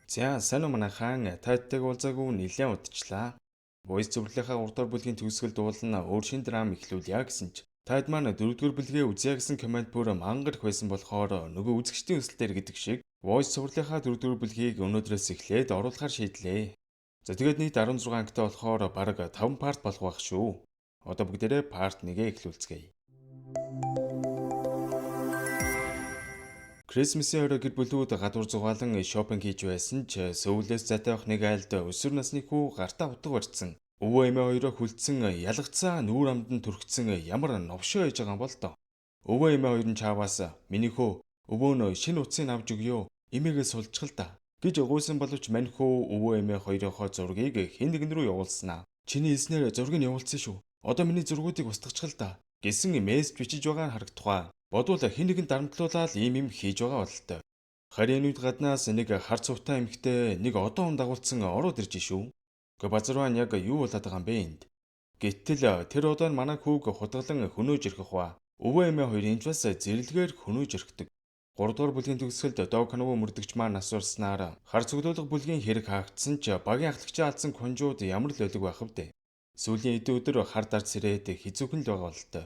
За сайн уу манайхан тайдтайг уулзаагүй нэлээд удчлаа. Voice зөвлөлийнхаа 3 дугаар бүлгийн төгсгөл дуулна өөр шин драм эхлүүлье гэсэн ч тайд маань 4 дугаар бүлгээ үзье гэсэн комент бүр мангар их байсан болохоор нөгөө үзэгчдийн өсөлтээр гэдэг шиг Voice зөвлөлийнхаа 4 дугаар бүлгийг өнөөдрөөс эхлээд оруулахар шийдлээ. За тэгээд нийт 16 ангитай болохоор бараг 5 парт болох байх шүү. Одоо бүгдээрээ парт 1-ээ эхлүүлцгээе. Крисмсийн орой гэр бүлүүд гадуур зугаалan шопинг хийж байсан ч Сөүлээс затай авах нэг айлд өсвөр насны хүү гартаа утга барьцсан. Өвөө эмээ хоёроо хүлцэн ялгцсан нүүр амд төрөгцсөн ямар новшоо хийж байгаа юм бол тоо. Өвөө эмээ хоёр нь чааваас миний хөө өвөө нь шинэ утсыг авч өгөө эмээгээ сулчгал та гэж гуйсан боловч мань хөө өвөө эмээ хоёрынхоо зургийг хэн нэгэн рүү явуулснаа. Чиний эснэр зургийг нь явуулсан шүү. Одоо миний зургуудыг устгачгал та гэсэн мессеж бичиж байгаа нь харагдтухаа. Бодвол хэн нэгэн дарамтлуулаад ийм юм хийж байгаа бололтой. Харин үед гаднаас нэг хар цувтаа эмэгтэй нэг одон хүн дагуулсан ороод ирж шүү. Гэхдээ базарваа нь яг юу болоод байгаа юм бэ энд? Гэтэл тэр удаа манай хүүг худгалан хөнөөж ирэх ба. Өвөө эмээ хоёр энэ ч бас зэрлэгээр хөнөөж ирхдэг. 3 дугаар бүлгийн төгсгөлд Дог Канаву мөрдөгч маань асуурснаар хар цуглуулга бүлгийн хэрэг хаагдсан ч багийн ахлагчаа алдсан конжууд ямар л олиг байх вдэ. Сүүлийн эдэн өдөр хар дард сэрээд хизүүхэн л байгаа бололтой.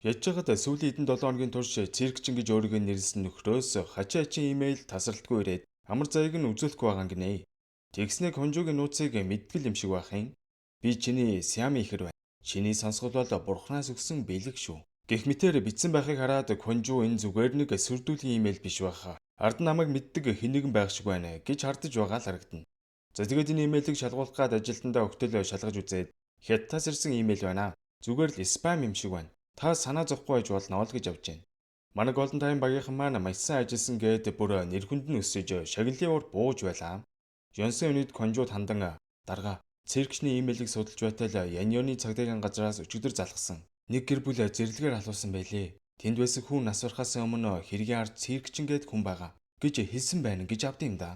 Яж хагад сүүлийн эдэн 7 хоногийн турш циркчин гэж өөрийгөө нэрлсэн нөхрөөс хачаа ачийн имэйл тасралтгүй ирээд амар зайг нь үзүүлэхгүй байгаа юм гинэ. Тэгснэг конжуугийн нууцыг мэдгэл юм шиг байх юм. Би чиний Сями ихэр байна. Чиний сонсгол бол бурхнаас өгсөн бэлэг шүү. Гэх мэтээр бичсэн байхыг хараад конжуу энэ зүгээр нэг сүрдүүлгийн имэйл биш байхаа. Ард нь намайг мэддэг хэн нэгэн байх шиг байна гэж хардаж байгаа л харагдана. За тэгээд энэ имэйлийг шалгуулах гад ажилтнаа өгтөл шалгаж үзээд хятадаас ирсэн имэйл байна. Зүгээр л спам юм шиг байна. Та санаа зовхгүй байж болно ол гэж авч байна. Манай Golden Time багийнхан маань маягсан ажилласан гээд бүр нэр хүнд нь өсөж шагналын уур бууж байлаа. Жонсын өнөд конжууд хандан дарга циркчний имэйлийг судалж байтал Яньоны цагдаагийн газраас өчигдөр залгасан. Нэг гэр бүл зэрлэгээр халуусан байлээ. Тэнд байсан хүн нас барахаас өмнө хэргийн ард циркчин гээд хүн байгаа гэж хэлсэн байна гэж авд юм да.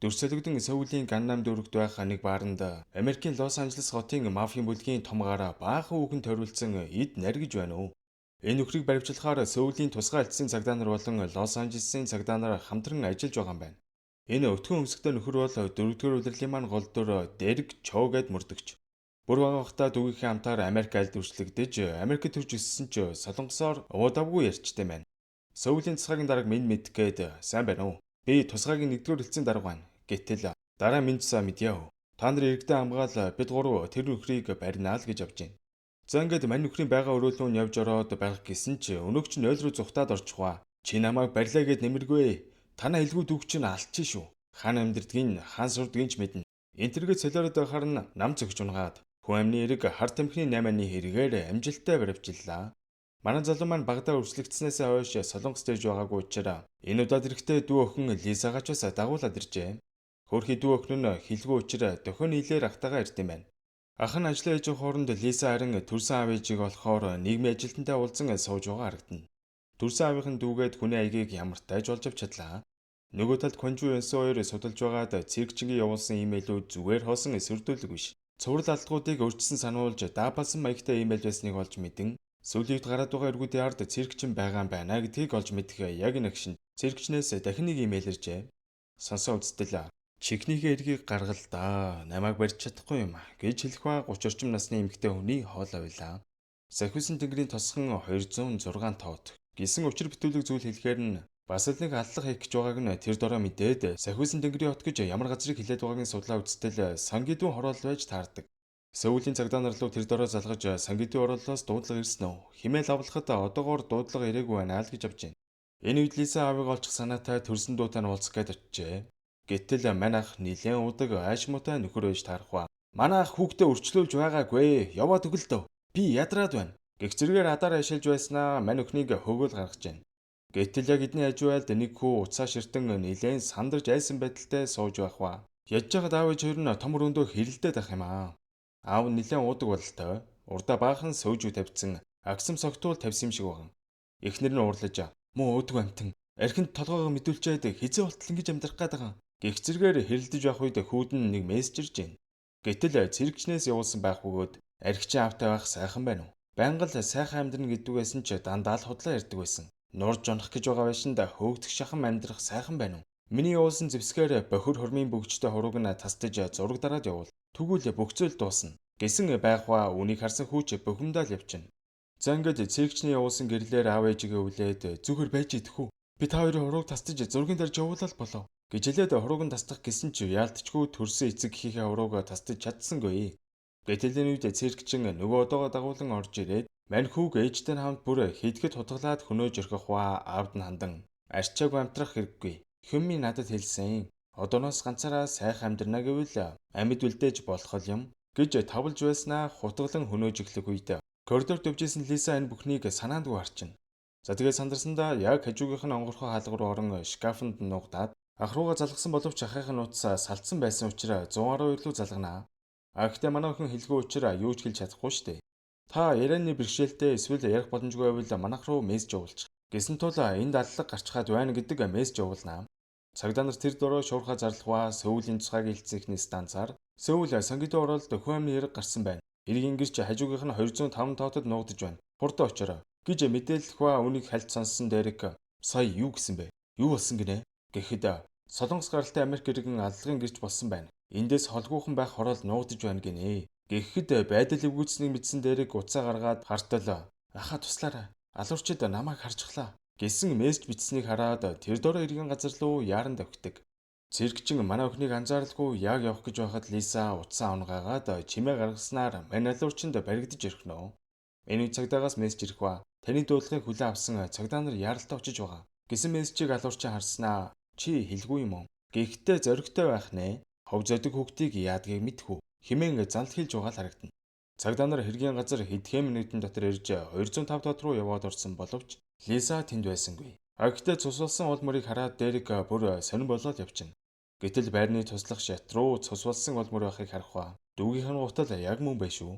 Дүрсэлэгдэн Сөүлийн Ганнам дүүрэгт байх нэг бааранд Америкийн Лос Анжелес хотын мафийн бүлгийн томгаараа баахан хүүхэн тойруулсан эд наргиж байна уу. Энэ нөхрийг баривчлахаар Сөүлийн тусгай альцсан цагдаа нар болон Лос Анжелесийн цагдаа нар хамтран ажиллаж байгаа юм байна. Энэ өтгөн өмсгтэй нөхөр бол 4-р улирлын маань гол дүр Дэрэг Чоо гэд мөрдөгч. Бүр байгаа вахта дүүгийнхээ хамтаар Америк аль дүрслэгдэж Америкт төрж өссөн ч солонгосоор удавгүй ярьчтай байна. Сөүлийн тусгайгийн дарга минь мэд гээд сайн байна уу? Би тусгайгийн 1-р хэлцэн дарга байна. Гэтэл дараа минь цаа мэдээ. Та нар иргэдээ хамгаал бид гурав тэр нөхрийг барьнаа л гэж авч байна. За ингээд мань нөхрийн байгаа өрөөлөө нь явж ороод байх гэсэн чи өнөөгч нь ойл руу зүхтаад орчихваа. Чи намайг барьлаа гэд нэмэргүй. Танаа илгүү дүүг чинь алдчих шүү. Хаан амьдрдгийг хаан сурдгийг ч мэднэ. Энтергээ солиороод байхаар нь нам зөгч унгаад хүн амны эрэг хар тамхины 8-ны хэрэгээр амжилттай баривчлаа. Манай залуу маань багадаа өршлөгдснээс хойш солонгост ирж байгаагүй учраас энэ удаад эрэхтэй дүү охин Лисагач бас дагуулад иржээ. Хөрхий дүү охин нь хилгүй учраас дохио нийлээр ахтагаа ирд юм байна. Ах нь ажиллаа хийж байгаа хооронд Лиса харин төрсөн аав ээжийг болохоор нийгмийн ажилтнтай уулзсан сууж байгаа харагдана. Төрсөн аавынхын дүүгээд хүний аягийг ямартай ч олж авч чадлаа. Нөгөө талд Конжу Энсо хоёр судалж байгаад циркчингийн явуулсан имэйлүүд зүгээр хоосон эсвэрдүүлэг биш. Цуврал алдгуудыг өөрчилсөн сануулж даапалсан маягтай имэйл байсныг олж мэдэн сүүлийн үед гараад байгаа эргүүдийн ард циркчин байгаа юм байна гэдгийг олж мэдэх яг нэг шин циркчнээс дахин нэг имэйл иржээ. Сонсоо үзтэл чихнийхээ эргийг гаргал да намайг барьж чадахгүй юм гэж хэлэх ба 30 орчим насны эмэгтэй хүний хоолой байлаа. Сахиусын тэнгэрийн тосхон 206 тоот гэсэн учир бүтүүлэг зүйл хэлэхээр нь бас л нэг аллах хийх гэж байгааг нь тэр дороо мэдээд Сахиусын тэнгэрийн хот гэж ямар газрыг хилээд байгааг нь судлаа үзтэл Сангидүн хороол байж таардаг. Сөүлийн цагдаа нар руу тэр дороо залгаж Сангидүн хороолоос дуудлага ирсэн үү? Химээл авлахад одоогоор дуудлага ирээгүй байна л гэж авч байна. Энэ үед Лиса аавыг олчих санаатай төрсөн дуутай нь уулзах гээд очижээ. Гэтэл манайх нилээн удаг аашмуутай нөхөр байж таарах ба. Манайх хүүхдээ өрчлүүлж байгаагүй. Яваад өглөө. Би ядраад байна. Гэх зэрэгээр адаар ашиглаж байснаа мань өхнийг хөгөөл гаргаж байна. Гэтэл яг эдний хажуудалд нэг хүү уцаа ширтэн нилээн сандарч айсан байдалтай сууж байх ба. Яж хагад аав ээж хоёр нь том өрөөндөө хэрэлдээд ах юм аа. Аав нь нилээн удаг бололтой. Урдаа баахан сөөжүү тавьсан. Агсам согтуул тавьсан юм шиг байна. Эхнэр нь уурлаж муу өөдгөө амтан архинд толгоогоо мэдүүлчихэд хизээ болтол ингэж амьдрах гээд байгаа. Гэх зэрэгээр хэрэлдэж байх үед хүүд нь нэг мессеж ирж байна. Гэтэл циркчнээс явуулсан байх бөгөөд архичин аавтай байх сайхан байна уу? Байнга л сайхан амьдрна гэдгүйгээс нь ч дандаа л худлаа ярьдаг байсан. Нурж унах гэж байгаа байшинда хөөгдөх шахам амьдрах сайхан байна уу? Миний явуулсан зэвсгээр бохир хормын бөгжтэй хурууг нь тастаж зураг дараад явуул. Тэгвэл бүх зүйл дуусна. Гэсэн байхва үнийг харсан хүүч бухимдаад явчихна. За ингээд цэрэгчний явуулсан гэрлээр аав ээжигээ үлээд зүгээр байж идэх үү. Би та хоёрын хурууг тастаж зургийн дарж явуулаад болов. Гэж хэлээд хурууг нь тасдах гэсэн чи яалтчгүй төрсөн эцэг эхийнхээ хурууг тастаж чадсангүй. Гэтэл энэ үед цэрэгчин нөгөө одоогоо дагуулan орж ирээд мань хүүг ээжтэй хамт бүр хийдгэд хутгалаад хөнөөж орхих ба аавд нь хандан арчааг амтрах хэрэггүй. Хүмми надад хэлсэн. Одооноос ганцаараа сайхан амьдрна гэвэл амьд үлдээж болох юм гэж тавлж байснаа хутгалан хөнөөж эхлэх үед коридорт өвжсэн Лиса энэ бүхнийг санаандгүй харчна. За тэгээ сандарсандаа яг хажуугийнх нь онгорхой хаалга руу орон шкафанд нуугдаад ах руугаа залгасан боловч ахыхын нууц салцсан байсан учраас 112 руу залгана. Гэхдээ манай охин хэлгүй учраас юу ч хэлж чадахгүй штэ. Та ярианы бэрхшээлтэй эсвэл ярих боломжгүй байвал манайх руу мессеж явуулчих. Гэсэн тул энд аллаг гарчхаад байна гэдэг мессеж явуулнаа. Цагдаа нар тэр дөрөө шуурхай зарлахва Сөүлийн цусгааг хэлцээхний станцаар Сөүл Сангидо оролд хүн амны хэрэг гарсан байна. Эргийн гэрч хажуугийнх нь 205 тоотод нуугдж байна. Хурдан очороо гэж мэдээлэх ба үнийг хальт сонссон Дерек сая юу гэсэн бэ? Юу болсон гинэ? Гэхэд Солонгос гаралтай Америк иргэн аллагын гэрч болсон байна. Эндээс холгүйхан байх хороол нуугдж байна гинэ. Гэхэд байдал эвгүйцнийг мэдсэн Дерек уцаа гаргаад хартал аха туслаарай. Алуурчид намайг харжглаа гэсэн мессеж бичсэнийг хараад тэр дөрөө иргэн газар руу яаран давхдаг. Цэрэгчин манай охиныг анзааралгүй яг явах гэж байхад Лиса утсаа унгаагаад чимээ гаргаснаар маналуурчинд баригдаж ирхнэ. Энэ үед цагдаагаас мессеж ирэх ба таны дуудлагыг хүлээн авсан цагдаа нар яаралтай очиж байгаа гэсэн мессежийг алуурчин харснаа чи хэлгүй юм уу? Гэхдээ зоригтой байх нэ. Хов зодог хүүхдийг яадгийг мэдхүү. Химэн залт хэлж байгаа л харагдана. Цагдаа нар хэргийн газар хэдхэн минутын дотор ирж 205 доод руу яваад орсон боловч Лиса тэнд байсангүй. Агтаа цус болсон уул мөрийг хараад Дерек бүр сонирн болоод явчихна. Гэтэл байрны туслах шат руу цус болсон уул мөр байхыг харах ба дүүгийнх нь гутал яг мөн байш шүү.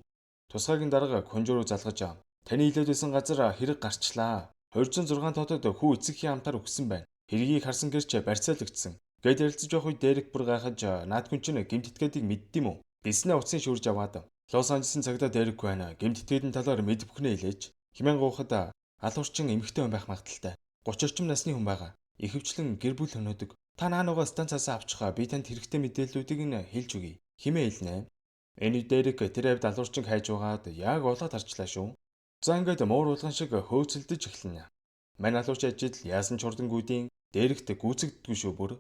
Тусгаагийн дарга конжуруу залгаж таны хилээд байсан газар хэрэг гарчлаа. 206 тоотод хүү эцэгхийн амтаар өгсөн байна. Хэргийг харсан гэрч барьцаалагдсан. Гэд ярилцаж байх үед Дерек бүр гайхаж наад хүн чинь гимтэтгээдийг мэддэм үү? Биснэ утсын шүрж аваад Лос Анжелесын цагдаа Дерек байна. Гимтэтгээдийн талаар мэд бүхнээ хэлээж хэмээн гоохот алуурчин эмэгтэй хүн байх магадaltaй. 30 орчим насны хүн байгаа. Ихэвчлэн гэр бүл хөнөөдөг. Та наанаага станцаас авчихаа би танд хэрэгтэй мэдээллүүдийг нь хэлж өгье. Химээ хэлнэ. Энэ Дерек тэр авд алуурчин хайж байгаад яг олоод харчлаа шүү. За ингээд муур улган шиг хөөцөлдөж эхэлнэ. Мань алуурч ажил яасан ч хурдангүүдийн Дерект гүйцэгддэггүй шүү бүр.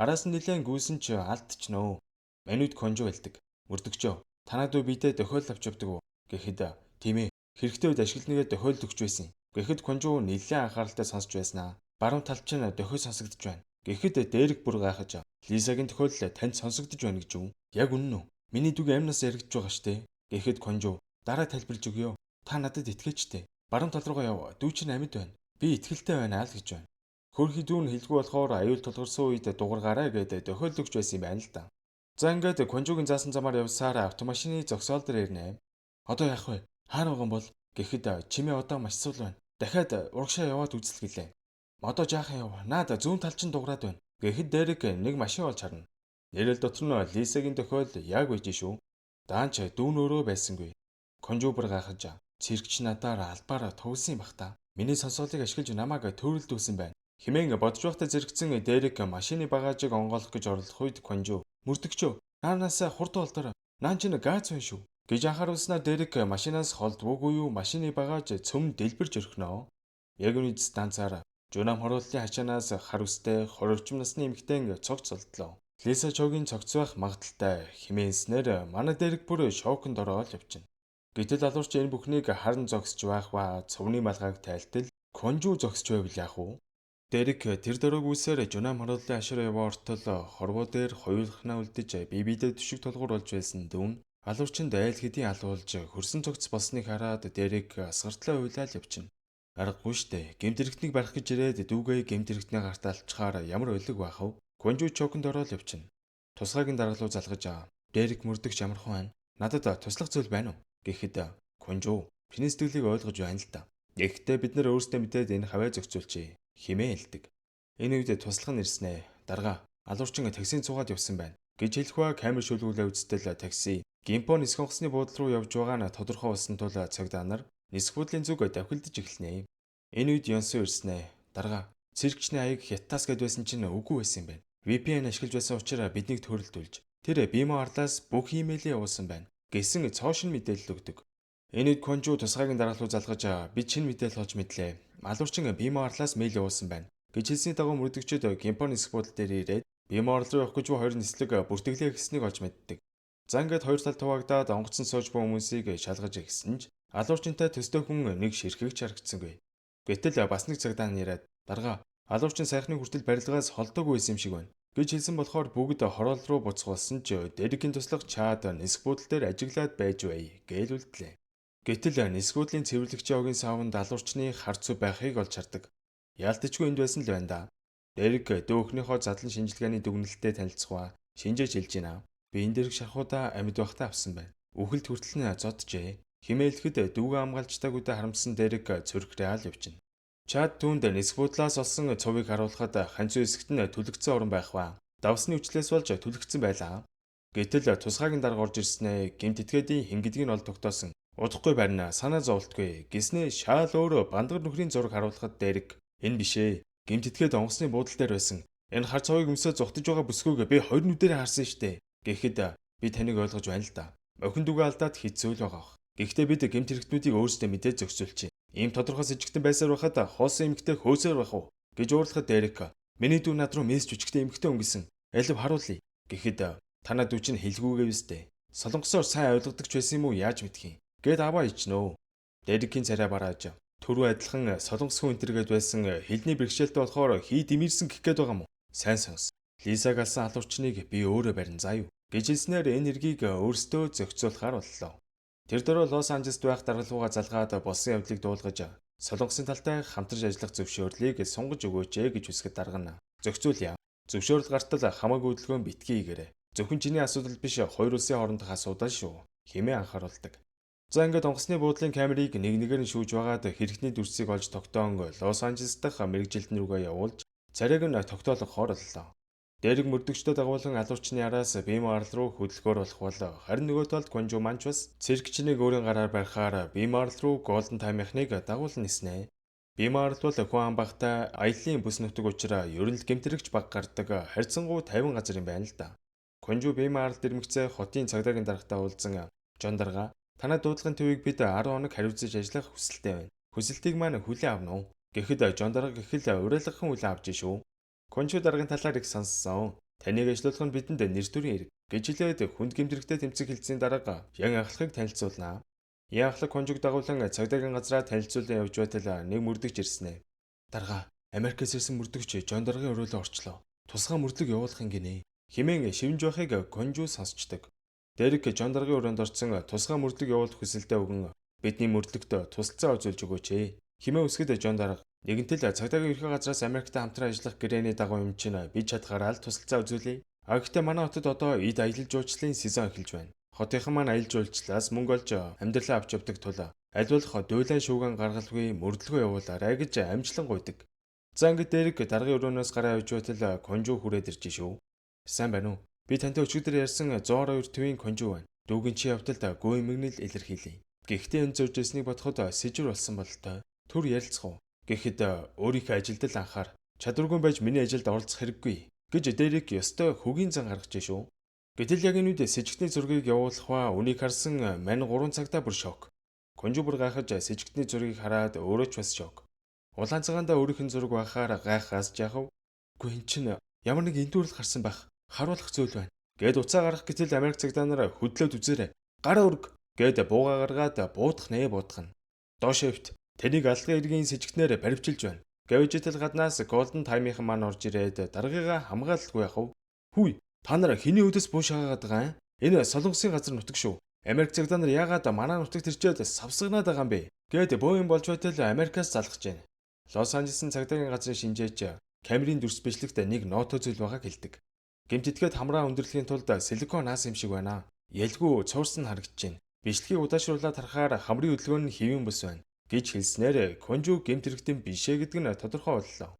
Араас нь нэлээд гүйсэн ч алдчихнөө. Манайд конжо хэлдэг. Мөрдөгчөө танад уу бидээ дохиол авч явдаг уу? Гэхэд тийм ээ. Хэрэгтэй үед ашиглангээ дохиол өгч байсан. Гэхэд конжо нэлээд анхааралтай сонсч байснаа. Баруун талч нь дохио сонсогдож байна. Гэхэд Дерек бүр гайхаж Лисагийн тохиол танд сонсогдож байна гэж юу? Яг үнэн үү? Миний дүүг амнаас яригдж байгаа штэ. Гэхэд конжо дараа тайлбарлаж өгье. Та надад итгэжтэй. Баруун тал руугаа яв. Дүү чинь амьд байна. Би итгэлтэй байна л гэж байна. Хөрхи дүү нь хэлгүй болохоор аюул тулгарсан үед дуургаарай гэдэг дохиол өгч байсан юм байна л да. За ингээд конжогийн заасан замаар явсаар автомашины зогсоол дээр ирнэ. Одоо яах вэ? Хаана байгаа юм бол? Гэхэд чимээ одоо маш сул байна. Дахиад урагшаа яваад үзэл гэлээ. Одоо жаахан яв. Наад зүүн тал чинь дуурайд байна. Гэхэд Дерек нэг машин олж харна. Нэрэл дотор нь Лисагийн тохиол яг байж шүү. Даанч дүүн өөрөө байсангүй. Конжо бүр гайхаж цэрэгч надаар албаар тугсан юм бах та. Миний сонсголыг ашиглаж намайг төөрөлдүүлсэн байна. Химэн бодож байхдаа зэрэгцэн Дерек машины багажийг онгойлгох гэж орлох үед конжо мөрдөгчөө наанаасаа хурд болдоор наан чинь газ байна шүү гэж анхааруулснаар Дерек машинаас холдвоогүй юу машины багаж цөм дэлбэрж өрхнөө. Яг үнэ станцаар Жунам хоруулалтын хачаанаас хар үстэй 20 орчим насны эмэгтэй цогц солдлоо. Лиса чогийн цогц байх магадaltaй химээснээр манай Дерек бүр шоконд ороод явчихна. Гэтэл алуурч энэ бүхнийг харан зогсож байх ба цөвний малгайг тайлтал конжуу зогсож байвал яах вэ? Дерек тэр дөрөг үсээр Жунам хоруулалтын хашаа яваа ортол хорвоо дээр хоёулахнаа үлдэж бибидээ төшиг толгуур болж байсан дүүн алуурчинд айл хэдийн алуулж хөрсөн цогц болсныг хараад Дерек асгартлаа уйлаад явчихна. Аргагүй штэ. Гэмтэрэгтнийг барах гэж ирээд дүүгээ гэмтэрэгтний гартаа алчхаар ямар өлөг байх вэ? Конжуу чоконд ороод явчихна. Тусгаагийн дарга руу залгаж Дерек мөрдөгч ямархан байна. Надад туслах зүйл байна уу? Гэхэд конжуу чиний сэтгэлийг ойлгож байна л да. Гэхдээ бид нар өөрсдөө мэдээд энэ хаваа зохицуулчих химээ хэлдэг. Энэ үед туслах нь ирснэ. Дарга алуурчин таксинд суугаад явсан байна гэж хэлэх ба камер шүүлгүүлээ үзтэл такси Гимпо нисэх онгоцны буудлын руу явж байгаа нь тодорхой болсон тул цагдаа нар нисэх буудлын зүг давхилдаж эхэлнэ. Энэ үед Ёнсоо ирснэ. Дарга цэрэгчний аяг хятадас гэд байсан чинь үгүй байсан юм байна. VPN ашиглаж байсан учраас биднийг төрөлдүүлж, тэр бие махбодоос бүх имэйлээ явуулсан байна гэсэн цоошин мэдээлэл өгдөг. Энэ үед Конжу тусгайгийн дарга руу залгаж бид шинэ мэдээлэл олж мэдлээ. Алуурчин бие махбодоос мэйл явуулсан байна гэж хэлсний дагуу мөрдөгчд Гимпон нисэх буудлын дээр ирээд бие махбод руу явах гэж буй хоёр нислэг бүртгэлээ гэснийг олж мэддэг. За ингээд хоёр тал хуваагдаад онгоцон сууж буй хүмүүсийг шалгаж ирсэн ч алуурчинтай төстэй хүн нэг ширхэгч харагдсангүй. Гэтэл бас нэг цагдаа нэрээд дарга алуурчин сайхны хүртэл барилгаас холдоогүй байсан юм шиг байна гэж хэлсэн болохоор бүгд хороол руу буцгуулсан ч Дерекийн туслах Чад нисэх буудлын дээр ажиглаад байж бай гэж үлдлээ. Гэтэл нисэх буудлын цэвэрлэгчийн огийн савнд алуурчны хар цүү байхыг олж хардаг. Яалтчгүй энд байсан л байна да. Дерек дөөхнийхөө задлан шинжилгээний дүгнэлтэд танилцсгаа шинжээж хэлж байна. Би энэ дэрэг шархуудаа амьд байхдаа авсан байна. Үхэлд хүртэл нь зоджээ. Химээлэхэд дүүгээ амгаалжтаагүйдээ харамсан Дерек цөрхрээ ал явчихна. Чад түүнд нисэх буудлаас олсон цовыг харуулхад ханцуу хэсэгт нь түлэгцсэн орон байх ба давсны хүчлээс болж түлэгцсэн байлаа. Гэтэл тусгайгийн дарга орж ирснээр гэмт этгээдийн хингидгийг нь ол тогтоосон. Удахгүй барина санаа зовлтгүй гэснээ шаал өөрөө бандгар нөхрийн зураг харуулхад Дерек энэ бишээ. Гэмт этгээд онгоцны буудлын дээр байсан. Энэ хар цовыг өмсөө зүхтэж байгаа бүсгүйг би хоёр нүдээрээ харсан штэ. Гэхэд би таныг ойлгож байна л да. Охин дүүгээ алдаад хэцүү л байгаа. Гэхдээ бид гэмт хэрэгтнүүдийг өөрсдөө мэдээд зохицуулчих. Ийм тодорхой с ิจ гтэн байсаар байхад хоосон эмэгтэй хөөсөөр байх уу гэж уурлахад Дерек миний дүү над руу мессеж өчгтэй эмэгтэй өнгөсөн. Алив харуулъя. Гэхэд танаа дүү чинь хэлгүүгээ вэстэй. Солонгосоор сайн ойлгодогч байсан юм уу яаж мэдх юм. Гэт аваа ичнөө. Дерекийн царай барааж түрүү адилхан солонгос хүн энтергээд байсан хэлний бэрхшээлтэй болохоор хий дэмэрсэн гэх гээд байгаа юм уу? Сайн сонс. Лизаг алсан алуурчныг би өөрөө барин заа юу гэж хэлснээр энэ эргийг өөрсдөө зохицуулахар боллоо. Тэр дөрөв Лос Анжелест байх даргалгуугаа залгаад болсон явдлыг дуулгаж солонгосын талтай хамтарч ажиллах зөвшөөрлийг сунгаж өгөөч гэж хүсгэд дарга нь зохицуулъя. Зөвшөөрөл гартал хамаагүй хөдөлгөөн битгий гэрэ. Зөвхөн чиний асуудал биш хоёр улсын хоорондох асуудал шүү. Хэмээн анхааруулдаг. За ингээд онгоцны буудлын камерыг нэг нэгээр нь шүүж байгаад хэрэгтний дүрсийг олж тогтоон Лос Анжелес дахь мэрэгжилтэн рүүгээ явуулж царайг нь тогтоолгохоор боллоо. Дерек мөрдөгчдөд дагуулan алуурчны араас бие махбод руу хөдөлгөөр болох бол харин нөгөө талд Конжу манч бас циркчнийг өөрийн гараар барихаар бие махбод руу Голден Таймынхныг дагуулan ниснэ. Бие махбод бол хүн амбахтай аяллаа бүс нутаг учраас ер нь л гэмтэрэгч баг гардаг харьцангуй 50 газар юм байна л да. Конжу бие махбод дэрмэгцээ хотын цагдаагийн даргатай уулзсан Жон дарга танаа дуудлагын төвийг бид 10 хоног хариуцаж ажиллах хүсэлтэй байна. Хүсэлтийг маань хүлээн авна уу? Гэхэд Жон дарга гэхэл уриалгахан хүлээн авч шүү. Конжу даргын талаар их сонссон. Таныг ажилуулах нь бидэнд нэр төрийн хэрэг гэж хэлээд хүнд гэмтэрэгтэй тэмцэх хэлцээний дарга Ян ахлагыг танилцуулнаа. Ян ахлаг Конжуг дагуулan цагдаагийн газраа танилцуулан явж байтал нэг мөрдөгч ирсэн. Дарга Америкээс ирсэн мөрдөгч Жон даргын өрөөлөө орчлоо. Тусгай мөрдлөг явуулах юм гинэ. Химэн шивнж байхыг Конжу сонсчдаг. Дерек Жон даргын өрөөнд орсон тусгай мөрдлөг явуулах хүсэлтэд өгөн бидний мөрдлөгт тусалцаа үзүүлж өгөөч. Химэн үсгэд Жон дарга нэгэнтэл цагдаагийн ерхий газраас Америктэй хамтран ажиллах гэрээний дагуу юм чинь би чадхаараа л тусалцаа үзүүлье. Гэхдээ манай хотод одоо эд аялал жуулчлалын сезон эхэлж байна. Хотынхан маань аялал жуулчлалаас мөнгө олж амьдралаа авч явдаг тул аль болох дуйлан шууган гаргалгүй мөрдлөгөө явуулаарай гэж амжилан гуйдаг. За ингээд Дерек даргын өрөөнөөс гараа явж байтал Конжу хүрээд ирж шүү. Сайн байна уу? Би тантай өчигдөр ярьсан 102 төвийн Конжу байна. Дүүгийн чи явдалд гоо эмгэнэл илэрхийлье. Гэхдээ энэ зурж ирснийг бодоход сэжир болсон бололтой. Түр ярилцах уу? Гэхэд өөрийнхөө ажилд л анхаар чадваргүй байж миний ажилд оролцох хэрэггүй гэж Дерек ёстой хөгийн зан гаргаж шүү. Гэтэл яг энэ үед сэжигтний зургийг явуулах ба үнийг харсан мань 3 цагтаа бүр шок. Конжу бүр гайхаж сэжигтний зургийг хараад өөрөө ч бас шок. Улаан цагаандаа өөрийнх нь зураг байхаар гайхаас жаахав. Үгүй эн чинь ямар нэг эндүүрэл гарсан байх. Харуулах зүйл байна. Гэд уцаа гарах гэтэл Америк цагдаа нар хөдлөөд үзээрэй. Гар өрг гэд бууга гаргаад буудах нэ буудах нь. Доош хөвт таныг алгын иргэн сэжигтнээр баривчилж байна. Гэвжитэл гаднаас Голден Таймынхан маань орж ирээд даргыгаа хамгаалалгүй яхав. Хүй, та нар хэний өдөс буу шаагаад байгаа юм? Энэ солонгосын газар нутаг шүү. Америк цагдаа нар яагаад манай нутагт ирчээд савсагнаад байгаа юм бэ? Гэд бөөм болж байтал Америкаас залгаж байна. Лос Анжелесын цагдаагийн газрын шинжээч камерын дүрс бичлэгт нэг ноото зүйл байгааг хэлдэг. Гэмт этгээд хамраа өндөрлөхийн тулд силикон аас юм шиг байна. Ялгүй цуурс нь харагдаж байна. Бичлэгийг удаашруулаад харахаар хамрын хөдөлгөөн нь хэвэн бус байна гэж хэлснээр Конжу гэмт хэрэгтэн бишээ гэдэг нь тодорхой боллоо.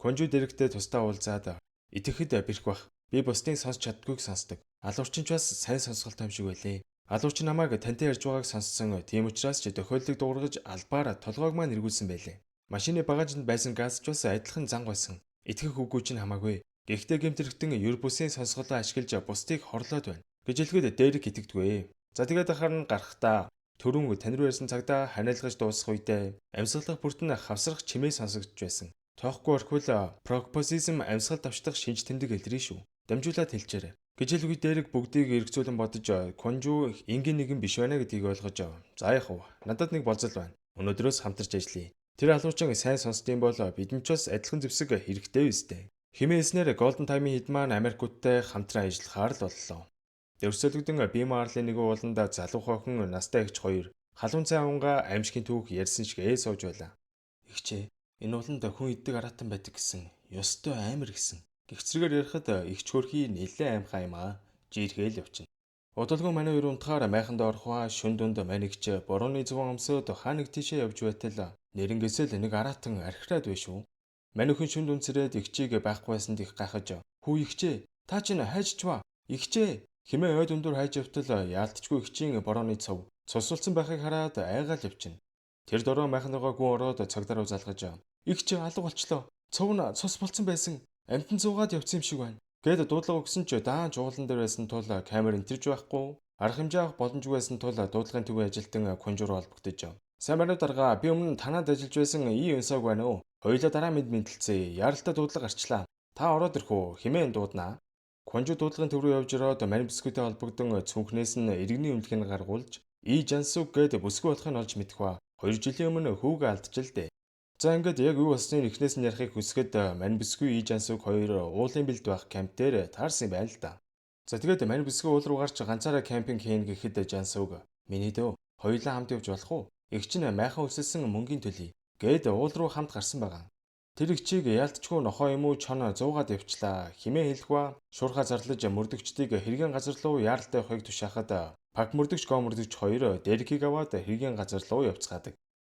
Конжу Деректэй тусдаа уулзаад итгэхэд бэрх бах. Би бусдын сонсч чаддгүйг сонсдог. Алуурчин ч бас сайн сонсголтой юм шиг байлээ. Алуурчин намайг тантай ярьж байгааг сонссон. Тийм учраас ч тохиолдлыг дуургаж албаар толгойг маань эргүүлсэн байлээ. Машины багажинд байсан газ ч бас адилхан зан байсан. Итгэх үгүй чинь хамаагүй. Гэхдээ гэмтэрхтэн ер бусын сонсголоо ашиглаж бусдыг хорлоод байна гэж хэлэхэд Дерек итгэдэггүй. За тэгээд харин гарахдаа түрүүн тань руу ярьсан цагдаа ханиалгаж дуусах үедээ амьсгалах бүртэн хавсрах чимээ сонсогдож байсан. Тоохгүй орхивол пропозизм амьсгал давшдах шинж тэмдэг илэрнэ шүү. Дамжуулаад хэлчихээрэй. Гэж хэлэхэд Дерек бүгдийг эргцүүлэн бодож Конжу энгийн нэгэн биш байна гэдгийг ойлгож за яах вэ? Надад нэг болцол байна. Өнөөдрөөс хамтарч ажиллая. Тэр алуучин сайн сонсдсон бол бид ч бас адилхан зэвсэг хэрэгтэй үстэй. Химээснээр Golden Time-ийн хэд маань Америкуудтай хамтран ажиллахаар л боллоо. Дөрсөлгдөн бие маарлын нэг ууланд залуу хохин настай эгч хоёр халуун цай аванга аимшигын түүх ярьсан шигээ сууж байлаа. Игчээ, энэ ууланд хүн иддэг аратан байдаг гэсэн. Ёстой амар гэсэн. Гэгцрэгээр ярихад игч хөрхий нэлээд аимхай юм аа. Жииргээл явчихна. Удалгүй манай хоёр унтахаар майханд орохоо шүн дунд маникч борооны зүүн өмсөд хаа нэг тийшээ явж байтал нэрнгээсэл нэг аратан архираад байш шүү. Манайхан шүн дунд сэрээд игчийг байхгүй байсанд их гайхаж хүү игчээ та чинь хайжчваа игчээ хэмээ ой дүндүр хайж явтал яалтчгүй игчийн борооны цов цусулсан байхыг хараад айгаал явчихна. Тэр дороо майхнагаа гүн ороод цагдаа руу залгаж игч алга болчлоо. Цов нь цус болцсон байсан. Амтан зуугаад явцсан юм шиг байна. Гээд дуудлага өгсөн ч даан жуулан дээр байсан тул камер энтерж байхгүй. Арга хэмжээ авах боломжгүй байсан тул дуудлагын төвийн ажилтан Конжур холбогдож. Сайн байна уу дарга би өмнө танаад ажиллаж байсан ий өнсөөг байна уу? Хоёулаа дараа мэдтэлцээ. Яралтай дуудлага гарчлаа. Та ороод ирэх үү? Хэмээн дууднаа. Конжу дуудлагын төв рүү явж ирээд мань бисквиттэй холбогдсон цүнхнээс нь иргэний үнэлгээг гаргуулж ий жансуг гээд бүсгүй болохыг олж мэдэх ба 2 жилийн өмнө хүүгээ алдчихлаа дээ. За ингээд яг юу болсныг эхнээс нь ярихыг хүсгэд мань бискви ий жансуг хоёр уулын бэлд байх камп дээр таарсан юм байна л да. За тэгээд мань бискви уул руу гарч ганцаараа кемпинг хийн гэхэд жансуг миний дөө хоёулаа хамт явж болох уу? Игч нь майхан өсөлсөн мөнгөний төлөй гээд уул руу хамт гарсан байгаа. Тэр игчийг яалтчгүй нохоо юм уу чон зуугаад явчлаа. Химээ хэлэх ба шуурхаа зарлаж мөрдөгчдийг хэргийн газар руу яаралтай явахыг тушаахад пак мөрдөгч го мөрдөгч хоёр Дерекийг аваад хэргийн газар руу явцгаадаг.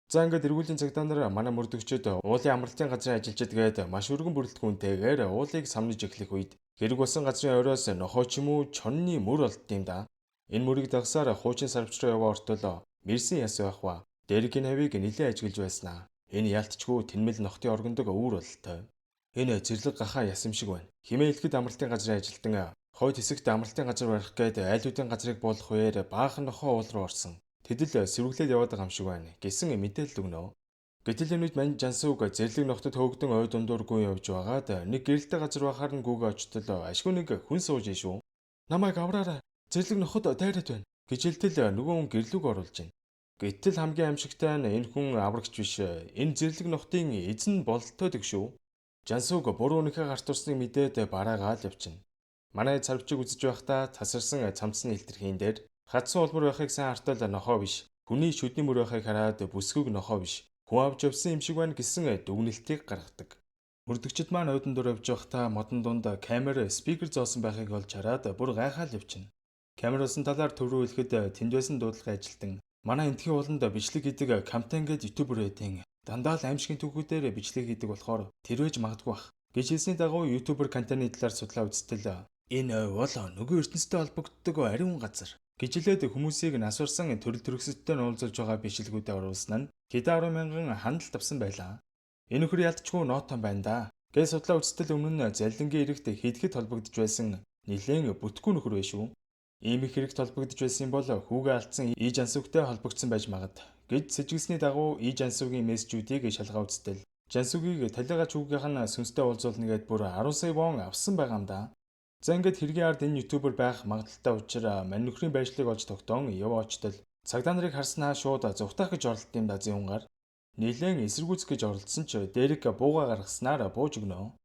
За ингээд эргүүлийн цагдаа нар манай мөрдөгчд уулын амралтын газрын ажилчид гээд маш өргөн бүрэлдэхүүнтэйгээр уулыг самнаж эхлэх үед хэрэг болсон газрын оройос нохоо ч юм уу чонны мөр олдт юм да. Энэ мөрийг дагсаар хуучин сарвч руу яваа ортол мэрсэн яс байх ба Дерекийн хавийг нэлээд ажиглаж байснаа. Энэ ялтчгүй тэнмэл нохтын оргондог үүр бололтой. Энэ зэрлэг гахаа яс юм шиг байна. Химээ хэлэхэд амралтын газрын ажилтан хойд хэсэгт амралтын газар барих гээд айлуудын газрыг буулгах үеэр баахан нохоо уул руу орсон. Тэдэл сэрвэглээд яваад байгаа юм шиг байна гэсэн мэдээлэл өгнө. Гэтэл энэ үед мань жансууг зэрлэг нохтод хөөгдөн ой дундуур гүн явж байгаад нэг гэрэлтэй газар бахаар нь гүгээ очтол ашгүй нэг хүн сууж шүү. Намайг авраарай. Зэрлэг ноход дайраад байна гэж хэлтэл нөгөө хүн гэрлүүг оруулж байна. Гэтэл хамгийн аимшигтай нь энэ хүн аврагч биш. Энэ зэрлэг нохтын эзэн бололтой дэг шүү. Жансууг буруу үнэхээ гарт турсныг мэдээд бараагаал явчихна. Манай царвчиг үзэж байхдаа тасарсан цамцны хэлтэрхийн дээр хатсан улмөр байхыг сайн хартал нохоо биш. Хүний шүдний мөр байхыг хараад бүсгүйг нохоо биш. Хүн авч явсан юм шиг байна гэсэн дүгнэлтийг гаргадаг. Мөрдөгчд маань ойдон дор явж байхдаа модон дунд камер спикер зоосон байхыг олж хараад бүр гайхаал явчихна. Камеросын талаар төв рүү хэлэхэд тэнд байсан дуудлагын ажилтан манай энтхийн ууланд бичлэг хийдэг Камтан гээд ютубер байдیں۔ Дандаа л аимшигын түүхүүдээр бичлэг хийдэг болохоор тэр үеж магадгүй бах. Гэж хэлсний дагуу ютубер Камтаны талаар судлаа үзтэл энэ бол нөгөө ертөнцтэй холбогддог ариун газар гэж хэлээд хүмүүсийг насварсан төрөл төрөсөлтөд уулзуулж байгаа бичлэгүүдэд оруулсан нь хэдэн 10,000 хандлт авсан байлаа. Энэ нөхөр ялтчгүй ноотон байна да. Гэж судлаа үзтэл өмнө нь заллингийн эрэгт хийдгэд холбогдож байсан нэлээд бүтггүй нөхөр байш шүү. Ийм их хэрэгт холбогдож байсан бол хүүгээ алдсан ий жансуугтай холбогдсон байж магад. Гэж сэжигсний дагуу ий жансуугийн мессежүүдийг шалгаа үзтэл жансуугийг талигач хүүгийнх нь сүнстэй уулзуулна гэд бүр 10 сая вон авсан байгаа юм да. За ингээд хэргийн ард энэ ютубер байх магадaltaй учраас мань нөхрийн байшлыг олж тогтоон яваачтал цагдаа нарыг харснаа шууд зүгтаах гэж оролдсон юм да зүүнгаар. Нилээн эсэргүүцэх гэж оролдсон ч Дерек бууга гаргаснаар бууж өгнө.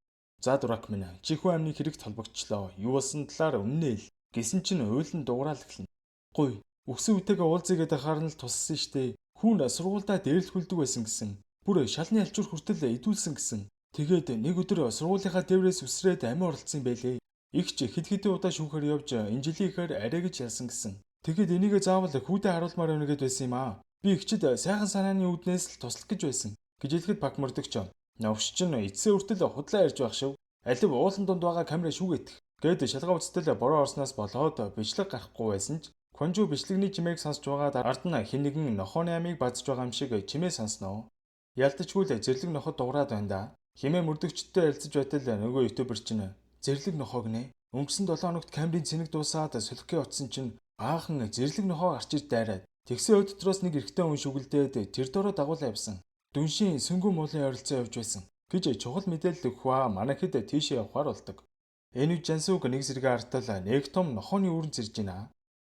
За дурак минь чи хүн амны хэрэгт холбогдчлоо. Юу болсон талаар өмнөөл гэсэн чинь уйлан дуурал эхэлнэ. Гуй өксөн үтэйгээ уулзъягээд ахаар нь л туссан штэ. Хүүн сургуультай дээрлэхүүлдэг байсан гэсэн. Бүр шалны алчуур хүртэл идүүлсэн гэсэн. Тэгээд нэг өдөр сургуулийнхаа дээврээс үсрээд амин оролцсон юм байлээ. Игч хэд хэдэн удаа шүүхээр явж энэ жилийн ихээр арай гэж ялсан гэсэн. Тэгэхэд энийгээ заавал хүүдээ харуулмаар байна гэд байсан юм аа. Би игчэд сайхан санааны үүднээс л туслах гэж байсан. Гэж хэлэхэд пак мөрдөгч. Навш чинь эцсээ хүртэл худлаа ярьж байх шив. Алив уулан дунд байгаа камераа шүүгэтэх. Гээд шалгаа үзтэл бороо орсноос болоод бичлэг гарахгүй байсан ч Конжу бичлэгний чимээг сонсч байгаад ард нь хэн нэгэн нохооны амийг базж байгаа юм шиг чимээ сонсноо. Ялдчгүй л зэрлэг ноход дуурайд байна да. Химээ мөрдөгчдтэй ярилцаж байтал нөгөө ютубер чинь Зэрлэг нохоо гинэ. Өнгөрсөн 7 хоногт камерын цэнэг дуусаад солихгын утсан чинь баахан зэрлэг нохоо гарч ир дайраад тэгсэн өд дотроос нэг эрэгтэй хүн шүгэлдээд тэр дороо дагуулаа явсан. Дүншийн сүнгүү муулын ойролцоо явж байсан гэж чухал мэдээлэл өгөх ба манайхэд тийшээ явахаар болдог. Энэ үед Жансууг нэг зэрэг артал нэг том нохооны үүрэн зэрж гинэ.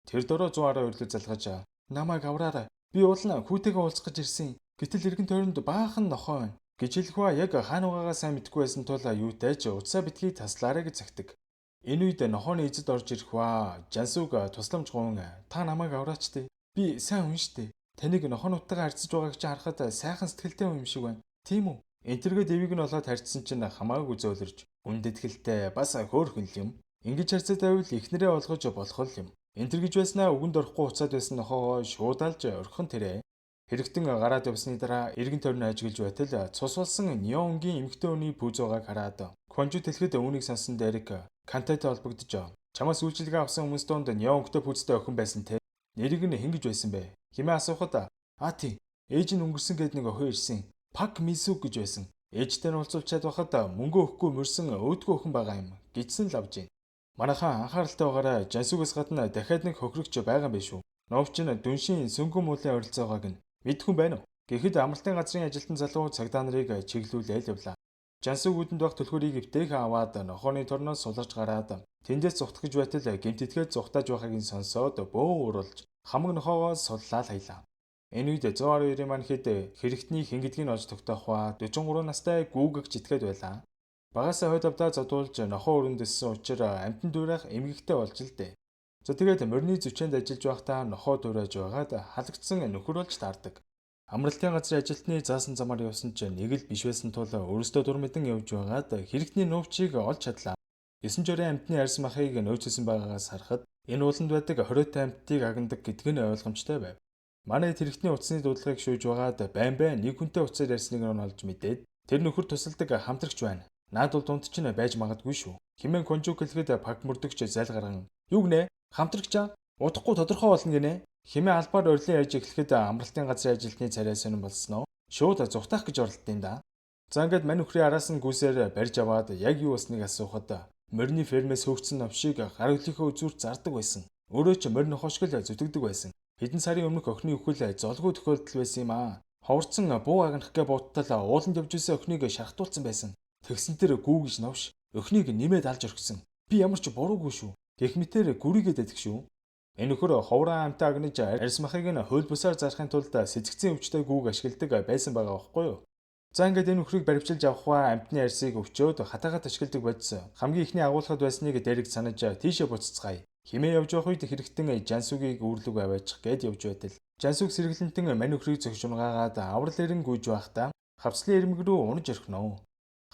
Тэр дороо 110 өрлөө залгаж намайг авраарай. Би уулна хүүтэйгээ уулзах гэж ирсэн. Гэтэл эргэн тойронд баахан нохоо байна гэж хэлэх ба яг хаана байгаагаа сайн мэдэхгүй байсан тул юутай ч утсаа битгий таслаарай гэж цагтаг. Энэ үед нохооны эзэд орж ирэх ба Жансууг тусламж гуйн та намайг авраач дээ. Би сайн хүн штэ. Таныг нохоонуудтайгаа харьцаж байгааг чи харахад сайхан сэтгэлтэй хүн юм шиг байна. Тийм үү? Энтергээ дэвийг нь олоод харьцсан чинь хамаагүй зөөлрж үндэд хэлтэй бас хөөхөн юм. Ингэж харьцаад байвал эхнэрээ олгож болох юм. Энтер гэж байснаа үгэнд орохгүй уцаад байсан нохоогоо шуудалж орхихон тэрэ. Хэрэгтэн гараад явсны дараа эргэн тойрны ажиглаж байтал цус болсон неон өнгийн эмэгтэй хүний пүүз байгааг хараад Конжу тэлхэд үүнийг сонсон Дерек Кантайтай холбогдож чамаас үйлчилгээ авсан хүмүүс донд неон өнгөтэй пүүзтэй охин байсан те. Нэрийг нь хэн гэж байсан бэ? Хэмээ асуухад тий ээж нь өнгөрсөн гэд нэг охин ирсэн. Пак Мисү гэж байсан. Ээжтэй нь уулзуулчаад байхад мөнгө өгөхгүй мөрсөн өөдгөө охин байгаа юм гитсэн л авж ийн. Манайхан анхааралтай байгаарай. Жансугаас гадна дахиад нэг хохирогч байгаа юм биш үү? Новч нь дүншийн сүнгүү муулын ойролцоогоог нь мэдхэн байна уу? Гэхэд амралтын газрын ажилтан залуу цагдаа нарыг чиглүүлээл явлаа. Жансуг үүдэнд байх төлхөрийг эвтэйхэн аваад нохооны торноос суларч гараад тэндээс зүхтах гэж байтал гэмтэтгээд зүхтааж байхыг сонсоод бөө уруулж хамаг нохоогоо суллаа хаялаа. Энэ үед 112-ийн маань хэд хэрэгтний хэнгидгийг олж тогтоох ба 43 настай гүүгэгч итгээд байлаа. Багасаа хойд авдаа задуулж нохоо өрөнд өссөн учраас амтан дуурайх эмгэгтэй болж л дээ. За тэгээд морины зүчээнд ажиллаж байхдаа нохоо дуурайж байгаад халагдсан нөхөр болж таардаг. Амралтын газрын ажилтны заасан замаар явсан чинь нэг л биш байсан тул өөрөөсөө дур мэдэн явж байгаад хэрэгтний нуугчийг олж чадлаа. 9 жорын амтны арьс махыг нөөцсөн байгаагаас харахад энэ ууланд байдаг хориотой амттыг агнадаг гэдг нь ойлгомжтой байв. Манай хэрэгтний утасны дуудлагыг шүүж байгаад байн нэг хүнтэй уцаар ярьсныг нь олж мэдээд тэр нөхөр тусалдаг хамтрагч байна. Наад бол дунд чинь байж магадгүй шүү. Химэн Конжук хэлэхэд пак мөрдөгч зайл гарган юу гинэ? Хамтрагчаа удахгүй тодорхой болно гинэ. Химээ албаар урилан ярьж эхлэхэд амралтын газрын ажилтны царай сонирн болсноо. Шууд зүхтах гэж оролдсон да. За ингээд мань нөхрийн араас нь гүсээр барьж аваад яг юу болсныг асуухад морины фермээс хөөгцсөн навшиг гар хөдлөхөө үзүүрт зардаг байсан. Өөрөө ч морин нохошгол зүтгэдэг байсан. Хэдэн сарын өмнөх охины үхэл золгүй тохиолдол байсан юм аа. Ховорцсон буу агнах гэ буудтал ууланд явж исэн охиныг шархтуулсан байсан. Тэгсэн тэр гүүгэж новш охиныг нэмээд алж орхисон. Би ямар ч буруугүй шүү. Гэх мэтээр гүрийгээд идэх шүү. Энэ нөхөр ховроо амтаа агнаж арьс махыг нь хууль бусаар зарахын тулд сэтгцэн өвчтэй гүүг ашигладаг байсан байгаа байхгүй юу? За ингээд энэ нөхрийг баривчилж авах ба амтны арьсыг өвчөөд хатаагаад ашигладаг бодсон. Хамгийн ихний агуулгад байсныг Дерек санаж тийшээ буцацгаая. Химээ явж байх үед хэрэгтэн Жансугийг үүрлэг аваачих гээд явж байтал. Жансуг сэргэлэнтэн мань нөхрийг зөгшунгаагаад аврал эрен гүйж байхдаа хавцлын ирмэг рүү унаж орхиноо.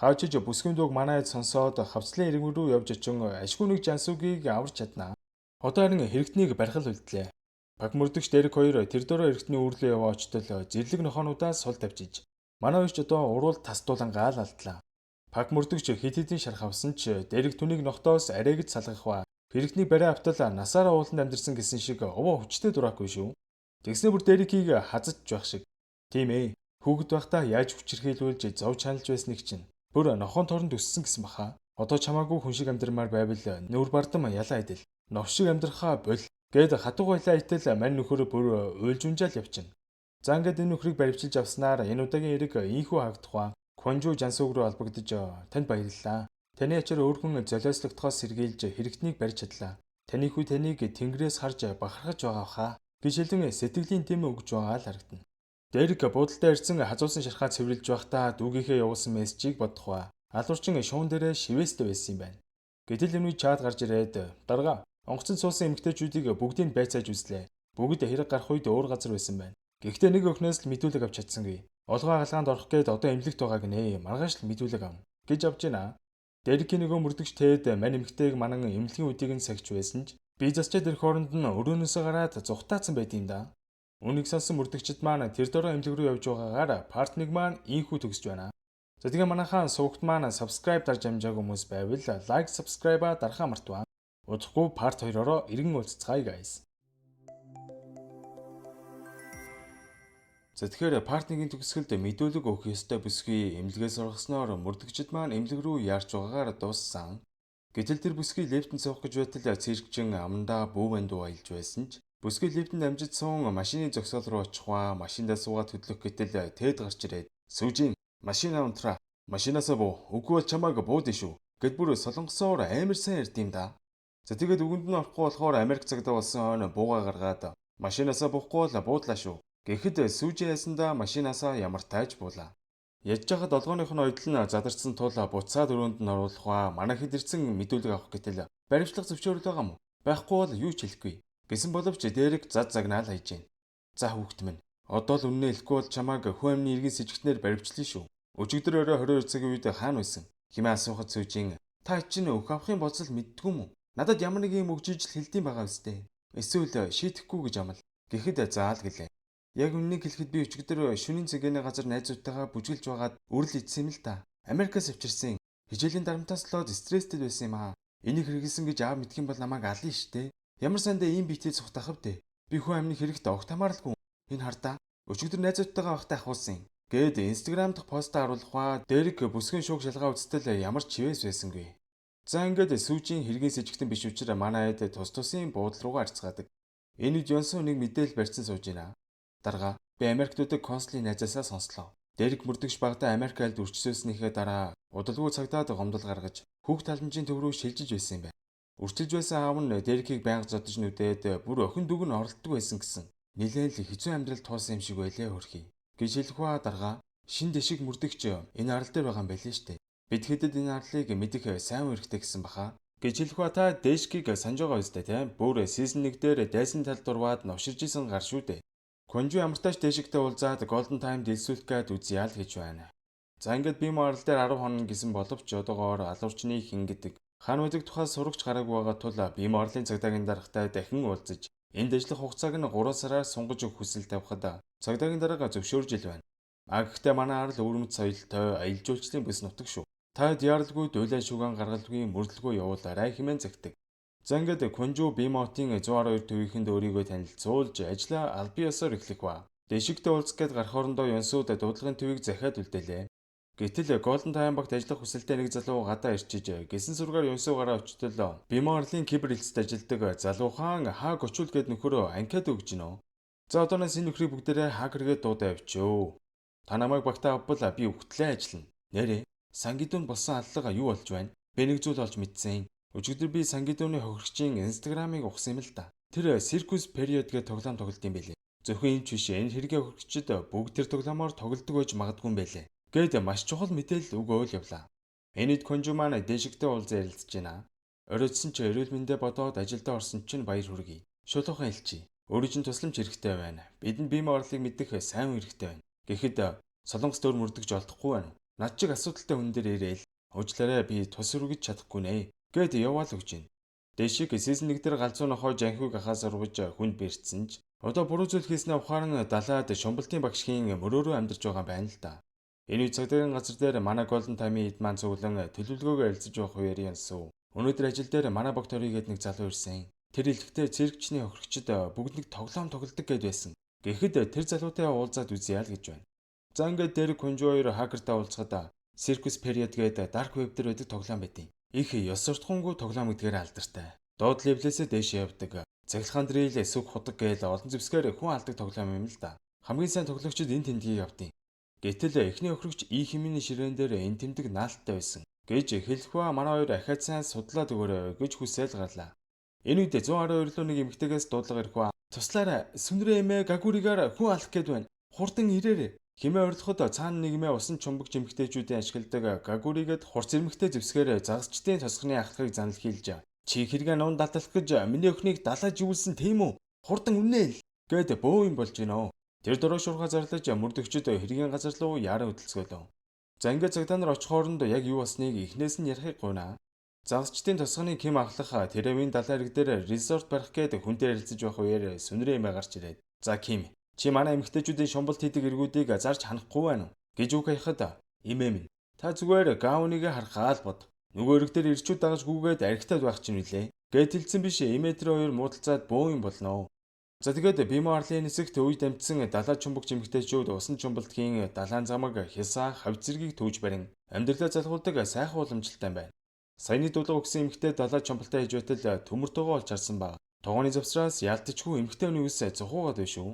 Хаажиж бүсгүйн дууг манайд сонсоод хавцлын ирмэг рүү явж очин ашгүй нэг Жансугийг аварч чаднаа. Одоо харин хэрэгтнийг барихал үлдлээ. Пак мөрдөгч Дерек хоёр тэр дөрөө хэрэгтний үүрлээ яваа очтол зэрлэг нохоонуудаас сул тавьчиж. Манай үйч одоо уруул тасдуулан гаал алдлаа. Пак мөрдөгч хэд хэдийн шарх авсан ч Дерек түүнийг нохтоос арайгд салгах ба хэрэгтний барай автал насаараа ууланд амьдэрсэн гэсэн шиг овоо хүчтэй дураагүй шүү. Тэгснэ бүр Дерекийг хазаж байх шиг. Тийм ээ. Хүүхэд байхдаа яаж хүчирхийлүүлж зов чаналж байсныг чинь бүр нохоон торонд өссөн гэсэн баха. Одоо чамаагүй хүн шиг амьдрмаар байвал нүүр бардам ялаа идэл. Новшиг амьдрахаа бол гээд хатуу байлаа итэл мань нөхөр бүр уйлж унжаал явчихна. За ингээд энэ нөхрийг баривчилж авснаар энэ удаагийн эрэг ийхүү хаагдах ба Конжу Жансуг руу албагдж танд баярлалаа. Таны ачаар өөр хүн золиослогдохоос сэргийлж хэрэгтнийг барьж чадлаа. Таны хүү таныг тэнгэрээс харж бахархаж байгаа хаа гэж хэлэн сэтгэлийн тэм өгж байгаа л харагдана. Дерек буудалтай ирсэн хазуусан шархаа цэвэрлж байхдаа дүүгийнхээ явуулсан мессежийг бодох ба алуурчин шуун дээрээ шивэстэй байсан юм байна. Гэтэл энэ үед чад гарч ирээд дарга онгоцон суусан эмэгтэйчүүдийг бүгдийг байцааж үзлээ. Бүгд хэрэг гарах үед өөр газар байсан байна. Гэхдээ нэг өхнөөс л мэдүүлэг авч чадсангүй. Олгоо хаалгаанд орох гээд одоо эмнэлэгт байгаа гинэ. Маргааш л мэдүүлэг авна гэж авч байна. Дерекийн нөгөө мөрдөгч Тэд мань эмэгтэйг манан эмнэлгийн үдийг нь сахиж байсан ч би засчаад ирэх хооронд нь өрөөнөөсөө гараад зүхтаацсан байт юм да. Үнийг сонсон мөрдөгчд маань тэр дөрөө эмнэлэг рүү явж байгаагаар партныг маань ийхүү төгсөж байна. За тэгээ манайхаа суугт маань subscribe дарж амжаагүй хүмүүс байвал like subscribe-а дарахаа мартваа. Удахгүй part 2-ороо иргэн уулзцгаая guys. За тэгэхээр part 1-ийн төгсгөлд мэдүүлэг өгөх ёстой бүсгүй эмнэлгээс оргосноор мөрдөгчд маань эмнэлэг рүү яарч байгаагаар дууссан. Гэтэл тэр бүсгүй лифтэнд суух гэж байтал цэрэгчин амандаа бүүвэн дуу аялж байсан ч бүсгүй лифтэнд амжиж суун машины зогсоол руу очихваа машиндаа суугаад хөдлөх гэтэл тед гарч ирээд "Сүүжин машина унтраа. Машинаасаа буу. Үгүй бол чамааг буудэн шүү" гэд бүр солонгосоор амар сайн ярьд юм да. За тэгээд үгэнд нь орохгүй болохоор Америк цагдаа болсон хойно бууга гаргаад машинаасаа буухгүй бол буудлаа шүү. Гэхэд сүүжин ясандаа машинаасаа ямар тааж буулаа. Яж жахад долгооных нь ойдол нь задарсан тул буцаад өрөөнд нь оруулах ба манай хэд ирсэн мэдүүлэг авах гэтэл баримтлах зөвшөөрөл байгаа мó. Байхгүй бол юу ч хэлэхгүй. Гэсэн боловч дээрэг зад загнаал хайж гин. За хүүхэд минь. Одоо л үнэн хэлэхгүй бол чамааг хүн амны иргэн сэжигтнэр баривчлаа шүү. Өчигдөр орой 22 цагийн үед хаана байсан? Хэмээн асуухад сүүжин та чинь өөх авахын бодсол мэддгүй мүү? Надад ямар нэг юм өгжиж л хэлдэм байгаа үстэй. Эсвэл шийтгэхгүй гэж амал. Гэхэд заал гэлээ. Яг үннийг хэлэхэд би өчигдөр шөнийн цагийн газар найзуудтайгаа бүжгэлж байгаад үрэл идсэн юм л та. Америкаас авчирсан. Хичээлийн дарамтаас лоод стресстэй байсан юм аа. Энийг хэрэгэлсэн гэж аав мэдэх юм бол намайг ална штэ. Ямар сандаа ийм биетэй цухтахав дээ. Би хүн амны хэрэгт огт хамааралгүй. Энэ хардаа. Өчигдөр найзуудтайгаа байхдаа ахуулсан. Гээд Instagram дахь постоо харуулах ба дээрэг бүсгэн шууг шалгаа үзтэл ямар ч чивээс байсангүй. За ингээд сүүжийн хэрэгэн сэжигтэн биш учраас манай айд тус тусын буудлын руугаа арцгаадаг. Энэ үед Йонсон нэг мэдээлэл барьсан сууж байна. Дарга би Америктуудыг консулын найзаасаа сонслоо. Дээрэг мөрдөгч багада Америк айлд үрчилсөснийхээ дараа удалгүй цагтаад гомдол гаргаж хүүхд таламжийн төв рүү шилжиж байсан юм байна. Үрчилж байсан аав нь Дээрекийг байнга зодож нүдээд бүр охин дүүг нь оролддог байсан гэсэн. Нилээн л хэцүү амьдрал туусан юм шиг байлээ хөрхий. Гэж хэлэх ба дарга шин дэшиг мөрдөгч энэ арал дээр байгаа юм байлээ штэ. Бид хэдэд энэ арлыг мэдэх сайн үерхтэй гэсэн баха. Гэж хэлэх ба та Дэшкийг санаж байгаа үстэй тийм. Бүр сизон 1 дээр дайсан тал дурваад новширж исэн гар шүү дээ. Конжу ямартач Дэшигтэй уулзаад Golden Time дэлсүүлэх гээд үзье л гэж байна. За ингээд би морал дээр 10 хоног гэсэн боловч одоогоор алуурчны хин гэдэг хан үдэг тухай сурагч гараагүй байгаа тул би морлын цагдаагийн даргатай дахин уулзаж энд ажиллах хугацааг нь 3 сараар сунгаж өгөх хүсэл тавихад цагдаагийн дарга зөвшөөрж ил байна. Гэхдээ манай арал өвөрмөц соёлтой аялал жуулчлалын бүс нутаг шүү. Та диарлгүй дуйлаа шүгэн гаргалгүй мөрлөгөө явуулаарай хэмээн загтаг. За ингээд Конжу Бимотын 112 төвийнхэнд өөрийгөө танилцуулж ажлаа аль биесээр эхлэх ба. Дэшигтэй уулзах гээд гарах орондоо Йонсууд дуудлагын төвийг захиад үлдээлээ. Гэтэл Golden Time багт ажиллах хүсэлтэй нэг залуу гадаа ирчиж гисэн сургаар Йонсуугаараа очтол Биморлын кибер хэлцэд ажилладаг залуухан хааг очул гээд нөхөрөө анкет өгж гинөө. За одооноос энэ нөхрийг бүгдээрээ хакергээд дуудаа авчөө. Та намайг багтаа авбал би өгтлээ ажиллана. Нэрээ Сангидун болсон аллага юу болж байна? Би нэг зүйл олж мэдсэн. Өчигдөр би Сангидуны хохирогчийн Instagram-ыг ухсан юм л да. Тэр Circus Period гэх тоглоом тоглолт юм байлээ. Зөвхөн энэ ч биш энэ хэрэгээ хохирогчид бүгд тэр тоглоомоор тоглодог байж магадгүй юм байлээ. Гээд маш чухал мэдээлэл өгөөл явлаа. Энэ үед Конжу маань Дэшигтэй уулзаа ярилцж байна. Оройтсон ч эрүүл мэндэ бодоод ажилдаа орсон чинь баяр хүргэе. Шулуухан хэлчихье. Өөрөө чинь тусламж хэрэгтэй байна. Бидэнд бие моралыг мэдэх сайн хэрэгтэй байна. Гэхэд солонгос дөр мөрдөгж олдохгүй байна. Над чиг асуудалтай хүн дээр ирээл. Уучлаарай би тус өргөж чадахгүй нэ. Гээд яваал өгч байна. Дэшиг сизон 1 дээр галзуу нохой жанхиг ахаас ургаж хүнд бэрцсэн ч одоо буруу зүйл хийснээ ухаар нь далаад шумбалтын багшхийн мөрөөрөө амьдарч байгаа байна л да. Энэ үед цагдаагийн газар дээр манай Golden Time-ийн эд маань цуглан төлөвлөгөөгөө ярилцаж байх үеэр янсуу. Өнөөдөр ажил дээр манай багт орёгээд нэг залуу ирсэн. Тэр хэлэхдээ циркчний хохирогчид бүгд нэг тоглоом тоглодог гэд байсан. Гэхэд тэр залуутай уулзаад үзье л гэж байна. За ингээд дээр Конжу хоёр хакертай уулзахад Circus Period гэдэг dark web дээр байдаг тоглоом байдیں۔ Их ёс суртахуунгүй тоглоом гэдгээр алдартай. Доод левлээсээ дээш явдаг. Цахилгаан дрил эсвэг худаг гээл олон зэвсгээр хүн алдаг тоглоом юм л да. Хамгийн сайн тоглогчид энэ тэмдгийг явдیں۔ Гэтэл эхний охирогч И хэмээний ширээн дээр энэ тэмдэг наалттай байсан. Гэж хэлэх ба манай хоёр ахаад сайн судлаад өгөөрэй гэж хүсэл гарлаа. Энэ үед 112 руу нэг эмэгтэйгээс дуудлага ирэх ба туслаарай сүнрээ эмээ гагуригаар хүн алах гээд байна. Хурдан ирээрэй. Химээ орлоход цаана нэгмээ усан чумбагч эмэгтэйчүүдийн ашигладаг гагуригэд хурц эмэгтэй зэвсгээр загасчдын тосгоны ахлахыг занал хийлж чи хэрэгэ нуун далдалах гэж миний өхнийг далааж юулсан тийм үү? Хурдан үнээл гэд бөө юм болж гинөө. Тэр дөрөв шуурга зарлаж мөрдөгчд хэрэгэн газар руу яаран хөдөлсгөлөө. За ингээд цагдаа нар очих хооронд яг юу болсныг эхнээс нь ярихыг гуйна. Загасчдын тосгоны Ким ахлах Тэрэвийн далайн ирэг дээр резорт барих гээд хүнтэй ярилцаж байх үеэр сүнрээ эмээ гарч ирээд за Ким чи манай эмэгтэйчүүдийн шумбалт хийдэг эргүүдийг зарж ханахгүй байна уу гэж үг хаяхад эмээ минь та зүгээр гауныг харахаа л бод. Нөгөө эрэг дээр ирчүүд дагаж гүгээд архитаад байх чинь үлээ. Гэт хэлсэн биш эмээ тэр хоёр муудалцаад бөө юм болно. За тэгээд Биморлын хэсэгт үе дамжсан далаа чумбагч эмэгтэйчүүд усан чумбалтгийн далайн замаг хясаа хавь зэргийг төвж барин амьдралаа залхуулдаг сайхан уламжлалтай байна. Саяны дуулга өгсөн эмэгтэй далай чампалтай хийж байтал төмөр тогоо олж харсан ба. Тогооны завсраас яалтчгүй эмэгтэй хүний үс зохиогоод байв шүү.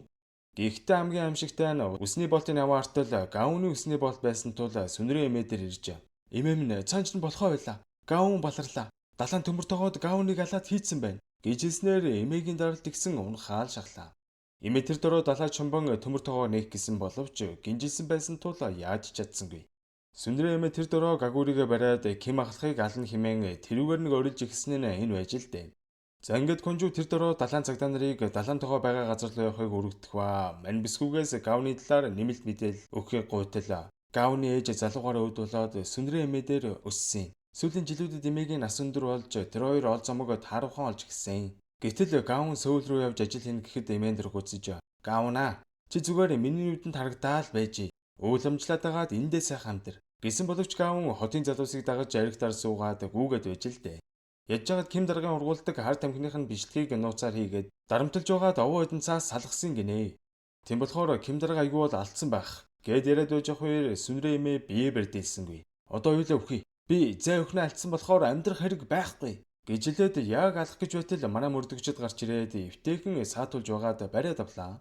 Гэхдээ хамгийн аимшигтай нь үсний болтын яваа артал гауны үсний болт байсан тул сүнрийн эмээ дээр ирж. Эмээ минь цаанч нь болохоо байла. Гаун баларлаа. Далайн төмөр тогоод гауныг алаад хийцэн байна. Гэжэлснээр эмээгийн даралт игсэн унахаал шахлаа. Эмээ тэр дөрөө далай чумбан төмөр тогоо нээх гэсэн боловч гинжилсэн байсан тул яаж чадсангүй. Сүндрээ эмээ тэр дөрөө гагуурыгээ бариад Ким ахлахыг ална хэмээн тэрүүгээр нэг орилж игсэн нь энэ байж л дээ. За ингээд Конжу тэр дөрөө далайн цагдаа нарыг далайн тогоо байгаа газар руу явахыг өргөдөх ба мань бисгүүгээс Гавны талаар нэмэлт мэдээлэл өгөхийг гуйтал. Гавны ээж залуугаараа өвд болоод сүндрээ эмээ дээр өссөн. Сүүлийн жилүүдэд эмээгийн нас өндөр болж тэр хоёр ол зомог тааруухан олж гисэн. Гэтэл Гавн Сөүл рүү явж ажил хийнэ гэхэд эмээн дээр гуйцаж "Гавна, чи зүгээр миний нүдэнд харагдаал байж. Ууламжлаад байгаад эндээ сайхан амтэр" гэсэн боловч Гавн хотын залуусыг дагаж аригтаар суугаад гүүгээд байж л дээ. Яж жагаад Ким даргын ургуулдаг харт амхных нь бичлэгийг нууцаар хийгээд дарамтлж байгаад овоо эдэн цаас салгасан гинэ. Тийм болохоор Ким дарга айгүй бол алдсан байх. Гэд яриад байж ах хоёр сүнрээ эмээ бие бэрдэлсэнгүй. Одоо юу л өвхий. Би зай өхнө алдсан болохоор амьдрах хэрэг байхгүй. Гэжлээд яг алах гэж байтал манай мөрдөгчд гарч ирээд эвтэйхэн саатуулж байгаад бариад авлаа.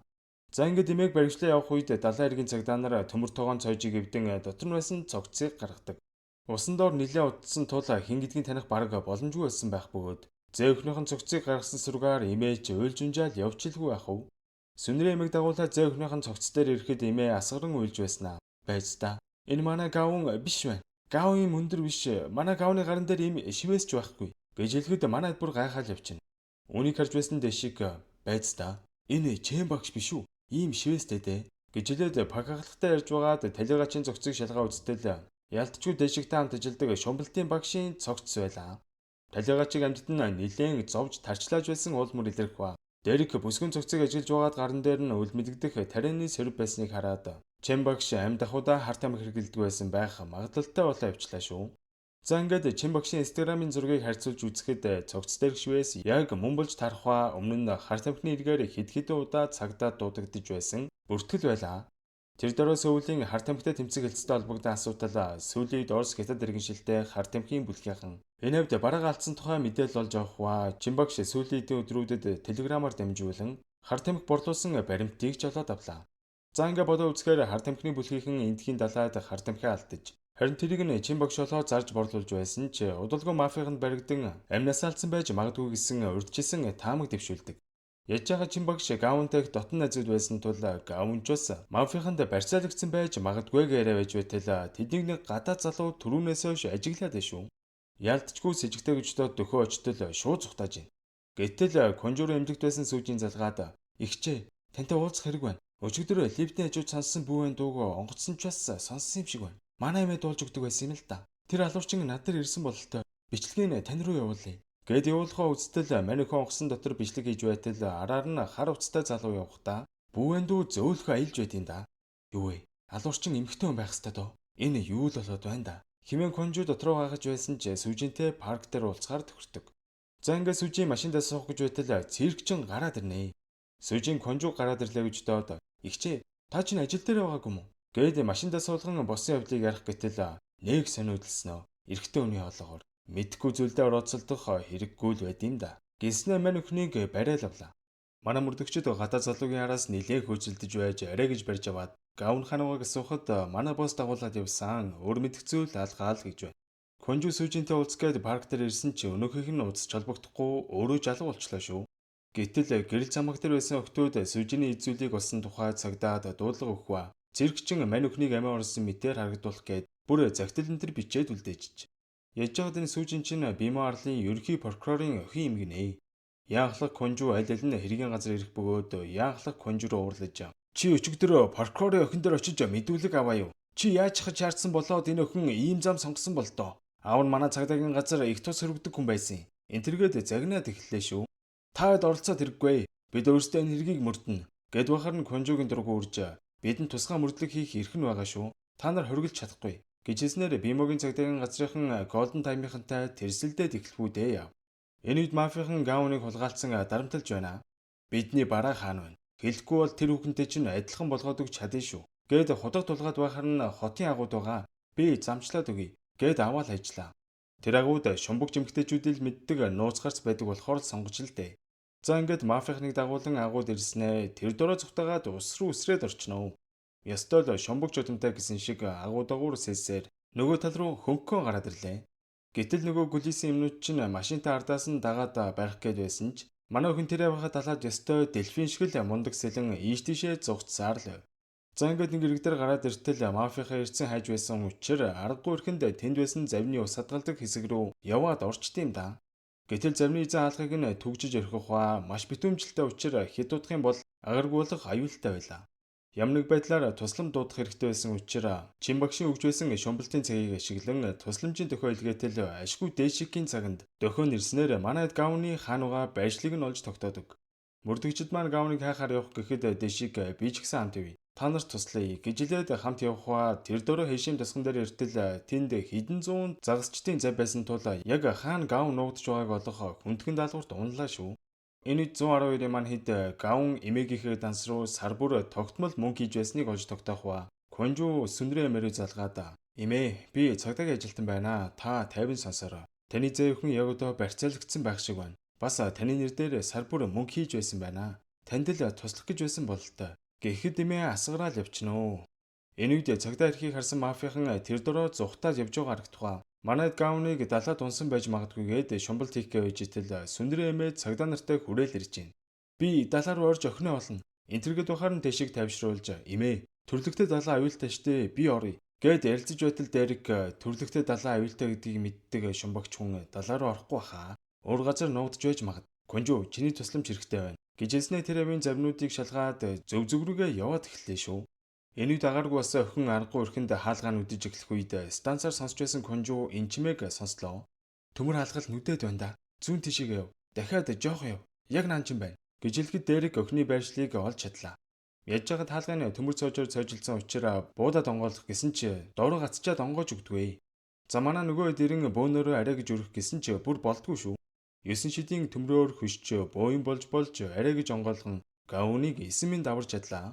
За ингээд эмээг баригчлаа явах үед далайн эргийн цагдаа нар төмөр тогоон цойжийг эвдэн дотор нь байсан цогцыг гаргадаг. Усан доор нилээ утсан тул хин гэдгийг таних бараг боломжгүй байсан байх бөгөөд зөөхнийхэн цогцыг гаргасан сүргээр эмээж уйлж унжаал явчлгүй байх уу. Сүнрээ эмээг дагуулаад зөөхнийхэн цогц дээр ирэхэд эмээ асгаран уйлж байснаа. Байж та. Энэ манай Гавн биш байна. Гавн юм өндөр биш. Манай Гавны гаран дээр им шивээсч байхгүй. Гэж хэлэхэд манайд бүр гайхаад явчихна. Үүнийг харж байсан дэшиг байж та. Энэ чэм багш биш үү? Ийм шивээстэй дээ. Гэж хэлээд пагахлагтай ярьж байгаад талигачийн цогцыг шалгаа үзтэл ялтчгүй дэшигтэй хамт ажилдаг шумбалтын багшийн цогц байлаа. Талигачиг амьтад нь нилээн зовж тарчлааж байсан уул мөр илэрх ба. Дэрэг бүсгүн цогцыг ажиллаж байгаад гаран дээр нь үл мэддэх тарианы сэрв байсныг хараад Чэм багш амьд ахудаа харт амх хэргэлдэг байсан байх магадлалтай болоо явчлаа шүү. За ингээд Чэм багшийн инстаграмын зургийг харьцуулж үзэхэд цогц дээрх шивээс яг мөн болж тархва өмнө нь харт амхны эргээр хэд хэдэн удаа цагдаад дуудагдж байсан бүртгэл байлаа. Тэр дөрөө Сөүлийн харт амхтай тэмцэх хэлцтэй холбогдсон асуудал сүүлийн үед Орос хятад иргэншилтэй харт амхийн бүлгийнхэн энэ хавьд бараг алдсан тухай мэдээлэл олж авах ба Чэм багш сүүлийн өдрүүдэд телеграмаар дамжуулан харт амх борлуулсан баримтыг ч олоод авлаа. За ингээд бодоо үзэхээр харт амхны бүлгийнхэн эндхийн далайд харт амхаа алдаж харин тэрийг нь Чэм багш олоо зарж борлуулж байсан ч удалгүй мафианд баригдан амнаас алдсан байж магадгүй гэсэн урьдчилсан таамаг дэвшүүлдэг. Яж байгаа Чэм багш Гавнтайг дотн найзууд байсан тул Гавнчус мафианд барьцаалагдсан байж магадгүй гэрээ байж байтал тэднийг нэг гадаад залуу түрүүнээс хойш ажиглаад байна шүү. Ялтчгүй сэжигтэй гэждөө дөхөө очтол шууд цухтааж байна. Гэтэл Конжур эмнэлэгт байсан сүүжийн залгаад "Игчээ, тантай уулзах хэрэг байна. Өчигдөр лифтний хажууд сонссон бүүвэн дууг онгоцсон ч бас сонссон юм шиг байна. Манай эмээ дуулж өгдөг байсан юм л да. Тэр алуурчин над дээр ирсэн бололтой. Бичлэгийг тань руу явуулъя." Гэд явуулахаа үзтэл манайхан онгоцсон дотор бичлэг хийж байтал араар нь хар уцтай залуу явахдаа бүүвэн дүү зөөлхөө аялж байдیں۔ Да. Юу вэ? Алуурчин эмхтэн байх хэвээр доо. Энэ юу л болоод байна да. Химэн Конжу дотроо гагаж байсан ч сүжинтэй парк дээр уулзахаар тохирдог. За ингээд сүжийн машиндаа суух гэж байтал циркчин гараад ирнэ. Сүжийн Конжу гараад ирлээ гэж доод "Игчээ, та чинь ажил дээр байгаагүй юм уу?" Гэд машиндаа суулган босын явдлыг ярих гэтэл нэг сониудлсноо. Эрэгтэй хүний хоолоогоор мэдхгүй зүйлдээ орооцолдох хэрэггүй л байд юм да. Гиснэ мань өхнийг бариад авлаа. Манай мөрдөгчд гадаа залуугийн араас нилээн хөөцөлдөж байж арай гэж барьж аваад Гавн хануугаг асуухад манай босс дагуулад явсан өөр мэдх зүйл алгаал гэж байна. Конжу сүжинтэй уулзах гээд парк дээр ирсэн чи өнөөхийнх нь уулзч холбогдохгүй өөрөө жалуу болчлаа шүү. Гэтэл гэрэл замаг дээр байсан охтууд сүжиний эзүүлийг олсон тухай цагдаад дуудлага өгөх ба циркчин мань өхнийг амиа орсон мэтээр харагдуулах гээд бүр загтал энэ төр бичээд үлдээчих. Яж жаад энэ сүүжин чинь Бимо арлын ерөнхий прокурорын охин юм гинэ. Яахлах Конжу аль аль нь хэргийн газар ирэх бөгөөд яахлах Конжу руу уурлаж "Чи өчигдөр прокурорын охин дээр очиж мэдүүлэг аваа юу? Чи яаж хаж шаардсан болоод энэ охин ийм зам сонгосон бол доо. Аав нь манай цагдаагийн газар их тус хөрөгдөг хүн байсан. Энэ тэргээд загнаад эхэллээ шүү. Таад оролцоод хэрэггүй. Бид өөрсдөө энэ хэргийг мөрдөнө." Гэд бахар нь Конжугийн дургу үрж "Бидэнд тусгай мөрдлөг хийх эрх нь байгаа шүү. Та нар хориглож чадахгүй." гэж хэлснээр Бимогийн цагдаагийн газрынхан Голден Таймынхантай тэрсэлдээд эхлэхүү дээ яв. Энэ үед мафиахан Гавныг хулгайлцсан дарамтлж байна. "Бидний бараа хаана байна? Хэлэхгүй бол тэр хүүхэнтэй чинь адилхан болгоод өгч чадна шүү." Гэд худаг тулгаад байхаар нь хотын агууд байгаа. "Би замчлаад өгье." гэд аваад хайжлаа. Тэр агууд шумбагч эмэгтэйчүүдийг мэддэг нууц гарц байдаг болохоор л сонгож л дээ. За ингээд мафийнхныг дагуулan агууд ирснээ тэр дөрөө зүгтагаад ус руу үсрээд орчноо. Ёстой л шумбагч удамтай гэсэн шиг агуудагуур сэлсээр нөгөө тал руу хөнкөн гараад ирлээ. Гэтэл нөгөө гүлийсэн юмнууд чинь машинтай ардаас нь дагаад барих гээд байсан ч манай охин тэрээ байхад талаад ёстой дельфин шиг л мундаг сэлэн ийш тийшээ зугцсаар л. За ингээд нэг ирэг дээр гараад иртэл мафийнхаа ирсэн хайж байсан учраас аргагүй ихэнд тэнд байсан завны ус хадгалдаг хэсэг рүү яваад орчт юм да. Гэтэл завны эзэн хаалгыг нь түгжиж орхих ба маш битүүмжлэлтэй учраас хэд дуудах юм бол агаргуулах аюултай байлаа. Ямар нэг байдлаар туслам дуудах хэрэгтэй байсан учраас Чимбагшийн өгж байсан шумбалтын цагийг ашиглан тусламжийн дөхөө илгээтэл ашгүй дээшикийн цаганд дөхөө нэрснээр манайд гавны хаануга байшлыг нь олж тогтоодог. Мөрдөгчд маань гавныг хайхаар явах гэхэд дээшик би ч гэсэн хамт явъя. Та нарт туслая гэж хэлээд хамт явах ба тэр дөрөө хэшим тасган дээр иртэл тэнд хэдэн зуун загасчдын зав байсан тул яг хаана гав нуугдж байгааг олох хүндхэн даалгаварт унлаа шүү. Энэ үед 112-ийн маань хэд гавн эмээгийнхээ данс руу сар бүр тогтмол мөнгө хийж байсныг олж тогтоох ба Конжу сүнрээ мөрөө залгаад "Эмээ, би цагдаагийн ажилтан байна. Та тайван сонсороо. Таны зэвхэн яг одоо барьцаалагдсан байх шиг байна. Бас таны нэр дээр сар бүр мөнгө хийж байсан байна. Танд л туслах гэж байсан бололтой." Гэхэд эмээ асгараал явчихноо. Энэ үед цагдаа эрхийг харсан мафийнхан тэр дөрөө зүхтаад явж байгаа харагдах. Манайд гавныг далаад унсан байж магадгүйгээд шумбалт хийх гэж итэл сүндрээ эмээ цагдаа нартай хүрээл ирж байна. "Би далаа руу орж охиноо олно. Энтергээд бахаар нь тэшиг тавьшруулж "Эмээ, төрлөختөд далаа аюултай штэ. Би оръё." Гэд ярилцаж байтал Дерек төрлөختөд далаа аюултай гэдгийг мэддэг шумбагч хүн далаа руу орохгүй хаа. Уур газар нуугдж байж магад. "Конжу, чиний тусламж хэрэгтэй байна." гэж хэлснээр тэр авийн завнуудыг шалгаад зөв рүүгээ яваад эхэллээ шүү. Энэ үед агааргүй бас охин аргагүй өрхөнд хаалгаа нүдэж эхлэх үед станцаар сонсч байсан Конжу энчмэг сонслоо. "Төмөр хаалгал нүдэд байна да. Зүүн тишиг яв. Дахиад жоох яв. Яг наанчин байна." гэж хэлэхэд Дерек охины байршлыг олж чадлаа. Яаж жагаад хаалганы төмөр цоожоор цойжилсан учраас буудаад онгойлох гэсэн чи дороо гацчаад онгоож өгдөгвэ. За манай нөгөө хэд ирэн бөөнөрөө арай гэж өрөх гэсэн чи бүр болдгүй шүү. 9 шидийн төмрөөр хөшч бooyin болж арай гэж онгойлгон гавныг 9 минь даварч чадлаа.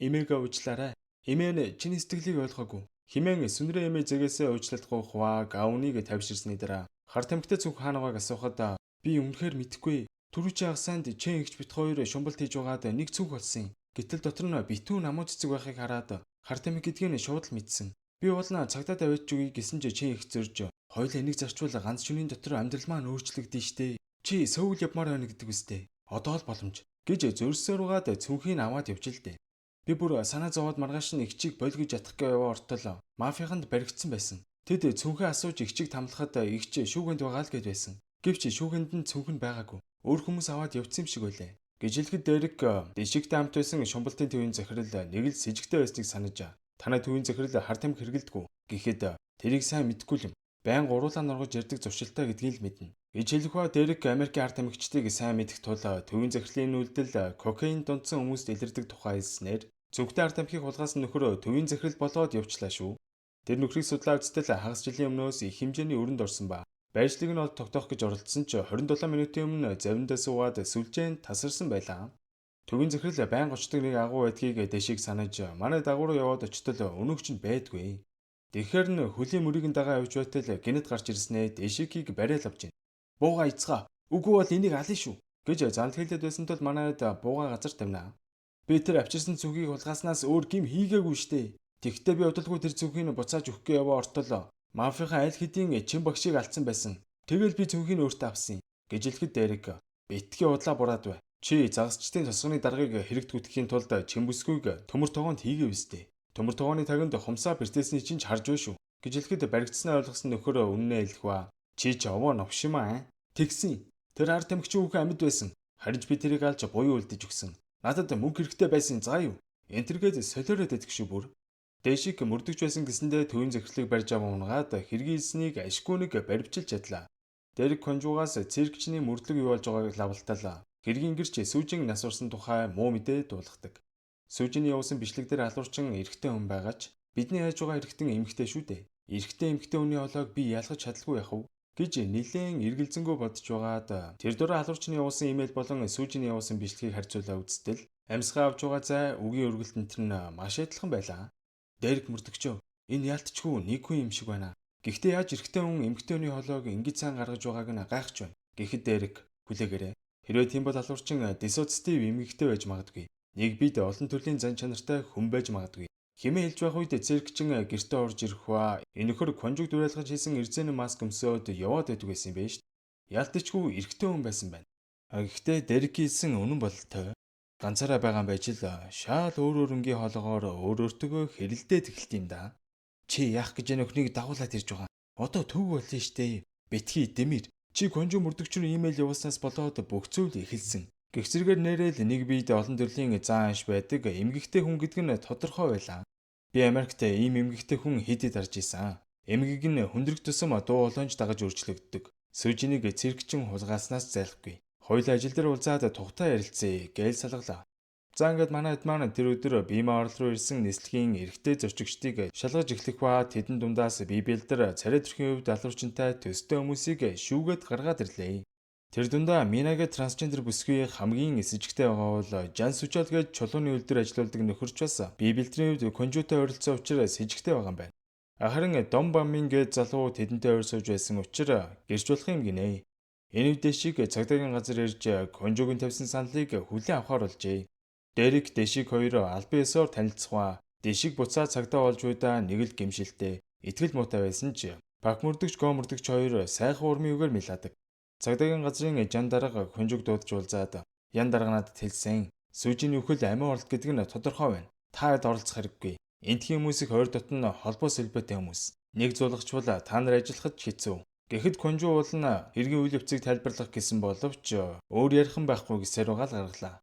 "Эмээгээ уучлаарай. Эмээ нь чиний сэтгэлийг ойлгоогүй." Химэн сүнрээ эмээ зэгээсээ уучлалтгүй хваа гавныг тавьширсны дараа хар тамхитай цүнх хаанагааг асуухад "Би үнэхээр мэдэхгүй. Түрүүчийн агсаанд Чэн ихч бит хоёр шумбалт хийж байгаад нэг цүнх болсон юм. Гэтэл дотор нь битүү намуу цэцэг байхыг хараад хар тамхи гэдгийг шууд л мэдсэн. Би уулна цагдаа тавиач үгүй гэсэн чи Чэн их зөрж хоёлаа энийг зарчвал ганц шөнийн дотор амьдрал маань өөрчлөгдөн штэ. Чи сөүл явмаар байна гэдэг үстэй. Одоо л боломж гэж зөрсөөр угаад цүнхийг аваад явж л дээ. Би бүр санаа зовоод маргааш нь ихчийг боль гэж ятгах гээ яваа ортол мафийнханд баригдсан байсан. Тэд цүнхээ асууж ихчийг тамлахад ихч шүүгэнд байгаа л гэд байсан. Гэвч шүүгэнд нь цүнх нь байгаагүй. Өөр хүмүүс аваад явцсан юм шиг байлаа. Гэж хэлэхэд Дерек дэшигтэй хамт байсан шумбалтын төвийн захирал нэг л с ิจ гтэй байсныг санаж "Танай төвийн захирал хар тамхи хэргэлдэггүй." гэхэд "Тэрийг сайн мэдэхгүй юм. Байн гуруулаа нургаж ярддаг зуршилтай гэдгийг л мэднэ." гэж хэлэх ба Дерек Америкийн хар тамхичдыг сайн мэдэх тул төвийн захирлын үйлдэл кокаин дундсан хүмүүст илэрдэг тухай хэлснээр зөвхөн хар тамхиг хулгаас нөхөр төвийн захирал болоод явчлаа шүү. Тэр нөхрийг судлаа үзтэл хагас жилийн өмнөөс их хэмжээний өрөнд орсон ба байршлыг нь олж тогтоох гэж оролдсон ч 27 минутын өмнө завиндаа суугаад сүлжээнд тасарсан байлаа. Төвийн захирал байн гочдог нэг агуу байдгийг дэшиг санаж манай дагуу руу яваад очтол өнөөгч нь байдгүй. Тэгэхээр нь хөлийн мөрийг дагаа явж байтал гинэт гарч ирснээр дэшигийг бариал авч байна. "Бууга эцгаа. Үгүй бол энийг ална шүү." гэж зант хэлээд байсан тул манайд бууга газар тавина. "Би тэр авчирсан цүнхийг хулгааснаас өөр гим хийгээгүй штэ. Тэгвэл би удалгүй тэр цүнхийг буцааж өгөх гээ яваа ортол мафийнхаа аль хэдийн Чимбагшийг алдсан байсан. Тэгэл би цүнхийг өөртөө авсан." гэж хэлэхэд Дерек "Битгий удлаа бураад бай. Чи загасчдын тосгоны даргаыг хэрэгтгүүлэхийн тулд Чимбүсгүйг төмөр тогоонд хийгээв өстэй. Төмөр тогооны тагинд хумсаа бэртээсний чинь ч харж байна шүү." гэж хэлэхэд баригдснаа ойлгосон нөхөр үннээ хэлэх ба "Чи ч овоо новшимаа. Тэгсэн. Тэр хар тамхич хүүхэн амьд байсан. Харин ч би тэрийг алж буюу үлдэж өгсөн. Надад мөнгө хэрэгтэй байсан заа юу?" энтергээд солиороод идэх шүү бүр. Дэшик мөрдөгч байсан гэсэндээ төвийн захирлыг барьж аван унгаад хэргийлснийг ашгүй нэг баривчилж чадлаа. Дерек Конжугаас циркчний мөрдлөг юу болж байгааг лавлталаа. Хэргийн гэрч сүүжин нас урсан тухай муу мэдээ дуулгадаг. Сүүжиний явуулсан бичлэг дээр алуурчин эрэгтэй хүн байгаа ч бидний хайж байгаа эрэгтэн эмэгтэй шүү дээ. Эрэгтэй эмэгтэй хүний олоог би ялгаж чадалгүй яах вэ гэж нэлээд эргэлзэнгүй бодож байгаад тэр дөрөв алуурчны явуулсан имэйл болон сүүжиний явуулсан бичлэгийг харьцуулаа үзтэл амьсгаа авч байгаа зай үгийн өргөлтөнтөр нь маш адилхан байлаа. Дерек мөрдөгчөө энэ ялтчгүй нэггүй юм шиг байна Гэхдээ яаж эрэгтэй хүн эмэгтэй хүний хоолойг ингэж сайн гаргаж байгааг нь гайхаж байна. Гэхэд Дерек хүлээгээрэй. Хэрвээ тийм бол алуурчин диссоциатив эмэгтэй байж магадгүй. Нэг бид олон төрлийн зан чанартай хүн байж магадгүй. Хэмээн хэлж байх үед циркчин гэртээ орж ирэх ба энэхэр конжуг дуурайлгаж хийсэн эрзэн маск өмсөөд яваад байдаг байсан юм байна шүү дээ. Ялтчгүй эрэгтэй хүн байсан байна. Гэхдээ Дерек хэлсэн үнэн бололтой. Ганцаараа байгаа юм байж л шал өөр өнгийн хоолоогоор өөртөө хэрэлдээд эхэлт юм да. Чи яах гэж өхнийг дагуулад ирж байгаа. Одоо төв болно штэ. Битгий Дэмир. Чи конжуг мөрдөгч рүү имэйл явуулснаас болоод бүх зүйл эхэлсэн. Гэх зэрэгээр нэрэл нэг биед олон төрлийн зан анш байдаг эмгэгтэй хүн гэдэг нь тодорхой байлаа. Би Америкт ийм эмгэгтэй хүн хэдэд дарж исэн. Эмгэг нь хүндрэг тусам дуу олонж дагаж өөрчлөгддөг. Сүжинийг циркчин хулгааснаас зайлхгүй. Хоёул ажил дээр уулзаад тухтай ярилцъя гээл салгалаа. За ингээд манай хэд маань тэр өдөр биемээ орол руу ирсэн нислэгийн эрэгтэй зорчигчдыг шалгаж эхлэх ба тэдэн дундаас Библиэлд царай төрхийн хувьд алуурчинтай төстэй хүмүүсийг шүүгээд гаргаад ирлээ. Тэр дундаа Минагийн трансгендер бүсгүй хамгийн эсэжигтэй байгаа бол Жан Сүжол гэж чулууны үлдэр ажилладаг нөхөрч бас Библиэлдрийн хувьд конжуутай ойролцоо учраас сэжигтэй байгаа юм байна. Харин Дон Бамин гэж залуу тэдэнтэй ойр сууж байсан учраас гэрч болох юм гинэ. Энэ үед дэшиг цагдаагийн газар ирж конжуугийн тавьсан саналыг хүлээн авахар болжээ. Дерек дэшиг хоёр албан ёсоор танилцсан. Дэшиг буцаа цагдаа болж уйдаа нэг л гимшилтэй. Итгэл муутай байсан ч Пак мөрдөгч Го мөрдөгч хоёр сайхан урмын үгээр мэлаадаг. Цагдаагийн газрын Жан дарга конжуг дуудаж уулзаад Ян дарга надад хэлсэн. Сүжиний үхэл амин оролт гэдэг нь тодорхой байна. Та хэд оролцох хэрэггүй. Энтхийн хүмүүсийг хоёр дотн холбоо солиотой хүмүүс. Нэг зулгач бол та нар ажиллахад хэцүү. Гэхэд конжуу уулна хэргийн үйл явцыг тайлбарлах гэсэн боловч өөр ярихан байхгүй гэсээр угаал гаргалаа.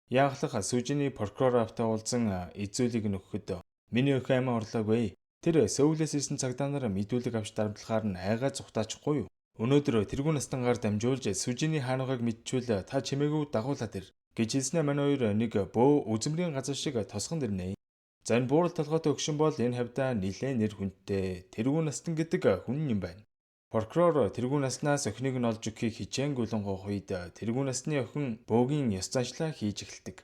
Яаглах сүжиний прокурор автаа уулзсан эзүүлийг нөхөхөд миний өх амин орлоогүй. Тэр Сөүлээс ирсэн цагдаа нар мэдүүлэг авч дарамтлахаар нь айгаа зүхтаачихгүй юу? Өнөөдөр тэргүүн настангаар дамжуулж сүжиний хаанаагааг мэдчихвэл та чимээгүй дагуулад ир гэж хэлснээр манай хоёр нэг бөө үзмрийн газар шиг тосгонд ирнэ. За энэ буурал толгойтой өгшин бол энэ хавьдаа нилээн нэр хүнтэй тэргүүн настан гэдэг хүн юм байна. Прокурор тэргүүн наснаас охиныг нь олж өгөхийг хичээн гүйлэнгох үед тэргүүн насны охин бөөгийн ёс заншлаа хийж эхэлдэг.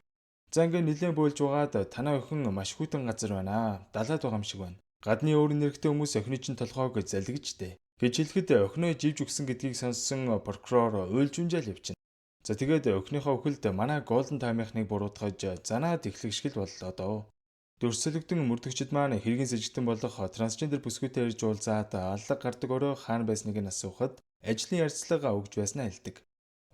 За ингээ нилээн бөөлж угаад танай охин маш хүйтэн газар байна. Далаад байгаа юм шиг байна. Гадны өөрийн нэрхтээ хүмүүс охины чинь толгойг залгижтэй гэж хэлэхэд охиноо живж өгсөн гэдгийг сонссон прокурор уйлжунжаал явчихна. За тэгээд охиныхоо өхөлд манай Голден таймынхныг буруутгаж занаад эхлэх шиг л боллоо доо. Дөрсөлөгдөн мөрдөгчд маань хэргийн сэжигтэн болох трансгендер бүсгүйтэй ирж уулзаад аллаг гардаг өрөө хаана байсныг нь асуухад ажлын ярилцлага өгж байснаа хэлдэг.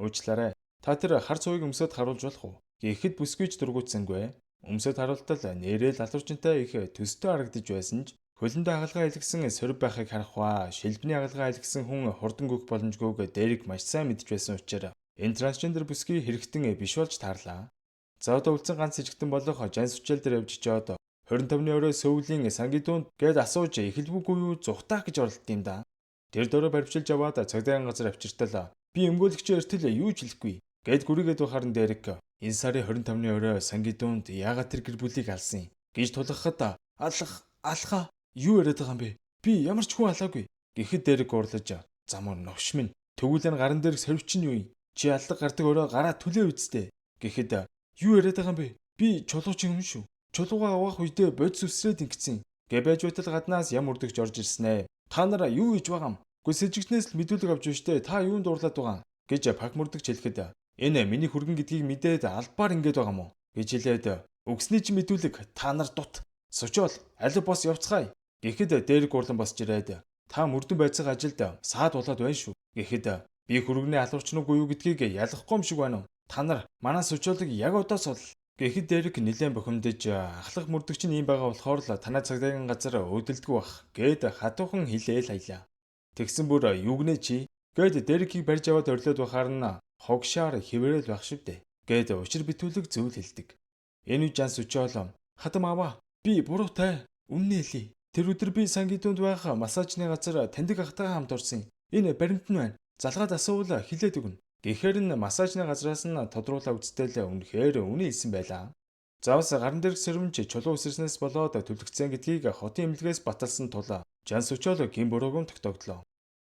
Уучлаарай. Та тэр хар цувыг өмсөд харуулж болох уу? Гэхэд бүсгүйч дургуутсангүй. Өмсөд харуултал нэрэл алуурчинтай их төстэй харагдаж байсан ч хөлөндөө хагалгаа илгэсэн сорив байхыг харах ба шилбэний хагалгаа илгэсэн хүн хурдан гүөх боломжгүйг Дерек маш сайн мэдж байсан учраас энэ трансгендер бүсгүй хэрэгтэн биш болж таарлаа. За одоо үлдсэн ганц сэжигтэн болох Жан Сүжол дээр явж чаад 25-ны өрөө Сөүлийн Сангидуунд гээд асууж эхэлбүүгүй юу зүхтаах гэж оролдсон юм да. Тэр дөрөв баримчилж аваад цагдаагийн газар авчиртал би өмгөөлөгчөөр эртэл юу ч хэлэхгүй гээд гүрийгээд бахарн Дерек энэ сарын 25-ны өрөө Сангидуунд яагаад тэр гэр бүлийг алсан гэж тулгахад алха юу яриад байгаа юм бэ? Би ямар ч хүн алаагүй. Гэхэд Дерек уурлаж замуур новш минь тэгвэл энэ гарын дээрх сорив чинь юу юм? Чи алдаг гардаг өрөө гараа түлээ үсттэй. Гэхэд юу яриад байгаа юм бэ? Би чулуучин хүн шүү. Чулуугаа угаах үедээ бодис үсрээд ингэсэн. Гэ байж байтал гаднаас ям үрдэгч орж ирсэн ээ. Та нараа юу хийж байгаа юм? Гэхдээ сэжигтнээс л мэдүүлэг авч штэ. Та юунд дурлаад байгаа юм? Гэж Пак мөрдөгч хэлэхэд энэ миний хүргэн гэдгийг мэдээд албаар ингэж байгаа юм уу? Гэж хэлээд өгсний чи мэдүүлэг та нар дут. Сочол алив бос явцгаая. Гэхэд Дерек урлан босч ирээд та мөрдөн байцаага ажилд саад болоод байна шүү. Гэхэд би хүргэнээ алуурчнуугүй юу гэдгийг ялахгүй юм шиг байна уу? Та нар манай Сочолыг яг одоо сул. Гэхэд Дерек нэлээд бохимдож ахлах мөрдөгч нь юм байгаа болохоор л танай цагдаагийн газар өдөлдгөө бах гээд хатуухан хэлээл хаялаа. Тэгсэн бүр юу гинэ чи? Гээд Дерекийг барьж аваад орилоод бахаар нь хогшаар хിവэрэл байх шивдэ. Гээд учир битүүлэг зөвл хэлдэг. Энэ Жан Сочол хатам аваа. Би буруутай. Үннээ хэлье. Тэр өдөр би Сангидуунд байх массажны газар таньдаг ахтайгаа хамт орсон. Энэ баримт нь байна. Залгаад асуувал хэлээд өгнө. Гэхээр нь массажны газраас нь тодруулаа үзтэл үнэхээр үнэ хэлсэн байлаа. Заавс гарын дээрх сэрэмж чулуу үсэрснээс болоод түлхэгцэн гэдгийг хотын эмнэлгээс баталсан тул Жан Сочол гин буруугүйм тогтогдлоо.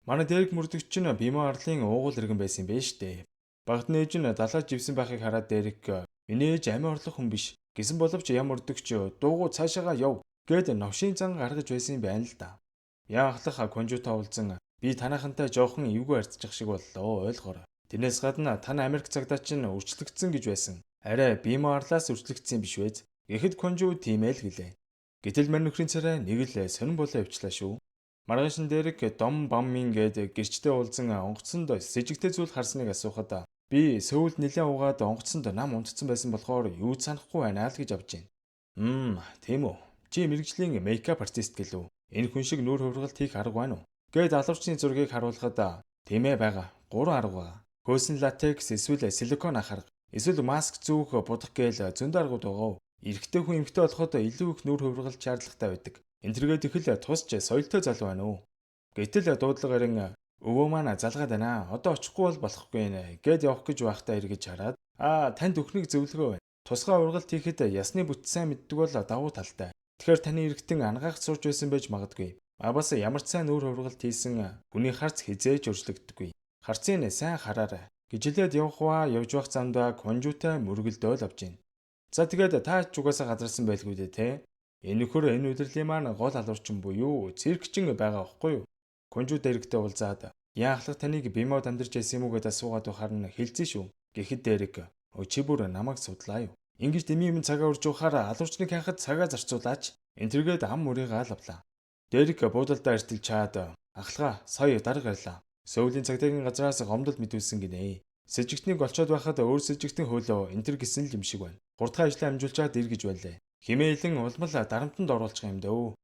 Манай Дерек мөрдөгч нь Бимаа арлын уугуул иргэн байсан юм байна штэ. Багт нээж нь далаад живсэн байхыг хараад Дерек миний ээж амин орлох хүн биш гэсэн боловч ям мөрдөгч дуугу цаашаага яв гээд новшийн зан гаргаж байсан юм байна л да. Яахлах Конжутай уулзсан би танахантай жоохон эвгүй харьцчих шиг боллоо ойлгоорой. Тэрнээс гадна тань Америк цагдаач нь үрчлэгдсэн гэж байсан. Арай бие маарлаас үрчлэгдсэн биш вэз. Гэхэд Конжу тийм ээ л гэлээ. Гэтэл мань нөхрийн царай нэг л сонирн болоо явчлаа шүү. Маргаашин дээрх дом баммин гээд гэрчтэй уулзсан онгоцонд сэжигтэй зүйл харсныг асуухад би Сөүлд нэлээд угаад онгоцонд нам унтцсан байсан болохоор юу ч санахгүй байна л гэж авч байна. Тийм үү. Чи мэрэгжлийн мейкап артист гэлөө. Энэ хүн шиг нүүр хувиргалт хийх арга байна уу? Гээд алуурчны зургийг харуулхад тийм ээ байгаа. 3 арга байгаа. Хөөсөн латекс эсвэл силикон анхаарга. Эсвэл маск зүүх будах гээл зөндөө аргууд байгаа. Эрэгтэй хүн эмэгтэй болоход илүү их нүүр хувиргалт шаардлагатай байдаг. Энтергээд их л тусч соёлтой залуу байна уу? Гэтэл дуудлагаарин өвөө маань залгаад байна. Одоо очихгүй бол болохгүй нэ. Гээд явах гэж байхдаа эргэж хараад танд өхнийг зөвлөгөө байна. Тусгай ургалт хийхэд ясны бүт сайн мэддэг бол давуу талтай. Тэгэхээр таны эргэтэн ангаах сурж байсан байж магадгүй. Бас ямар ч сайн нүүр хувиргалт хийсэн хүний харц хизээж өршлөгддөггүй. Харцын сайн хараарай. Гижилээд явж байх замдаа Конжутай мөргөлдөөл авч гин. За тэгээд та ч угаасаа гадарсан байлгүй дээ те. Энэ нөхөр энэ удирдлийн маань гол алуурчин буюу циркчин байгаа байхгүй юу? Конжу дэрэгтэй уулзаад яахлах таныг бимод амьдарч байсан юм уу гэдээ асуугаад байхаар нь хэлцэн шүү. Гэхэд дэрэг чи бүр намайг судлаа юу? Ингэж дэмий цагаа урж ухаар алуурчныг хахад цагаа зарцуулаач. Энтергээд ам мөрийгээ авлаа. Дэрэг буудалдаа эртэлж чаад ахлага сая дарга гарлаа. Сөүлийн цагдаагийн газраас гомдол мэдүүлсэн гинэ. Сэжигтнийг олцоод байхад өөр сэжигтэн хөөлөө энтер гисэн л юм шиг байна. 3 дахь ажлаа амжуулчаад иргэж байлаа. Химээлэн улмал дарамтанд оруулчих юм дөө.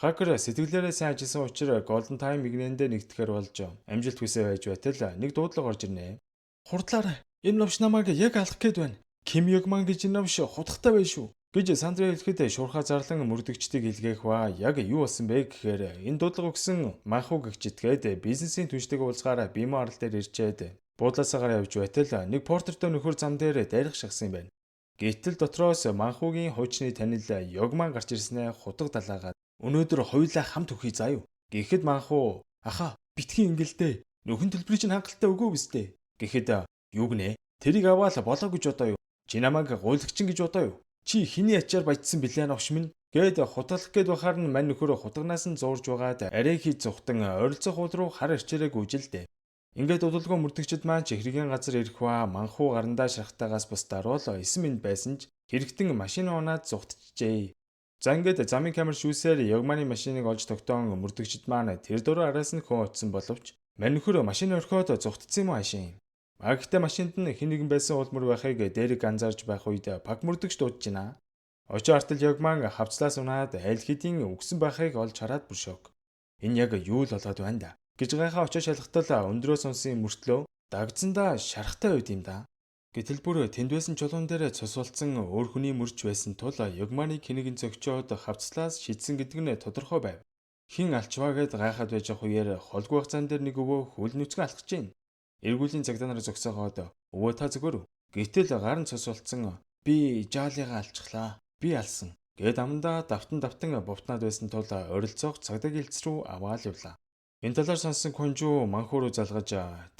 Хакер сэтгэлээрээ сайн ажилласан учраас Golden Time игнэндээ нэгтгэхэр болж амжилт хүсээ байж байтал нэг дуудлага орж ирнэ. Хурдлаарай. Энэ новш намайг яг алах гээд байна. Ким Йогман гэж энэ новш хутгатай байна шүү. Гэж Сандра хэлэхэд шуурхаа зарлан мөрдөгчдийг илгээх ба яг юу болсон бэ гэхээр энэ дуудлага өгсөн манхуу гэгчитгээд бизнесийн түнштэйг уулзгаараа бие арал дээр ирчээд буудлаасаагаар явж байтал нэг портертой нөхөр зам дээр дайрах шахсан юм байна. Гэтэл дотроос манхуугийн хуучны танил Йогман гарч ирснээр хутга далаагаад өнөөдөр хоёулаа хамт өхий заа юу. Гэхэд манхуу аха битгий ингэлдээ нөхөн төлбөрийг чинь хангалттай өгөө үстэй. Гэхэд юу гинэ? Тэрийг аваад болоо гэж бодоо юу? Чи намайг гуйлагчин гэж бодоо юу? Чи хиний ачаар баяжсан билээ новш минь гээд хутгалах гээд бахаар нь мань нөхөр хутагнаас нь зуурж байгаад арай хийж зүхтан ойролцох уул руу хар ирчээрээ гүйжилдэ. Ингээд удалгүй мөрдөгчд маань ч хэргийн газар ирэх ба манхуу гарандаа шарахтаагаас бус даруул 9 минут байсан ч хэрэгтэн машин унаад зүхтчихжээ. За ингээд замын камер шүүсээр Йогманы машиныг олж тогтоон мөрдөгчд маань тэр дөрөв араас нь хүн утсан боловч мань нөхөр машин орхиод зүхтцсан юм аашийн. Агтаа машинд нь хэн нэгэн байсан улмөр байхыг дээрэг анзаарч байх үед паг мөрдөгч дуудаж байна. Очоо артал Йогман хавцлаас унаад аль хэдийн өгсөн байхыг олж хараад бүр шок. Энэ яг юу л болоод байна да гэж гайхаа очоо шалгатал өндрөөс унсын мөртлөө дагцсандаа шарахтай үед юм да. Гэтэл бүр тэнд байсан чулуун дээр цусулсан өөр хүний мөрч байсан тул Йогманыг хинэгэн зөгчөөд хавцлаас шидсэн гэдэг нь тодорхой байв. Хин алчваа гэд гайхаад байж ах үеэр холгүй хацаан дээр нэг өвөө хүл нүцгэн алхаж гин. Эргүүлийн цагдаа нар зогсоогоод өвөө та зүгээр. Гэтэл гарын цусулсан би жаалыгаа алчглаа. Би алсан. Гэд амдаа давтан бовтнаад байсан тул орилцоох цагдаагийн хэлц рүү аваад явлаа. Энэ талаар сонсон Конжу манхуу руу залгаж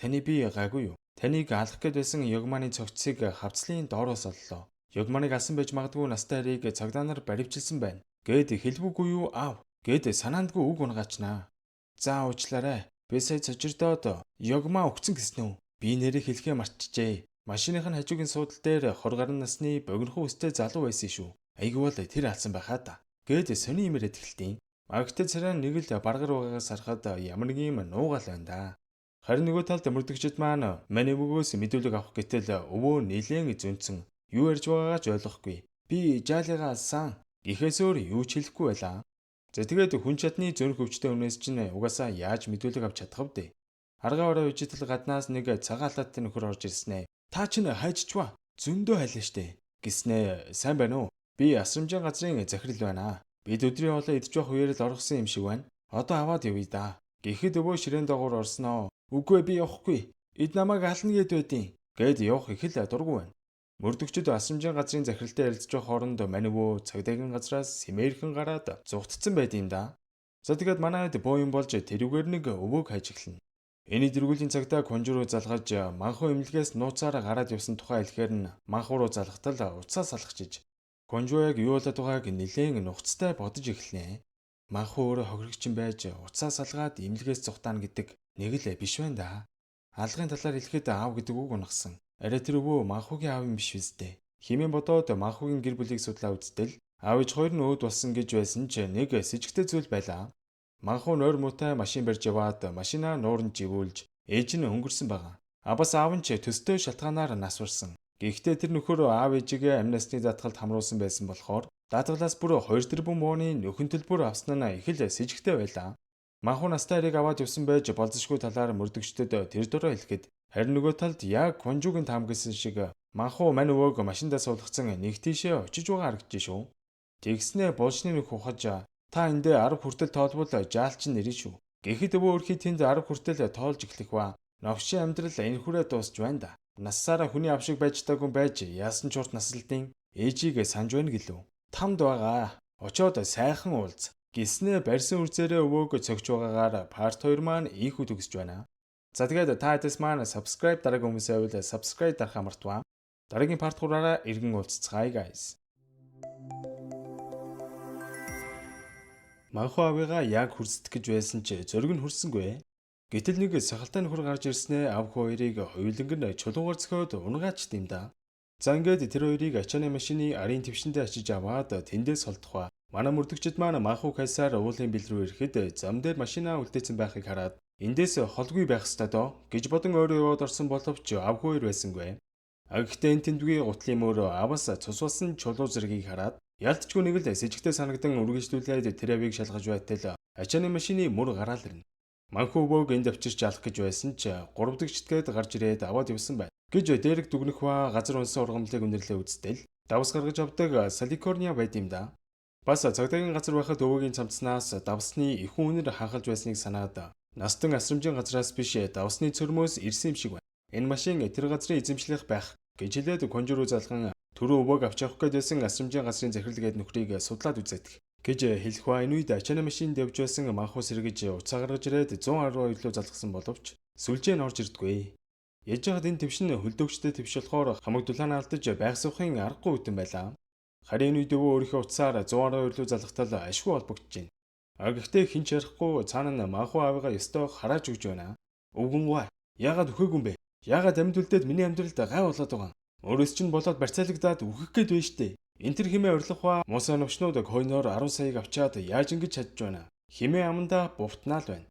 таны би гайгүй юу? Таныг алах гээд байсан Йогманы цогцсыг хавцлын доороос оллоо. Йогманыг алсан байж магадгүй настай харийг цагдаа нар баривчилсан байна. Гэд хэлбүүгүй юу аав? Гэд санаандгүй үг унгачнаа. За уучлаарай. Би сая цочирдоод Йогма өгцөн гэснэ үү? Би нэрээ хэлхээ мартчихжээ. Машиных нь хажуугийн суудал дээр 20 гаруй насны богинохон өстэй залуу байсан шүү. Айгүй бол тэр алсан байхаа та. Гэд сони имэрэд эхэлтийн. Магтад царай нэг л баргар байгаагаас харахад ямар нэг юм нуугаал байна да. Харин нөгөө талд мөрдөгчд маань мань өвгөөс мэдүүлэг авах гэтэл өвөө нилээн зөнцөн юу ярьж байгаагаа ч ойлгохгүй. Би жаалыгаа алсан. Гэхээс өөр юу ч хэлэхгүй байлаа. За тэгээд хүн чадны зөрөх өвчтэй хүнээс чинь угаасаа яаж мэдүүлэг авч чадах вэ? Аргаа бараа үжитэл гаднаас нэг цагаан халааттай нөхөр орж ирснэ. Та чинь хайччва. Зөндөө хайлаа штэ. Гиснэ сайн байна уу? Би асрамжийн газрын захирал байна. Бид өдрийн хоолоо идж явах үеэр л оргосон юм шиг байна. Одоо аваад явъя да. Гэхэд өвөө ширээн доогуур орсноо. Үгүй би явахгүй. Эд намайг ална гэд байдیں۔ Гэд явах их л дургүй байна. Мөрдөгчд асрамжийн газрын захиралтай ярилцж байх хооронд мань өвөө цагдаагийн газраас сэмээрхэн гараад зүгтцсэн байд юм да. За тэгээд манайд боо юм болж тэрүүгээр нэг өвөөг хайж эхэлнэ. Энэ дэргүүлийн цагдаа Конжу руу залгаж манхуу эмнэлгээс нууцаар гараад явсан тухай хэлэхээр нь манхуу руу залгатал уцаа салгачиж Конжу яг юу болоод байгааг нэлээн нухацтай бодож эхэлнэ. Манхуу өөрөө хохирогчин байж уцаа салгаад имлэгээс зугатаана гэдэг нэг л биш байна да. Алгын талаар хэлэхэд аав гэдэг үг унагсан. Арай тэр өвөө манхуугийн аав юм биш үстэй. Химэн бодоод манхуугийн гэр бүлийг судлаа үзтэл аав ээж хоёр нь өөд болсон гэж байсан ч нэг с ิจ гтэй зүйл байлаа. Манхуу нойр муутай машин барьж яваад машинаа нуурн живүүлж ээж нь өнгөрсөн байгаа. Бас аав нь ч төстэй шалтгаанаар нас барсан. Гэхдээ тэр нөхөр аав ээжигээ амнистны даатгалд хамруулсан байсан болохоор даатгалаас бүр 2 тэрбум вооны нөхөн төлбөр авсан нь их л с ิจ гтэй байлаа. Манхуу настай хэрэг аваад явсан байж болзошгүй талаар мөрдөгчдөд тэр дөрөө хэлэхэд харин нөгөө талд яг Конжугийн таам гэсэн шиг манхуу мань өвөөг машиндаа суулгацсан нэг тийшээ очиж байгаа харагдаж шүү. Тэгснээ булшны нөх ухаж та эндээ 10 хүртэл тоолбол жаалч нь нэрэн шүү. Гэхэд өвөө өрхий тэнд 10 хүртэл тоолж эхлэх ба новшийн амьдрал энэ хүрээ дуусч байна да. Нассаараа хүний авшиг байж таагүй байж яасан ч урт насалтын ээжийг санаж байна гэлөө. Тамд байгаа. Очоод сайхан уулз. Гиснээ барьсан үрзээрээ өвөөг цогч байгаагаар парт 2 маань ийхүү төгсөж байна. За тэгээд та дэс маань subscribe дараагийн хүмүүсээ байвал subscribe дарахаа мартаваа. Дараагийн парт 3-аараа иргэн уулзцгаая guys. Манхуу авыгаа яг хүрсдэх гэж байсан ч зөрөг нь хүрсэнгүй. Гэтэл нэг сахалтай нөхөр гарч ирснээр аав хоёрыг хоёуланг нь чулуугаар зөхиод унгаач юм да. За ингээд тэр хоёрыг ачааны машины арын твшиндээ очиж аваад тэндээс солдохва. Манай мөрдөгчд маань манхуу кайсаар уулын бил рүү ирэхэд зам дээр машинаа үлдээсэн байхыг хараад эндээс холгүй байх ёстой доо гэж бодон өөрөө яваад орсон боловч аав хоёр байсангүй. Гэхдээ энэ тэндгүй гутлын мөр аваас цус болсон чулуу зэргийг хараад ялтчгүй нэг л с ิจ гтэй санагдан үргэлжлүүлээд тэр авийг шалгаж байтал ачааны машины мөр гараал ирнэ. Манхуу өвөөг энд авчирч алах гэж байсан ч 3 дэгчдгээд гарч ирээд аваад явсан байна. Гэж дээрэг дүгнэх ба газар унсан ургамлыг үнэрлээ үзтэл давс гаргаж авдаг Саликорниа байд юм да. Бас цагдаагийн газар байхад өвөөгийн цамцнаас давсны ихүүн үнэр ханхалж байсныг санаад настан асрамжийн газраас биш давсны цөрмөөс ирсэн юм шиг байна. Энэ машин тэр газрын эзэмшлэх байх гэж хэлээд конжуруу залган түрүү өвөөг авч явах гэдсэн асрамжийн газрын захиралгээд нөхрийг судлаад үзээдг. Гэж хэлэх ба энэ үед ачааны машинд явж байсан манхуу сэргэж уцаа гаргаж ирээд 112 руу залгасан боловч сүлжээ нь орж ирдэггүй. Яж хаад энэ твшин хөлдөөгчтэй твш болохоор хамаг дулаан алдаж байх сухын аргагүй үтэн байлаа. Харин энэ үед өвөө өөрийнхөө уцаар 112 руу залгатал ашгүй холбогдож байна. Гэхдээ хинч ярихгүй цаана нь манхуу аавыгаа ёстой харааж өгж байна. Өвгөнгөө яагаад өгөөгүй юм бэ? Яагаад амьд үлдээд миний амьдралд гай болоод байгаа? Өөрөөс чинь болоод барьцаалагдаад үхэх гээд байна штэ. Энтэр химээ урилах ба муусаа новчнууд хойноор 10 саяг авчаад яаж ингэж чадж байна? Химээ аманда бувтнаал байна.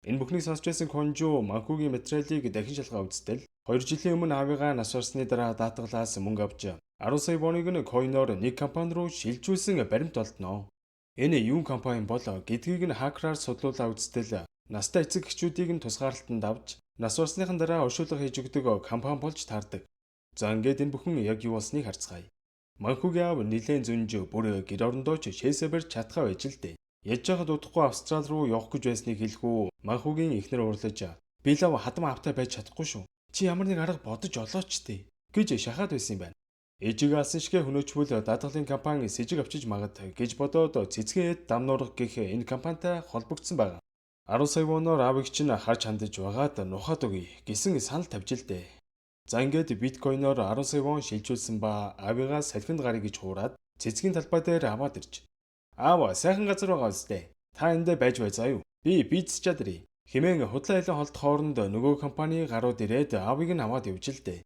Энэ бүхнийг сонсч байсан Конжу манхуугийн материалыг дахин шалгаа үзтэл 2 жилийн өмнө аавыгаа нас барсны дараа даатгалаас мөнгө авч 10 сая воныг нь койноор нэг компани руу шилжүүлсэн баримт олдноо. Энэ юун компани бол гэдгийг нь хакераар судлуулаа үзтэл настай эцэг эхчүүдийг нь тусгаарлалтанд авч нас барсныхан дараа оршуулга хийж өгдөг компани болж таардаг. За ингээд энэ бүхэн яг юу болсныг харцгаая. Манхуугийн аав нилээн зөнж бүр гэр орондоо ч шээсээ барьж чадхаа байж л дээ. Яж хаад удахгүй Австрал руу явах гэж байсныг хэлэх үү. Манхуугийн эхнэр уурлаж би лав хадам автаа байж чадахгүй шүү. Чи ямар нэг арга бодож олооч тээ гэж шахаад байсан юм байна. Ээжигээ алсан шигэ хөнөөчвөл даатгалын компани с ิจ авчиж магад гэж бодоод цэцгээд дам нуурах гэх энэ компанитай холбогдсон байна. 10 сая воноор аавыг чинь харж хандаж байгаад нухаад өгье гэсэн санал тавьж л дээ. За ингээд биткойноор 10 сая вон шилжүүлсэн ба аавыгаа салхинд гарыг гэж хуураад цэцгийн талбай дээр аваад ирж. Аав сайхан газар байгаа үстэй. Та эндээ байж бай заа юу. Би бизнес чадрий. Хэмээн худлаа хэлэн холт хооронд нөгөө компани гарууд ирээд аавыг нь аваад явж л дээ.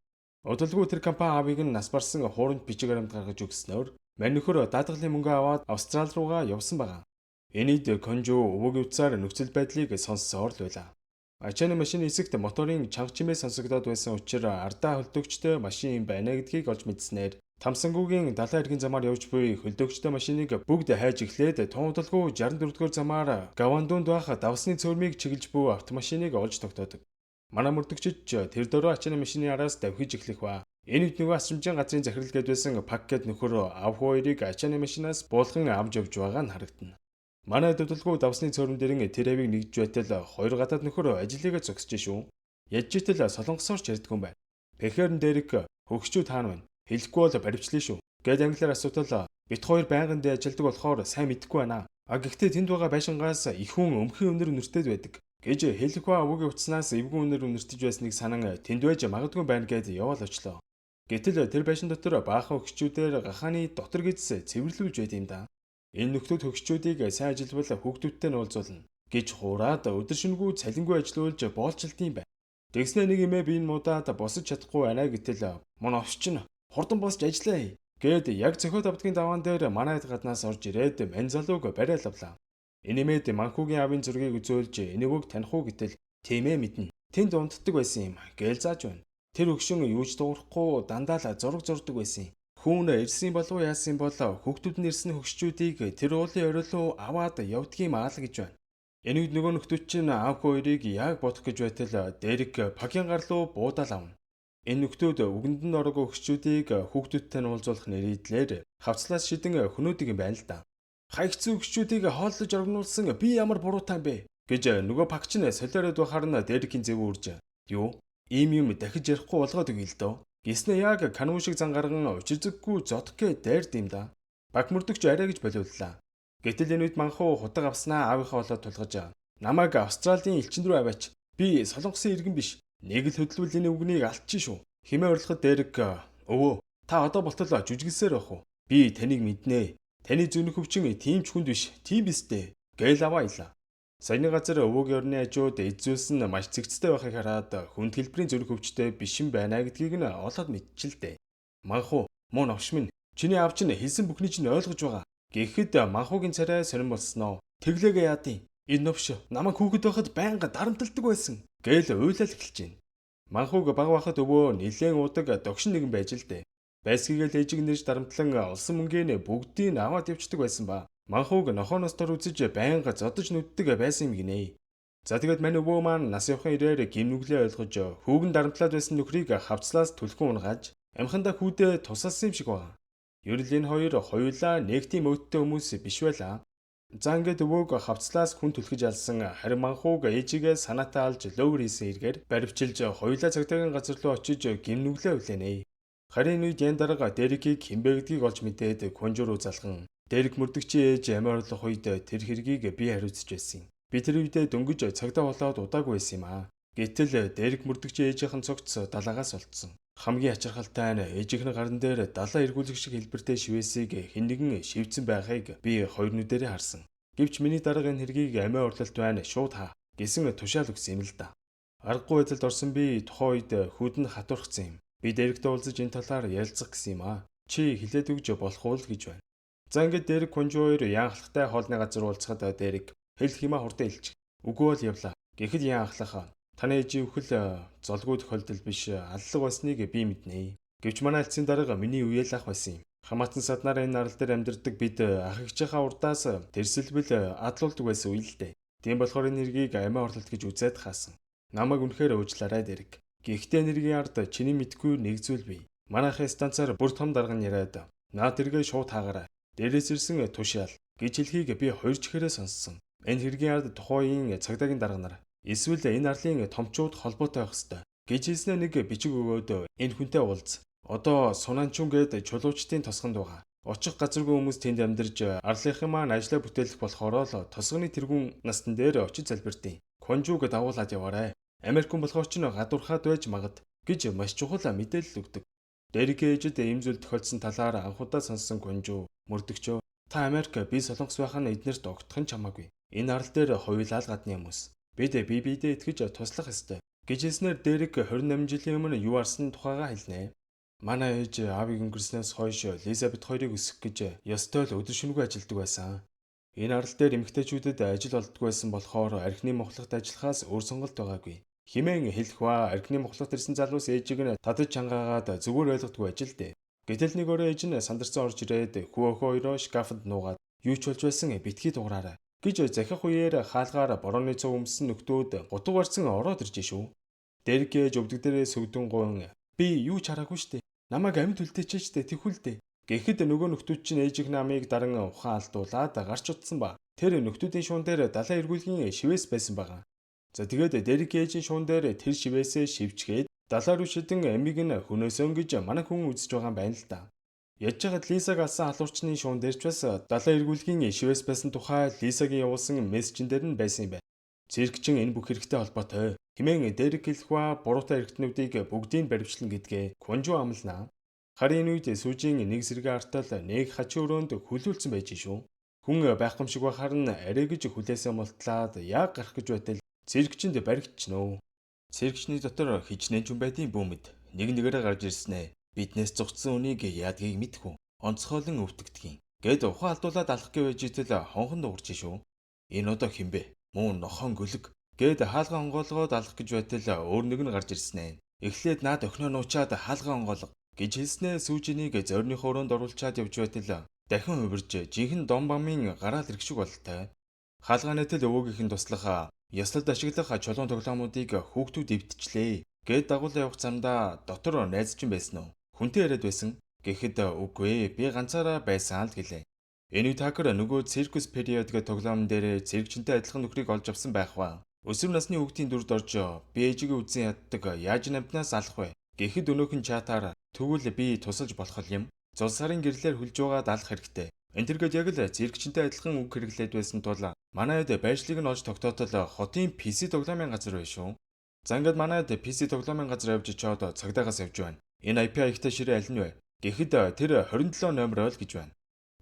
Удалгүй тэр компани аавыг нь нас барсан хууранд бичиг баримт гаргаж өгснөөр мань нөхөр даатгалын мөнгө аваад Австрал руугаа явсан байгаа. Энийд Конжу өвөгийн утсаар нөхцөл байдлыг сонссоор л байлаа. Ачааны машины эсэгт моторын чанга чимээ сонсогдоод байсан учраас ардаа хөлдөөгчтэй машин байна гэдгийг олж мэдснээр Тамсангуугийн далайн эргийн замаар явж буй хөлдөөгчтэй машиныг бүгд хайж эхлээд тун удалгүй 64-р замаар Гавандунд байх давсны цөөрмийг чиглэж буй автомашиныг олж тогтоодог. Манай мөрдөгчд тэр дөрөв ачааны машины араас давхиж эхлэх ба энэ үед нөгөө асрамжийн газрын захирал гээд байсан пакет нөхөр аав хоёрыг ачааны машинаас буулган авч явж байгаа нь харагдана. Манай дуталгүй давсны цөөрөн дээрэн тэр авийг нэгж байтал хоёр гадаад нөхөр ажлыгаа зогсож шүү. Яж ижил солонгосоорч ярьдаг юм байна. Пехерн дээрэг хөгчүүд хаана байна? Хэлэхгүй бол баривчлаа шүү. Гэд англиар асуудал бит хоёр байнгын дээр ажилдаг болохоор сайн мэдэхгүй байна. Гэхдээ тэнд байгаа байшингаас их хүн өмхийн өнөр үнэртэд байдаг. Гэж хэлэх ба өвөгийн утаснаас эвгүй өнөр үнэртэж байсныг санан тэнд байж магадгүй байна гэд яваал очлоо. Гэтэл тэр байшин дотор баахан хөгчүүдээр гахааны дотор гидс цэвэрлүүлж байд юм да. Энэ нөхдүүд хөгшчүүдийг сайн ажилбал хүүхдүүдтэй нь уулзуулна гэж хуураад өдөр шөнөгүй цалингүй ажиллуулж боолчлт юм байна. Тэгснэ нэг эмээ би энэ муудаад босож чадахгүй байна гэтэл мөн овч нь хурдан босч ажиллая гэд яг цохиод авдгийн даваан дээр манайд гаднаас орж ирээд мань залууг бариад авлаа. Энэ эмээд манхуугийн аавын зургийг үзүүлж энэ өвөг таних уу гэтэл тийм ээ мэднэ. Тэнд унтдаг байсан юм гээл зааж байна. Тэр өгшин юуж дуурахгүй дандаа л зураг зурдаг байсан юм. Хүүн ирсэн болов яасан бол хүүхдүүд нь ирсэн хөгшчүүдийг тэр уулын орой аваад явдгийм аа л гэж байна. Энэ үед нөгөө нөхдүүд чинь аав хоёрыг яг бодох гэж байтал Дерек пакийн гар руу буудаал авна. Энэ нөхдүүд үгэнд нь ороогүй хөгшчүүдийг хүүхдүүдтэй нь уулзуулах нэрийдлээр хавцлаас шидэн хөнөөдөг юм байна л да. Хаягцсан хөгшчүүдийг хооллож оргнуулсан би ямар буруутай бэ гэж нөгөө пакч нь солиороод байхаар нь Дерекийн зөв үрж юу ийм юм дахиж ярихгүй болгоод өгье л дөө. Гиснэ яг канун шиг зан гарган учирзэггүй зодггээ дайрд юм да. Баг мөрдөгч арай гэж болиуллаа. Гэтэл энэ үед манхуу худаг авснаа аавынхаа болоод тулгаж намайг Австралийн элчин рүү аваач. Би солонгосын иргэн биш. Нэг л хөдөлвөл энэ үгнийг алдчих шүү. Химээ орлоход Дерек өвөө та одоо болтол жүжиглсээр байх уу? Би таныг мэднэ. Таны зүнх өвчин тийм ч хүнд биш. Тийм бистэ. Гээл аваалаа. Саяны газар өвөөгийн орны хажууд эзүүлсэн маш цэгцтэй байхыг хараад хүнд хэлбэрийн зүрх өвчтэй биш юм байна гэдгийг нь олоод мэдчихэлтэй. Манхуу мөн овш минь чиний аав чинь хэлсэн бүхний чинь ойлгож байгаа. Гэхдээ манхуугийн царай сонирн болсноо. Тэглээгээ яадیں۔ Энэ овш намайг хүүхэд байхад байнга дарамталдаг байсан. Гээл уйлал эхэлж байна. Манхууг баг байхад өвөө нилээн удаг догшин нэгэн байж л дээ. Байсгийгэл ээжиг нэрж дарамтлан олсон мөнгөний бүгдийг аваад явцдаг байсан ба. Манхууг нохооноос дор үзэж байнга зодож нүддэг байсан юм гинэ. За тэгээд мань өвөө маань нас явахын ирээр гимнүглээ ойлгож хүүгэн дарамтлаад байсан нөхрийг хавцлаас түлхэн унгааж амхандаа хүүдээ тусалсан юм шиг байна. Ерөл энэ хоёр хоёулаа нэг тийм өөдтэй хүмүүс биш байлаа. За ингээд өвөөг хавцлаас хүн түлхэж алсан харин манхууг ээжигээ санаатаа алж лөөгөр хийсэн эргээр баривчилж хоёулаа цагдаагийн газар руу очиж гимнүглээ хүлээнэ. Харин үед ян дарга Дерекийг хинбэ гэдгийг олж мэдээд конжур руу залхан Дерек мөрдөгчийн ээж амиа орлох үед тэр хэргийг би хариуцж байсан юм. Би тэр үедээ дөнгөж цагдаа болоод удаагүй байсан юм аа. Гэтэл Дерек мөрдөгчийн ээжийнхэн цогц далаагаас олдсон. Хамгийн ачаархалтай нь ээжийнхэн гарын дээр далаа эргүүлэх шиг хэлбэртэй шивээсийг хэн нэгэн шивцэн байхыг би хоёр нүдэрээ харсан. Гэвч миний дарга энэ хэргийг амиа орлолт байна шууд хаа гэсэн тушаал өгсөн юм л да. Аргагүй байдалд орсон би тухайн үед хүйдэнд хатуурхсан юм. Би Деректэй уулзаж энэ талаар ярилцах гэсэн юм аа. Чи хэлээд өгж болох уу л гэж байна. За ингээд Дерек конжуур ян халахтай хоолны газар уулзахад Дерек хэл химаа хурдан илчих. Үгүй бол явлаа. Гэхэд ян халах таны ээжийн үхэл золгүй тохиолдол биш аллаг байсныг би мэднэ. Гэвч манай эцсийн дарга миний үеэл ах байсан юм. Хамаатан саднаар энэ нарал дээр амьдардаг бид ах эгчийнхаа урдаас тэрсэлбэл адлуулдаг байсан үе л дээ. Тийм болохоор энэ нэргийг амиа орлолт гэж үзээд хаасан. Намайг үнэхээр уучлаарай Дерек. Гэхдээ нэргийн ард чиний мэдгүй нэг зүйл бий. Манайхын станцаар бүр том дарга яриад наад тэргээ шууд хаагаарай. Дээрээс ирсэн тушаал гэж хэлхийг би хоёр чихээрээ сонссон. Энэ хэргийн ард тухайн цагдаагийн дарга нар эсвэл энэ арлын томчууд холбоотой байх ёстой гэж хэлснээр нэг бичиг өгөөд энэ хүнтэй уулз. Одоо Сунаанчун гээд чулуучдын тосгонд байгаа. Очих газаргүй хүмүүс тэнд амьдарч арлынхан маань ажиллаа бүтээлэх болохоор л тосгоны тэргүүн настан дээр очиж залбиртیں۔ Конжууг давуулаад яваарай. Америкэн болохоор ч гадуурхаад байж магад гэж маш чухал мэдээлэл өгдөг. Дерек ээжид ийм зүйл тохиолдсон талаар анхудаа сонссон конжуу мөрдөгчөө та Америк би солонгос байх нь эднэрт огтхон чамаагүй. Энэ арал дээр хоёулаа л гадны хүмүүс. Бид биедээ итгэж туслах ёстой. Гэж хэлснээр Дерек 28 жилийн өмнө юу арсан тухайгаа хэлнэ. Манай ээж аавыг өнгөрснөөс хойш Элизабет хоёрыг өсгөх гэж ёстой л өдөр шөнөгүй ажилдаг байсан. Энэ арал дээр эмэгтэйчүүдэд ажил олддог байсан болохоор архины мохлогт ажиллахаас өөр сонголт байгаагүй. Химэн хэлэх ба архины мохлогт ирсэн залуус ээжийг нь татаж чангаагаад зүгээр ойлгодгүй ажил дээ. Гэтэл нэг өрөө ээж нь сандарсан орж ирээд хүү охин хоёроо шкафанд нуугаад юу ч болж байсан битгий дугаараа гэж захих үеэр хаалгаар борооны цуг өмссөн нөхдүүд гутг барьсан ороод ирж шүү. Дерек ээж өвдөг дээрээ сүгдэн гуйн би юу ч хараагүй штэ. Намайг амьд үлдээч штэ тэхүүлдэ. Гэхэд нөгөө нөхдүүд чинь ээжих намыг даран ухаан алдуулаад гарч утсан ба. Тэр нөхдүүдийн шуун дээр далайн эргүүлгийн шивээс байсан байгаа. За тэгээд Дерек ээжийн шуун дээр тэр шивээсээ шивчгээд далаа руу шидэн амиг нь хөнөөсөн гэж манай хүн үзэж байгаа юм байна л да. Яж хаад Лисаг алсан халуурчны шуун дээр ч бас далаа эргүүлгийн шивээс байсан тухай Лисагийн явуулсан мессежэн дээр нь байсан юм байна. Циркчин энэ бүх хэрэгтэй холбоотой. Химэн Дерек хэлэх ба буруутай эргэтнүүдийг бүгдийг баривчлан гэдгээ конжуу амлнаа. Харин энэ үед сүүжийн нэг зэрэг артал нэг хачи өрөөнд хүлүүлсэн байж шүү. Хүн байхгүй шиг байхаар нь арай гэж хүлээсээ мултлаад яг гарах гэж байтал цэрэгчэнд баригдчихнө. Цэрэгчний дотор хижнээн ч юм байдгийн бүүмэд нэг нэгээрээ гарч ирснэ. Биднээс зогцсон үнийг яадгийг мэдхүү. Онцгойлон өвтгдгийн. Гэд ухаан алдуулаад алах гэж итэл хонхон дуурч шүү. Энэ одоо хинбэ? Мөн нохон гөлөг. Гэд хаалга онгоолгоод алах гэж байтал өөр нэг нь гарч ирснэ. Эхлээд наад охиноо нуучаад хаалга онгоолго гэж хэлснээ сүүжинийг зориныхоо өрөөнд оруулчаад явж байтал дахин хувирж жинхэнэ Дон Бамын гараал ирэх шиг болтой. Хаалгааны тэл өвөөгийнхэн туслах ёслолд ашиглах чулуун тоглоомуудыг хүүхдүүд эвдчихлээ. Гэд дагуулсан явах замдаа дотор найзчин байсан уу? Хүнтэй яриад байсан. Гэхэд үгүй би ганцаараа байсан л гэлээ. Энэ үед хакер нөгөө циркус период гэх тоглоом дээр цэрэгчэнтэй адилхан нөхрийг олж авсан байх ба. Өсвөр насны хүүхдийн дүрд орж би ээжигээ үзэн яддаг яаж намтнаас алах вэ? Гэхэд өнөөхөн чатаар тэгвэл би тусалж болох юм. Зул сарын гэрлээр хүлж байгаад алах хэрэгтэй. Энтергээд яг л цэрэгчэнтэй адилхан үг хэрэглээд байсан тул манайд байршлыг нь олж тогтоотол хотын PC тоглоомын газар байв шүү. За ингээд манайд PC тоглоомын газар явж чоод цагдаагаас явж байна. Энэ IP хаягтай ширээ аль нь вэ? Гэхэд тэр 27 номер ойл гэж байна.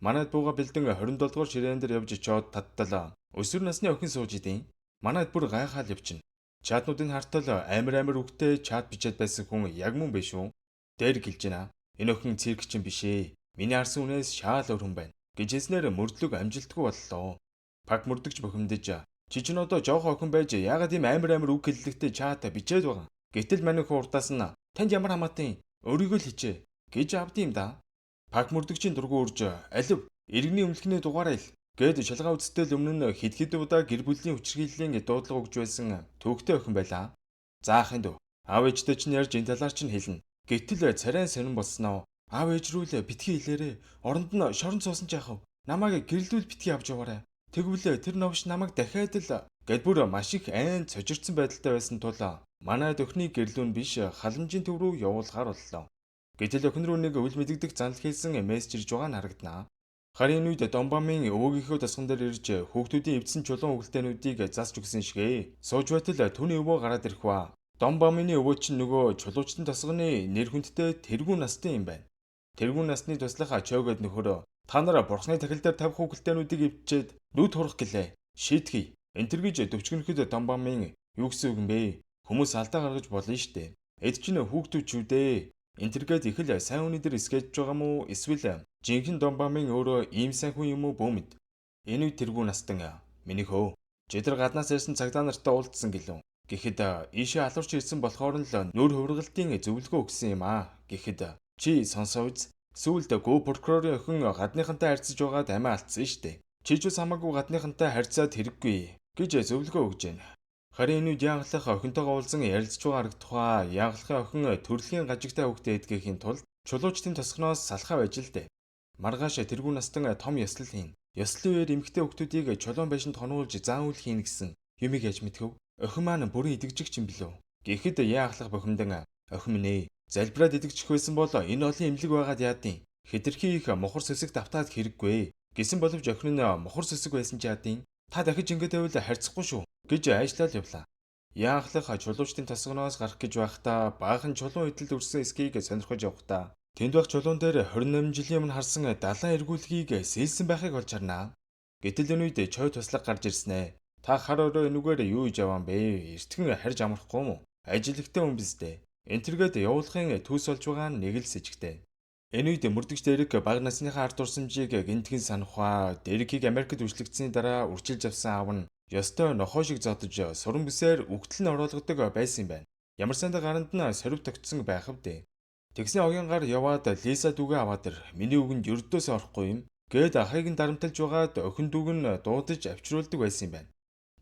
Манайд бууга бэлдэн 27 дугаар ширээн дээр явж чоод таттал өсвөр насны охин сууж идэв. Манайд бүр гайхаад явчихна. Чатнуудын хартал амар үгтэй чат бичээд байсан хүн яг мөн биш үү? Дээр гэлж байна. Энэ охин циркчин биш ээ. Миний харсан үнээс шаал өөр хүн байна. Гэж хэлснээр мөрдлөг амжилтгүй боллоо. Пак мөрдөгч бохимдож чи ч одоо жоох охин байж яагаад ийм амар үг хэллэгтэй чат бичээд байгаа. Гэтэл манайх урдаас нь танд ямар хамаатай өөрийгөө л хичээ гэж авд юм да. Пак мөрдөгчийн дургу урж алив иргэний өмнөхний дугаараа ил гэд шалгаа үзтэл өмнө нь хэд удаа гэр бүлийн хүчирхийллийн дуудлага өгж байсан төвөгтэй охин байлаа. Заахын дөө. Аав ээжтэй чинь ярьж энэ талаар чинь хэлнэ. Гэтэл царайн сонирн болсноо. Аав ээж рүү л битгий хэлээрээ. Оронд нь шорон цуусан ч яхав. Намайг гэрэлдүүл битгий авч яваарай. Тэгвэл тэр новш намайг дахиад л гэд бүр маш их айн цожирдсан байдалтай байсан тул манай өхний гэрлүүн биш халамжийн төв рүү явуулахаар боллоо. Гэтэл охин руу нэг үл мэдэгдэх занал хийсэн мессеж ирж байгаа нь харагдана. Харин үед Дон Бамын өвөөгийнхөө тасган дээр ирж хүүхдүүдийн эвдсэн чулуун өгөлтээнүүдийг засч өгсөн шигэ. Сууж байтал түүний өвөө гараад ирэх ба. Дон Бамын өвөө чинь нөгөө чулуучдын тасганы нэр хүндтэй тэргүүн настай юм байна. Тэргүүн насны туслах ачоогод нөхөр та нараа бурхны тахил дээр тавих өгөлтээнүүдийг эвдчихэд нүд хурах гэлээ. Шийтгэе. Энтэр гэж төвчгөнөхөд Дон Бамын юу гэсэн үг юм бэ? Хүмүүс алдаа гаргаж болно штэ. Эд чинь хүүхдүүд ч үү дээ. Энтергээд их л сайн хүний дээр скетч байгаа мó эсвэл жинхэнэ Дон Бамын өөрөө ийм сайн хүн юм уу бөөмд. Энэ үед тэргүүн настан миний хөө жидэр гаднаас ирсэн цагдаа нартай уулзсан гэлөө. Гэхэд ийшээ алуурч ирсэн болохоор л нүүр хувиргалтын зөвлөгөө өгсөн юм аа. Гэхэд чи сонсоо үз. Сүүлд гоо прокурорын охин гадныхантай харьцаж байгаад амиа алдсан штэ. Чи ч хамаагүй гадныхантай харьцаад хэрэггүй гэж зөвлөгөө өгж байна. Харин энэ үед яаглах охинтойгоо уулзан ярилцж байгаа тухай яаглахын охин төрөлхийн гажигтай хөвгтэй эдгэхийн тулд чулуучдын тосгоноос салхаа байж л дээ. Маргааш тэргүүн настан том ёслол хийн. Ёслолын үеэр эмэгтэй хөвгтүүдийг чулуун байшинд хонуулж заан үйл хийн гэсэн юмыг яаж мэдхв? Охин маань бүрэн идэгжигч юм билүү? Гэхэд яаглах бохимдан охин минь залбираад идэгчих байсан бол энэ олон эмнэлэг байгаад яадیں۔ Хэтэрхий их мухар сөсөг давтаад хэрэггүй. Гэсэн боловч охин нь мухар сөсөг байсан ч яадیں۔ Та дахиж ингэж байвал харьцахгүй шүү гэж айшлал явлаа. Яаглах чулуучдын тосгоноос гарах гэж байхдаа баахан чулуун идэлд өрсөн эскийг сонирхож явхдаа тэнд байх чулуун дээр 28 жилийн өмнө харсан далайн эргүүлгийг сэлсэн байхыг олж харнаа. Гэтэл энэ үед чой туслаг гарч ирснэ. Та хар өрөө энүүгээр юу хийж яваан бэ? Эртхэн харж амрахгүй юм уу? Ажилэгтэй хүн биз дээ. Энтергээд явуулахын төс болж байгаа нь нэг л сэжигтэй. Энэ үед мөрдөгч Дэрэг бага насныхаа ард турсамжийг гинтгэн санахаа Дэрекийг Америкт үржлэгдсэний дараа үрчилж авсан аав нь ёстой нохоо шиг зодож суран бүсээр үгтэл нь оруулгадаг байсан юм байна. Ямар сандаа гаранд нь сорив тогтсон байх вдэ. Тэгсний огийн гар яваад Лиса дүүгээ аваад ир. Миний үгэнд ердөөс орохгүй юм. Гээд ахыг нь дарамталж байгаад охин дүүг нь дуудаж авчруулдаг байсан юм байна.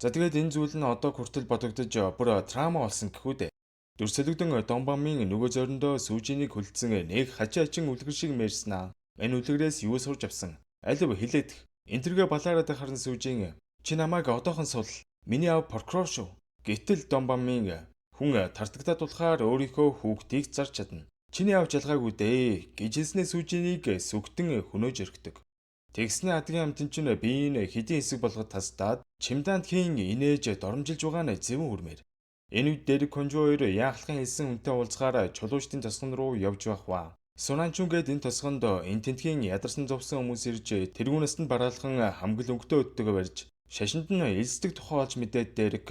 За тэгээд энэ зүйл нь одоо хүртэл бодогдож бүр трама болсон гэхүү дээ. Дүрсэлэгдэн Дон Бамын нөгөө зөөрөндөө сүүжинийг хөлдсөн нэг хачин үлгэр шиг мэрснаа. Энэ үлгэрээс юу сурж авсан? Алив хилээд энтергээ балаараад харан сүүжин чи намайг одоохон сул. Миний аав прокурор шүү. Гэтэл Дон Бамын хүн тартагдаад болохоор өөрийнхөө хүүхдийг зарч чадна. Чиний аав жалгаагүй дээ гэж хэлснээр сүүжинийг сүгтэн хөнөөж өргөдөг. Тэгсний адгийн амтэн чинь биеийн хэдийн хэсэг болгоод тасдаад чимдаанд хийн инээж доромжилж байгаа нь зэвэн хүрмээр. Энэ үед Дэрэг Конжо хоёр яахлахын хэлсэн хүнтэй уулзахаар чулуучдын тосгон руу явж байх ба. Сунаанчун гээд энэ тосгонд энэ тентгийн ядарсан зовсон хүмүүс ирж тэргүүнээс нь бараалхан хамгал өнгөтэй өддөг барьж шашинд нь элсдэг тухай олж мэдээд дээрэг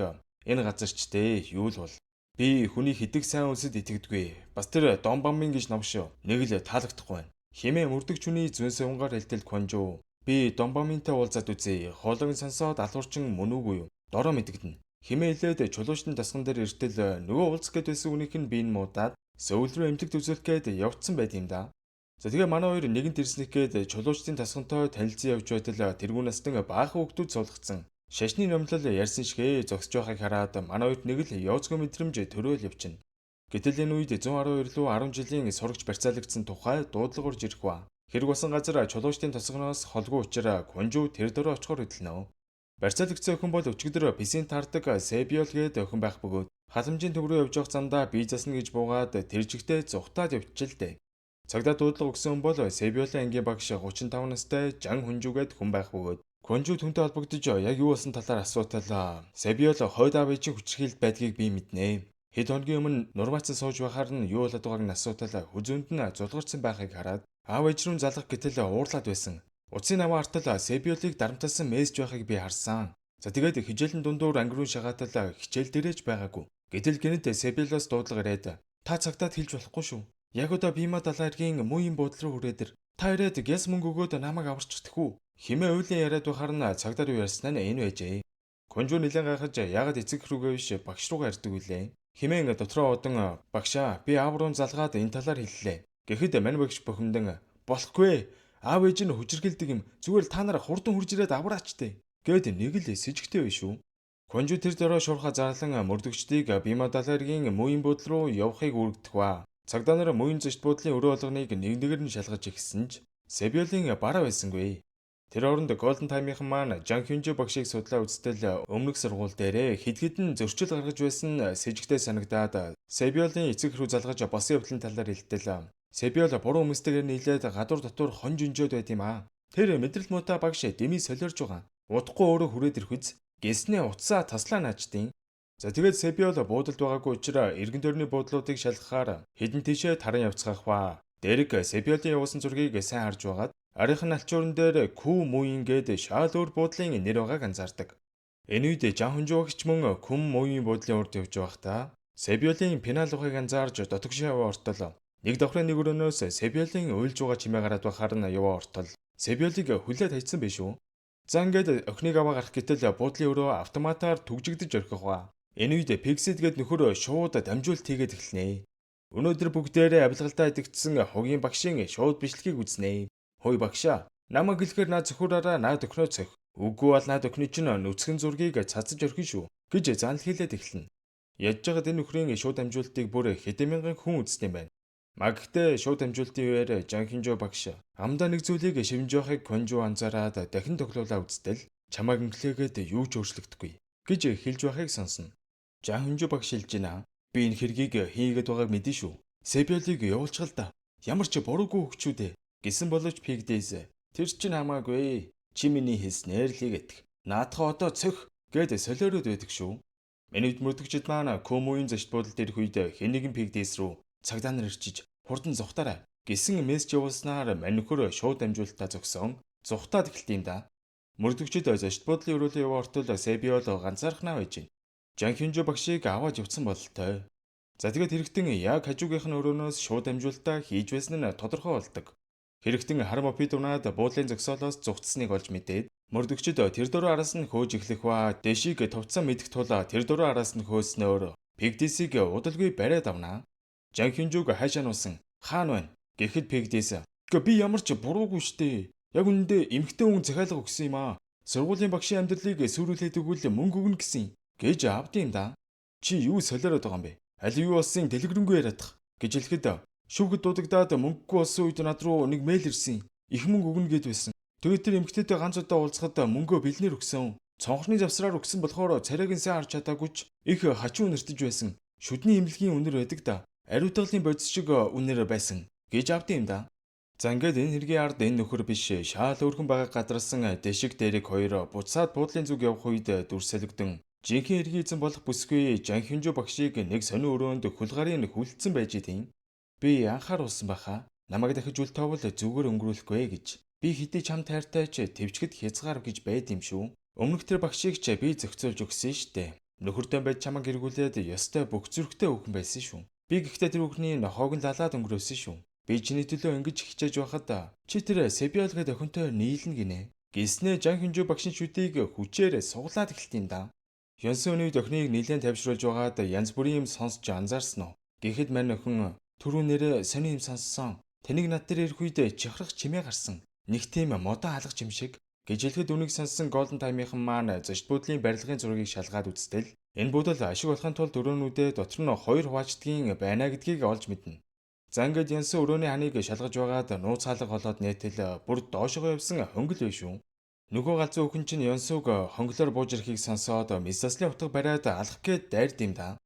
энэ газарчтэй юу л бол би хүний хидэг сайн үлсэд итгэдэггүй. Бас тэр Донбамын гэж номш нэг л таалагдахгүй байна. Химээ мөрдөгч хүний зүүн сувгаар хэлтэл Конжу. Би Донбамынтай уулзаад үзье. Хоолойг сонсоод алуурчин мөн үгүй юу? Дороо мэдэгдэнэ. Химээ хэлээд чулуучтын тасган дээр иртэл нөгөө уулзах гээд байсан хүнийх нь биеийн муудаад сөүл рүү эмтэг төсөөлөх гээд явцсан байт юм да. За тэгээ манай хоёр нэгэнт ирснэх гээд чулуучтын тасгантай танилцсан явж байтал тэргүүнээс нь баахан хүүхдүүд суулгацсан. Шашны номлол ярьсан шигээ зогсож байхыг хараад манай хоёрт нэг л явцгүй мэдрэмж төрөөл явчихна. Гэтэл энэ үед 112 руу 10 жилийн сурагч барьцаалагдсан тухай дуудлага урж ирэх ба. Хэрэг басан газар чулуучтын тосгоноос холгүй учраас Конжу тэр дөрөө очихоор хөдөлнө. Барьцаалагдсан охин бол өчигдөр писийн таардаг Себиол гээд охин байх бөгөөд халамжийн төв рүү явж явах замдаа бие засна гэж буугаад тэр жигтэй зүхтаад явчихжээ л дээ. Цагдаа дуудлага өгсөн бол Себиолын ангийн багш 35 настай Жан Хүнжүгээд хүн байх бөгөөд Конжу түнтэй холбогдож яг юу болсон талаар асуутал Себиол хойд аав ээжийн хүчрхийлэлд байдгийг би мэднэ. Хэд хоногийн өмнө нурмаацсан сууж байхаар нь юу болоод байгааг нь асуутал хүзүүнд нь зулгарсан байхыг хараад аав ээж рүү залгах гэтэл уурлаад байсан. Утсын аваа артал Себиолыг дарамталсан мессеж байхыг би харсан. За тэгээд хижээлэн дундуур анги руу шагаатал хичээл дээрэж байгаагүй. Гэтэл гэнэт Себиолоос дуудлага ирээд та цагтаад хэлж болохгүй шүү. Яг одоо Бима далайргийн мууийн буудлын руу хүрээд та ирээд гэс мөнгө өгөөд намайг аварчихдаг уу? Химээ үйлэн яриад байхаар нь цагдаа руу ярьсан нь энэ байжээ. Конжу нэлен гайхаж ягаад эцэг рүүгээ биш багш руугаа ирдэг үлээ. Химээ дотроо одон багшаа би аав руу залгаад энэ талаар хэллээ. Гэхэд мань багш бохимдон болохгүй. Аав ээж нь хүчрхэлдэг юм. Зүгээр л та нараа хурдан хурж ирээд авраачтэй. Гэд нэг л сэжигтэй биш үү? Конжу тэр дөрөө шуурхаа зарлан мөрдөгчдийг Бима далайргийн мууийн буудлын руу явахыг үргэх ба. Цагдаа нар мууийн зочд буудлын өрөө олгоныг нэг-нэгээр нь шалгаж ихсэн ч Себиолын бараа байсангүй. Тэр оронд Голден Таймынхан маань Жан Хюнжи багшийг судлаа үзтэл өмнөх сургууль дээрээ хэд хэдэн зөрчил гаргаж байсан сэжигтэй санагдаад Себиолын эцэг рүү залгаж босон явдлын талаар хэлтэл Себиол буруу хүмүүстэйгээр нийлээд гадуур дотор хонж өнжөөд байт юм аа. Тэр мэдрэл муутай багш дэмий солиорж байгаа. Удахгүй өөрөө хүрээд ирэх үз. Гэснээ утсаа таслаа наачдیں۔ За тэгээд Себиол буудалд байгаагүй учраас эргэн тойрны буудлуудыг шалгахаар хэдэн тийшээ таран явцгаах ба. Дэрэг Себиолын явуулсан зургийг сайн харж байгаад арийнхын алчуурн дээр Ку Муин гээд шал өөр буудлын нэр байгааг анзаардаг. Энэ үед Жан Хүнжу багч мөн Кум Муин буудлын урд явж байхдаа Себиолын пенал ухыг анзаарж дотогшоо яваа ортол нэг давхрын нэг өрөөнөөс Себиолын уйлж байгаа чимээ гараад байхаар нь яваа ортол Себиолыг хүлээд хайцсан биш үү? За ингээд охиныг аваа гарах гэтэл буудлын өрөө автоматар түгжигдэж орхих ба. Энэ үед Pixid гээд нөхөр шууд дамжуулт хийгээд эхэлнэ. Өнөөдөр бүгдээрээ авилгалдаа идэгдсэн хогийн багшийн шууд бичлэгийг үзнэ. Хой багшаа, намайг гэлэхээр наа зөвхөрөөрөө наад өхнөө цох. Үгүй бол наад өхний чинь нүцгэн зургийг цацаж орхин шүү гэж занл хийлээд эхэлнэ. Ядж байгаад энэ нөхрийн шууд амжуултыг бүр хэдэн мянган хүн үзсэн юм байна. Магадгүй шууд амжуултын үеэр Жан Хюнжи багш амдаа нэг зүйлийг шивнж явахыг Конжу анзаараад дахин тоглоулаа үзтэл чамайг инглээгээд юу ч өөрчлөгдөхгүй гэж хэлж байхыг сонсно. Жан Хюнжи багш хэлж байна. Би энэ хэргийг хийгээд байгааг мэдэн шүү. Себиолыг явуулчихал да. Ямар ч буруугүй хөвчүүдээ гэсэн боловч Pigdays тэр чинь хамаагүй. Чи миний хэлснээр л хийгээд. Наадхаа одоо цөх гээд солиороод байдаг шүү. Миний мөрдөгчд маань Комуийн зочд буудлын дээрх үед хэн нэгэн Pigdays руу цагдаа нар ирчиж хурдан зугатаарай гэсэн мессеж явуулснаар маньхөр шууд амжуулалтаа зогсон. Зугатаад эхэлт юм да. Мөрдөгчд зочд буудлын өрөөлөө яваа ортол Себиол ганцаархнаа байж байна. Жан Хюнжи багшийг аваад явцсан бололтой. За тэгээд хэрэгтэн яг хажуугийнх нь өрөөнөөс шууд амжуулалтаа хийж байсан нь тодорхой болдог. Хэрэгтэн Хармопи дунаад буудлын зогсоолоос зугтсныг олж мэдээд мөрдөгчд тэр дөрөв араас нь хөөж эхлэх ба дэшийг товцсон мэдэх тул тэр дөрөв араас нь хөөснөөр Pigdays-ийг удалгүй бариад авнаа. Жан Хюнжиг хайшаа нуусан хаана байна гэхэд Pigdays "Гэ би ямар ч буруугүй штэ. Яг үнэндээ эмхтэй хүн захиалга өгсөн юм аа. Сургуулийн багшийн амьдралыг сүрүүлээд өгвөл мөнгө өгнө гэсэн" гэж авд юм да. Чи юу солиороод байгаа юм бэ? Аль юу болсон дэлгэрэнгүй яриадах гэж хэлэхэд шүүхэд дуудагдаад мөнгөгүй болсон үед над руу нэг мэйл ирсэн. Их мөнгө өгнө гэд байсан. Тэгээд тэр эмэгтэйтэй ганц удаа уулзахад мөнгөө бэлнээр өгсөн. Цонхорны завсраар өгсөн болохоор царайг нь сайн харж чадаагүй ч их хачуун нэртэж байсан. Шүдний имлэгийн үнэр байдаг да. Ариутгалын бодис шиг үнэр байсан гэж авд юм да. За ингээд энэ хэргийн ард энэ нөхөр биш шаал өөрхөн байгааг гадарсан дэшиг дээрэг хоёр буцаад буудлын зүг явах үед дүрсэлэгдэн жинхэнэ хэргийн эзэн болох бүсгүй Жан Хюнжи багшийг нэг сонин өрөөнд хөл гарын хүлцсэн байж тийм. Би анхааруулсан баха. Намайг дахиж үл тоовол зүгээр өнгөрүүлэхгүй гэж. Би хэдий чам тайртай ч твчгэд хязгаар гэж байд юм шүү. Өмнөх тэр багшийг ч би зохицуулж өгсөн штэ. Нөхөртэй байж чамайг эргүүлээд ёстой бүх зүрхтэй хүүхэн байсан шүү. Би гэхдээ тэр хүүхний нохоог нь лалаад өнгөрөөсөн шүү. Би чиний төлөө ингэж хичээж байхад чи тэр Себиол гээд охинтой нийлнэ гинэ. Гиснэ Жан Хинжүү багшийн шүдийг хүчээр суглаад эхэлт юм да. Ёнсын үед охиныг нилээн тавьшруулж байгаад янз бүрийн юм сонсч анзаарсан уу? Гэхэд мань охин түрүү нэрээ сони юм сонссон. Таныг над дээр ирэх үед чихрах чимээ гарсан. Нэг тийм модон алга юм шиг. Гэж хэлэхэд үнийг сонссон Golden Time-ийн маань зочд буудлын барилгын зургийг шалгаад үзтэл энэ буудал ашиг болохын тулд өрөөнүүдээ дотор нь хоёр хуваачдгийн байна гэдгийг олж мэднэ. За ингээд Янсан өрөөний ханыг шалгаж байгаад нууц хаалга болоод нээтэл бүр доошогоо явсан хонгил байв шүү. Нөгөө галзуу хүн чинь Янсуг хонглоор бууж ирэхийг сонсоод Мисаслын утга бариад алах гээд дайрд юм да.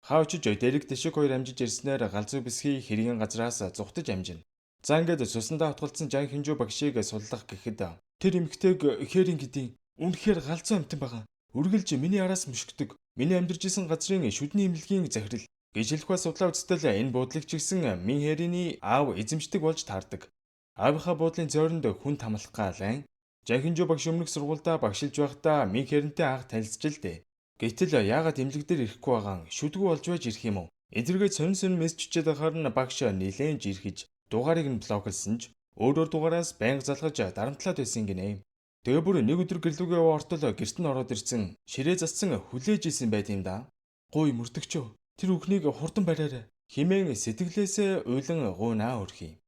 Хаа очиж дэрэг дэшиг хоёр амжиж ирснээр галзуу бисхий хэргийн газраас зүхтэж амжина. За ингээд цусандаа утгалцсан Жан Хинжүү багшийг суллах гэхэд тэр эмэгтэйг хээрийн гэдیں۔ Үнэхээр галзуу амтан байгаа. Үргэлж миний араас мөшгдөг. Миний амьдарч исэн газрын шүдний имлэгийн захирал. Гэж хэлэх ба судлаа үзтэл энэ буудлыг ч гэсэн Мин Хэрийн аав эзэмшдэг болж таардаг. Аавынхаа буудлын зойронд хүн тамлах гаалаа. Жан Хинжүү багш өмнөх сургуультай багшилж байхдаа Мин Хэрэнтэй анх танилцж л дээ. Гэтэл яагаад имлэг дээр ирэхгүй байгаа шүдгүү болж байж ирэх юм уу? Эдэргээ сонин мессеж чичээд ахаар нь багш нилээн жирхэж дугаарыг нь блоклсон ч өөрөөр дугаараас байнга залгаж дарамтлаад байсан гинэ. Тэгээ бүр нэг өдөр гэрлүүгээ ортол гэрт нь ороод ирсэн ширээ зассан хүлээж исэн байт юм да. Гуй мөрдөгчөө тэр үхнийг хурдан бариарай. Химэн сэтгэлээсээ уйлан гуйнаа өрхий.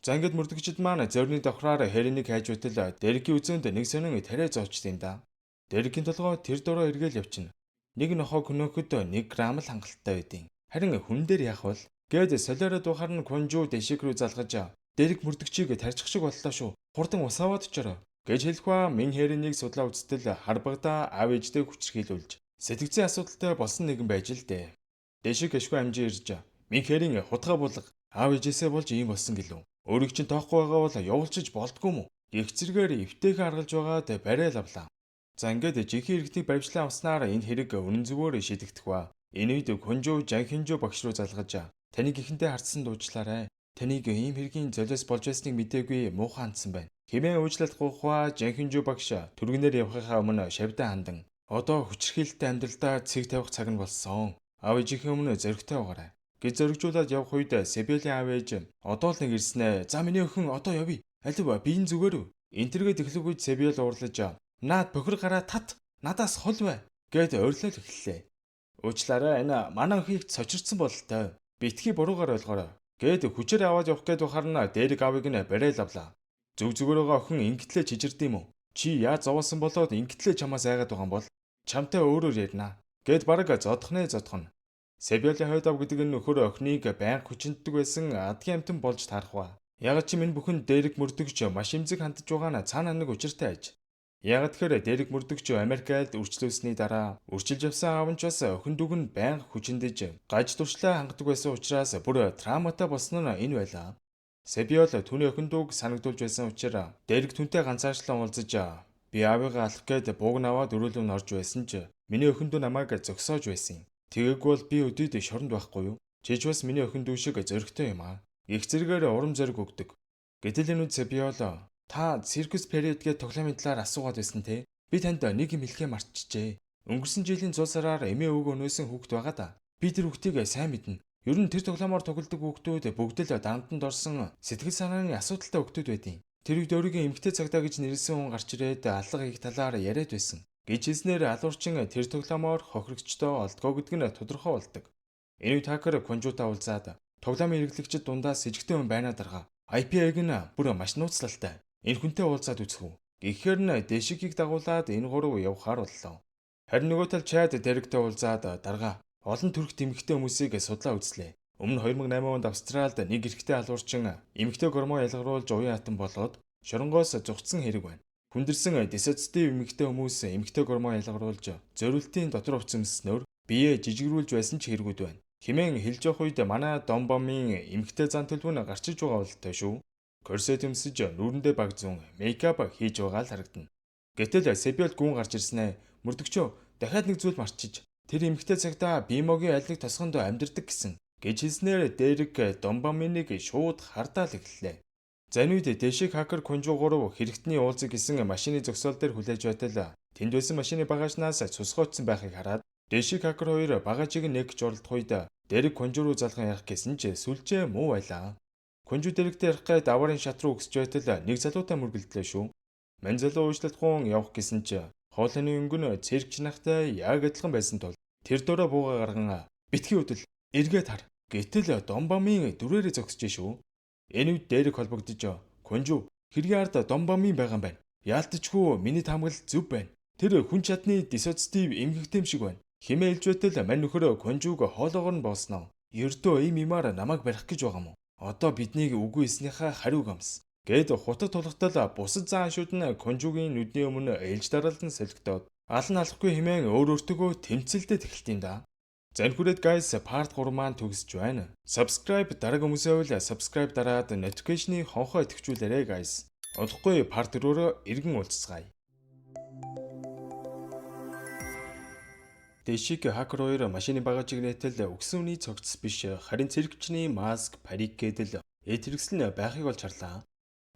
За ингээд мөрдөгчд маань зорны давхраар Хэрнийг хайж байтал Дерекийн үзэнд нэг сонин тариа зоочд юм да. Дерекийн толгой тэр дороо эргээл явчихна. Нэг нохоо хөнөөхөд 1 грамм л хангалттай байдیں۔ Харин хүн дээр яах вэ? Гээд солиороо дуухаар нь Кунжуу дэшиг рүү залгаж Дерек мөрдөгчийг тарьчих шиг боллоо шүү. Хурдан усаваад очороо. Гэж хэлэх ба Мин Хэрнийг судлаа үзтэл харбагада аав ээжтэй хүчрхийлүүлж сэтгцийн асуудалтай болсон нэгэн байж л дээ. Дэшиг ашгүй амжин ирж Мин Хэрийн хутгаа булга аав ээжээсээ болж ийм болсон гэлөө. Өөрийг чинь тоохгүй байгаа бол явуулчих болдгүй мүү? Их зэрэгээр эвтэйгээ аргалж байгаад барай лавлаа. За ингээд жинхэнэ иргэдийг баримтлан авснаар энэ хэрэг үнэн зөвөөр шийдэгдэх ба. Энэ үед Кунжуу Жан Хинжүү багш руу залгаж таныг ихэнтэй хардсан дуучлаарай. Таныг ийм хэргийн золиос болж байсныг мэдээгүй муухан хандсан байна. Хэмээн уучлалт гуйхва Жан Хинжүү багш түргэнээр явахынхаа өмнө шавьдаа хандан. Одоо хүчрхийлэлтэй амьдралдаа цэг тавих цаг нь болсон. Аав ээжийнхээ өмнө зөрөгтэй байгаарай. Гэж зөргижүүлээд явах үед Себиолийн аав ээж одоо л нэг ирснэ. За миний өхөн одоо явъя. Алив биеийн зүгээр үү? Энтергээд эхлэх үед Себиол уурлаж наад бохир гараа тат. Надаас хол бай. Гэд ойрлол эхэллээ. Уучлаарай энэ манай өхийг цочирдсан бололтой. Битгий буруугаар ойлгоорой. Гэд хүчээр аваад явах гээд бахарна Дерек аавыг нь барай лавлаа. Зүг зүгээр байгаа охин ингэтлээ чижирд юм уу? Чи яаж зовоосон болоод ингэтлээ чамаас айгаад байгаа юм бол чамтай өөрөөр ярина. Гэд бараг зодхны зодхон. Себиолийн хойд ав гэдэг нь нөхөр охиныг байнга хүчинтдэг байсан адгийн амтан болж таарах ба. Яг ч энэ бүхэн Дерек мөрдөгч маш имзэг хандж байгаа нь цаана нэг учиртай аж. Яг тэгэхээр Дерек мөрдөгч Америкт үрчлүүлсний дараа үрчилж явсан аав нь ч бас охин дүүг нь байнга хүчиндэж гаж туршлаа хангадаг байсан учраас бүр травматай болсон нь энэ байлаа. Себиол түүний охин дүүг санагдуулж байсан учраас Дерек түнтэй ганцаарчлан уулзаж би аавыгаа алах гээд бууг наваад өрөөлөв нь орж байсан ч миний охин дүү намайг зогсоож байсан юм. Тэгээг бол би өдөөд шоронд байхгүй юу? Чиж бас миний охин дүү шиг зөрөгтэй юм аа. Их зэрэгээр урам зориг өгдөг. Гэтэл энэ үед Себиол та циркус период гээд тоглоомын талаар асуугаад байсан те. Би танд нэг юм хэлхээ мартчихжээ. Өнгөрсөн жилийн зул сараар эмээ өвгөө нөөсөн хүүхэд байгаа да. Би тэр хүүхдийг сайн мэднэ. Ер нь тэр тоглоомоор тоглодог хүүхдүүд бүгд л дарамтанд орсон сэтгэл санааны асуудалтай хүүхдүүд байдیں۔ Тэр үед өөрийгөө эмгтэй цагдаа гэж нэрлсэн хүн гарч ирээд алга хийх талаар яриад байсан. Гэж хэлснээр алуурчин тэр тоглоомоор хохирогчтой олдгоо гэдг нь тодорхой болдог. Энэ үед хакер Кунжуутай уулзаад тоглоомын хэрэглэгчид дундаас сэжигтэй хүн байна дарга. IP-г нь бүр маш нууцлалтай. Энэ хүнтэй уулзаад үзэх үү? Гэхээр нь дэшигийг дагуулад энэ гурав явахаар боллоо. Харин нөгөө тал Чад Деректэй уулзаад дарга олон төрх эмэгтэй хүмүүсийг судлаа үзлээ. Өмнө 2008 онд Австралид нэг эрэгтэй алуурчин эмэгтэй гормоо ялгаруулж уян хатан болоод шоронгоос зугцсан хэрэг байна. Хүндэрсэн диссоциатив эмэгтэй хүмүүс эмэгтэй гормоо ялгаруулж зориултын дотор хувцсансноор биеэ жижигрүүлж байсан ч хэрэгүүд байна. Химэн хэлж явах үед манай Домбомын эмэгтэй зан төлөв нь гарчиж байгаа болтой шүү. Корсет өмсөж нүрэндээ баг зүүн мейкап хийж байгаа л харагдана. Гэтэл Себиол гүн гарч ирснэ. Мөрдөгчөө дахиад нэг зүйл мартчих. Тэр эмэгтэй цагта Бимогийн аль нэг тосгонд амьдэрдэг гэсэн. гэж хэлснээр Дерек Домбаминыг шууд хардаал эхэллээ. Зарим үед дэшиг хакер Конжу 3 хэрэгтний уулзах гэсэн машины зогсоол дээр хүлээж байтал тэнд байсан машины багажнаас цусгойтсон байхыг хараад дэшиг хакер 2 багажийг нэгж оролдох үед Дерек Конжу руу залган ярих гэсэн ч сүлжээ муу байлаа. Конжу Деректэй ярих гээд аварын шат руу өсөж байтал нэг залуутай мөргөлдлөө шүү. Мань залуу уучлалтгүй явах гэсэн ч хоолойны өнгөн цэрэгч нахтай яг адилхан байсан тул тэр дөрөө бууга гарган битгий хөдөл эргээд хар. Гэтэл Домбамин дүрээрээ зогсож шүү. Энэ үед Дерек холбогдож Конжу хэргийн ард Домбамин байгаа юм байна. Яалтчгүй миний таамаглал зөв байна. Тэр хүн чадны диссоциатив эмгэгтэйм шиг байна. Химээ хэлж байтал мань нөхөр Конжуг хоолоогоор нь боосноо. Ердөө им имаар намайг барих гэж байгаа юм уу? Одоо биднийг үгүй эснийхаа хариуг амс. Гэд хутаг тулгатал бусад заашууд нь Конжугийн нүдний өмнө ээлж дараалан солигдоод алан алахгүй хэмээн өөр өөртөө тэмцэлдэт эхэлт юм да. За энэ хүрээд guys part 3 маань төгсөж байна. Subscribe дараагийн хүмүүсээ үл subscribe дараад notification-ыг хонхоо идэвхжүүлээрэй guys. Удахгүй part 4-өөр иргэн уулзцгаая. Дэшиг хакер 2 машины багажийг нээтэл өгсөн үний цогцс биш харин цэрэгчний маск парик гэдэл эдэргсэн байхыг олж харлаа.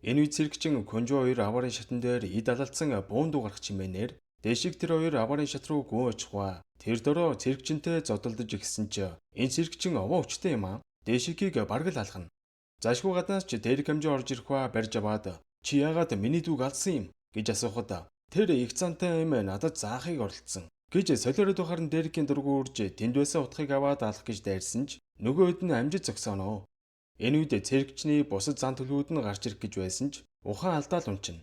Энэ үед цэрэгчин Конжу 2 аварын шатан дээр ид алалцсан буундуу гарах чимээнээр дэшиг тэр 2 аварын шат руу гүйж очихва. Тэр дөрөө цэрэгчэнтэй зодолдож игсэн ч энэ цэрэгчин овоо өчтэй юм аа. Дэшигийг бараг л алхана. Заашгүй гаднаас ч Дерек хамжаа орж ирэх ба барьж аваад чи яагаад миний дүүг алсан юм гэж асуухад тэр их цантай юм надад заахыг оролцсон гэж солиороод харан Дерекийн дургу үрж тэнд байсан утгыг аваад алах гэж дайрсан ч нөгөө хэд нь амжиж зогсооно. Энэ үед цэрэгчний бусад зан төлөвүүд нь гарч ирэх гэж байсан ч ухаан алдаал унчна.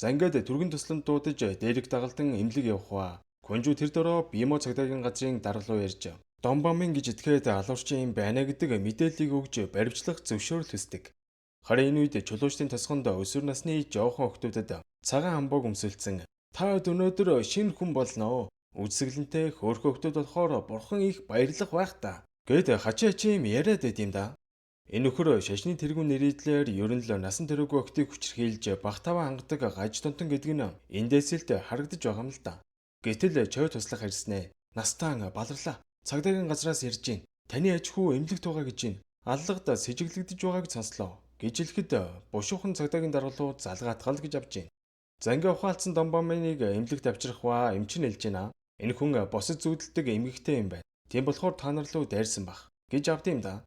За ингээд түргэн тусланд дуудаж Дерек дагалдан эмнэлэг явах ба Конжу тэр дөрөө Бимо цагдаагийн газрын дарга руу ярьж Домбамин гэж итгээд алуурчин юм байна гэдэг мэдээллийг өгж баримтлах зөвшөөрөл хүсдэг. Харин энэ үед чулуужтын тосгонд өсвөр насны жоохон охтуудад цагаан хамбог өмсөлдсөн та өнөөдөр шинэ хүн болно. Үсгэлэнтэй хөөрхөн охтууд болохоор бурхан их баярлах байх та гэд хачи юм яриад байд юм да. Энэ нөхөр шашны тэргүүн нэрийдлээр ерөн л насан тэрэггүй охтыг хүчрхийлж багтааваа хангадаг гаж тонтон гэдэг нь эндээсэлд харагдаж байгаа юм л да. Гэтэл чой туслах ирснэ. Настан баларлаа. Цагдаагийн газраас ирж гин. Таны аж хүү эмнэлэгт байгаа гэж гин. Аллагад сэжиглэгдэж байгааг сонслоо. Гэж хэлэхэд бушуухан цагдаагийн даргалууд залгаатгал гэж авч гин. Зангаа ухаалцсан Домбаминыг эмнэлэгт авчрах ба эмчин хэлж гинэ. Энэ хүн босод зүудэлдэг эмгэгтэй юм байна. Тийм болохоор та нар руу дайрсан баг гэж авд юм да.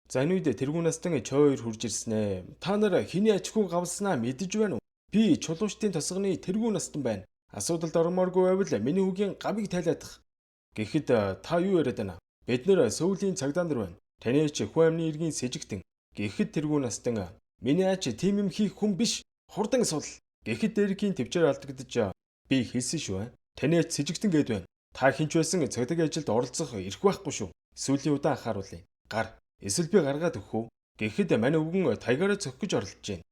За энэ үед тэргүүнастан чой 2 хурж ирснэ. Та нар хэний аж хүү гавснаа мэдэж байна уу? Би чулуужтын тосгоны тэргүүнастан байна. Асуудалд ормооргүй байвал миний хүүгийн гавыг тайлаадах. Гэхэд та юу яриад байна? Бид нэр сөүлийн цагдаа нар байна. Таны ч хүн амны иргэн сэжигтэн. Гэхэд тэргүүнастан миний ач тийм юм хийх хүн биш. Хурдан сул. Гэхэд Дерекийн төвчээр алдагдаж би хэлсэн шүү. Таны ач сэжигтэн гээд байна. Та хинч байсан цагдаагийн ажилд оролцох эрх байхгүй шүү. Сүүлийн удаа анхааруулъя. Гар. Эсвэл би гаргаад өгөх үү? Гэхэд манай өвгөн таягаараа цохих гэж оролдож байна.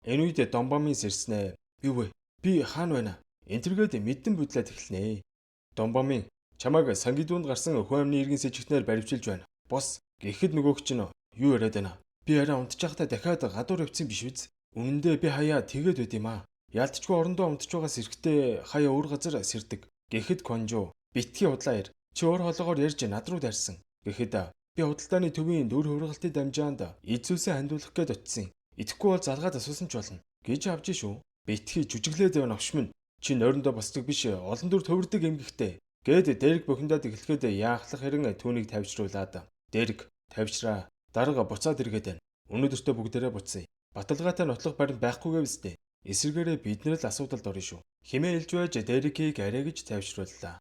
Энэ үед Домбамин сэрснэ. Юу вэ? Би хаана байна? Энтергээд мэдэн будлаад эхэлнэ. Домбамин чамайг сангидуунд гарсан хүн амны иргэн сэжигтнээр баривчилж байна. Бос. Гэхэд нөгөөх чинь юу яриад байна? Би арай унтчихдаа дахиад гадуур явцсан биш үз. Үнэндээ би хаяа тэгээд байд юм аа. Яалтчгүй орондоо унтж байгаас эрэхтэй хаяа өөр газар сэрдэг. Гэхэд Конжу битгий удлаа ир. Чи өөр хоолоогоор ярьж над руу дайрсан. Гэхэд би худалдааны төвийн дөр хургалтын дамжаанд эзүүсээ хандуулах гээд очисон. Итгэхгүй бол залгаад асуусан ч болно. Гэж авч шүү. Битгий жүжиглээд явна овшмын. Чи нойрондоо босдог биш олон дүр төвөрдөг эмгэгтэй. Гэд Дерек бухимдаад эхлэхэд яахлах хэрэг түүнийг тавьчруулад. Дерек тавьчраа. Дарга буцаад иргээд байна. Өнөөдөртөө бүгдээрээ буцъя. Баталгаатай нотлох баримт байхгүйгээ бистэ. Эсвэргээрээ бид нэр л асуудалд орно шүү. Химээ хэлж байж Дерекийг арай гэж тавьчрууллаа.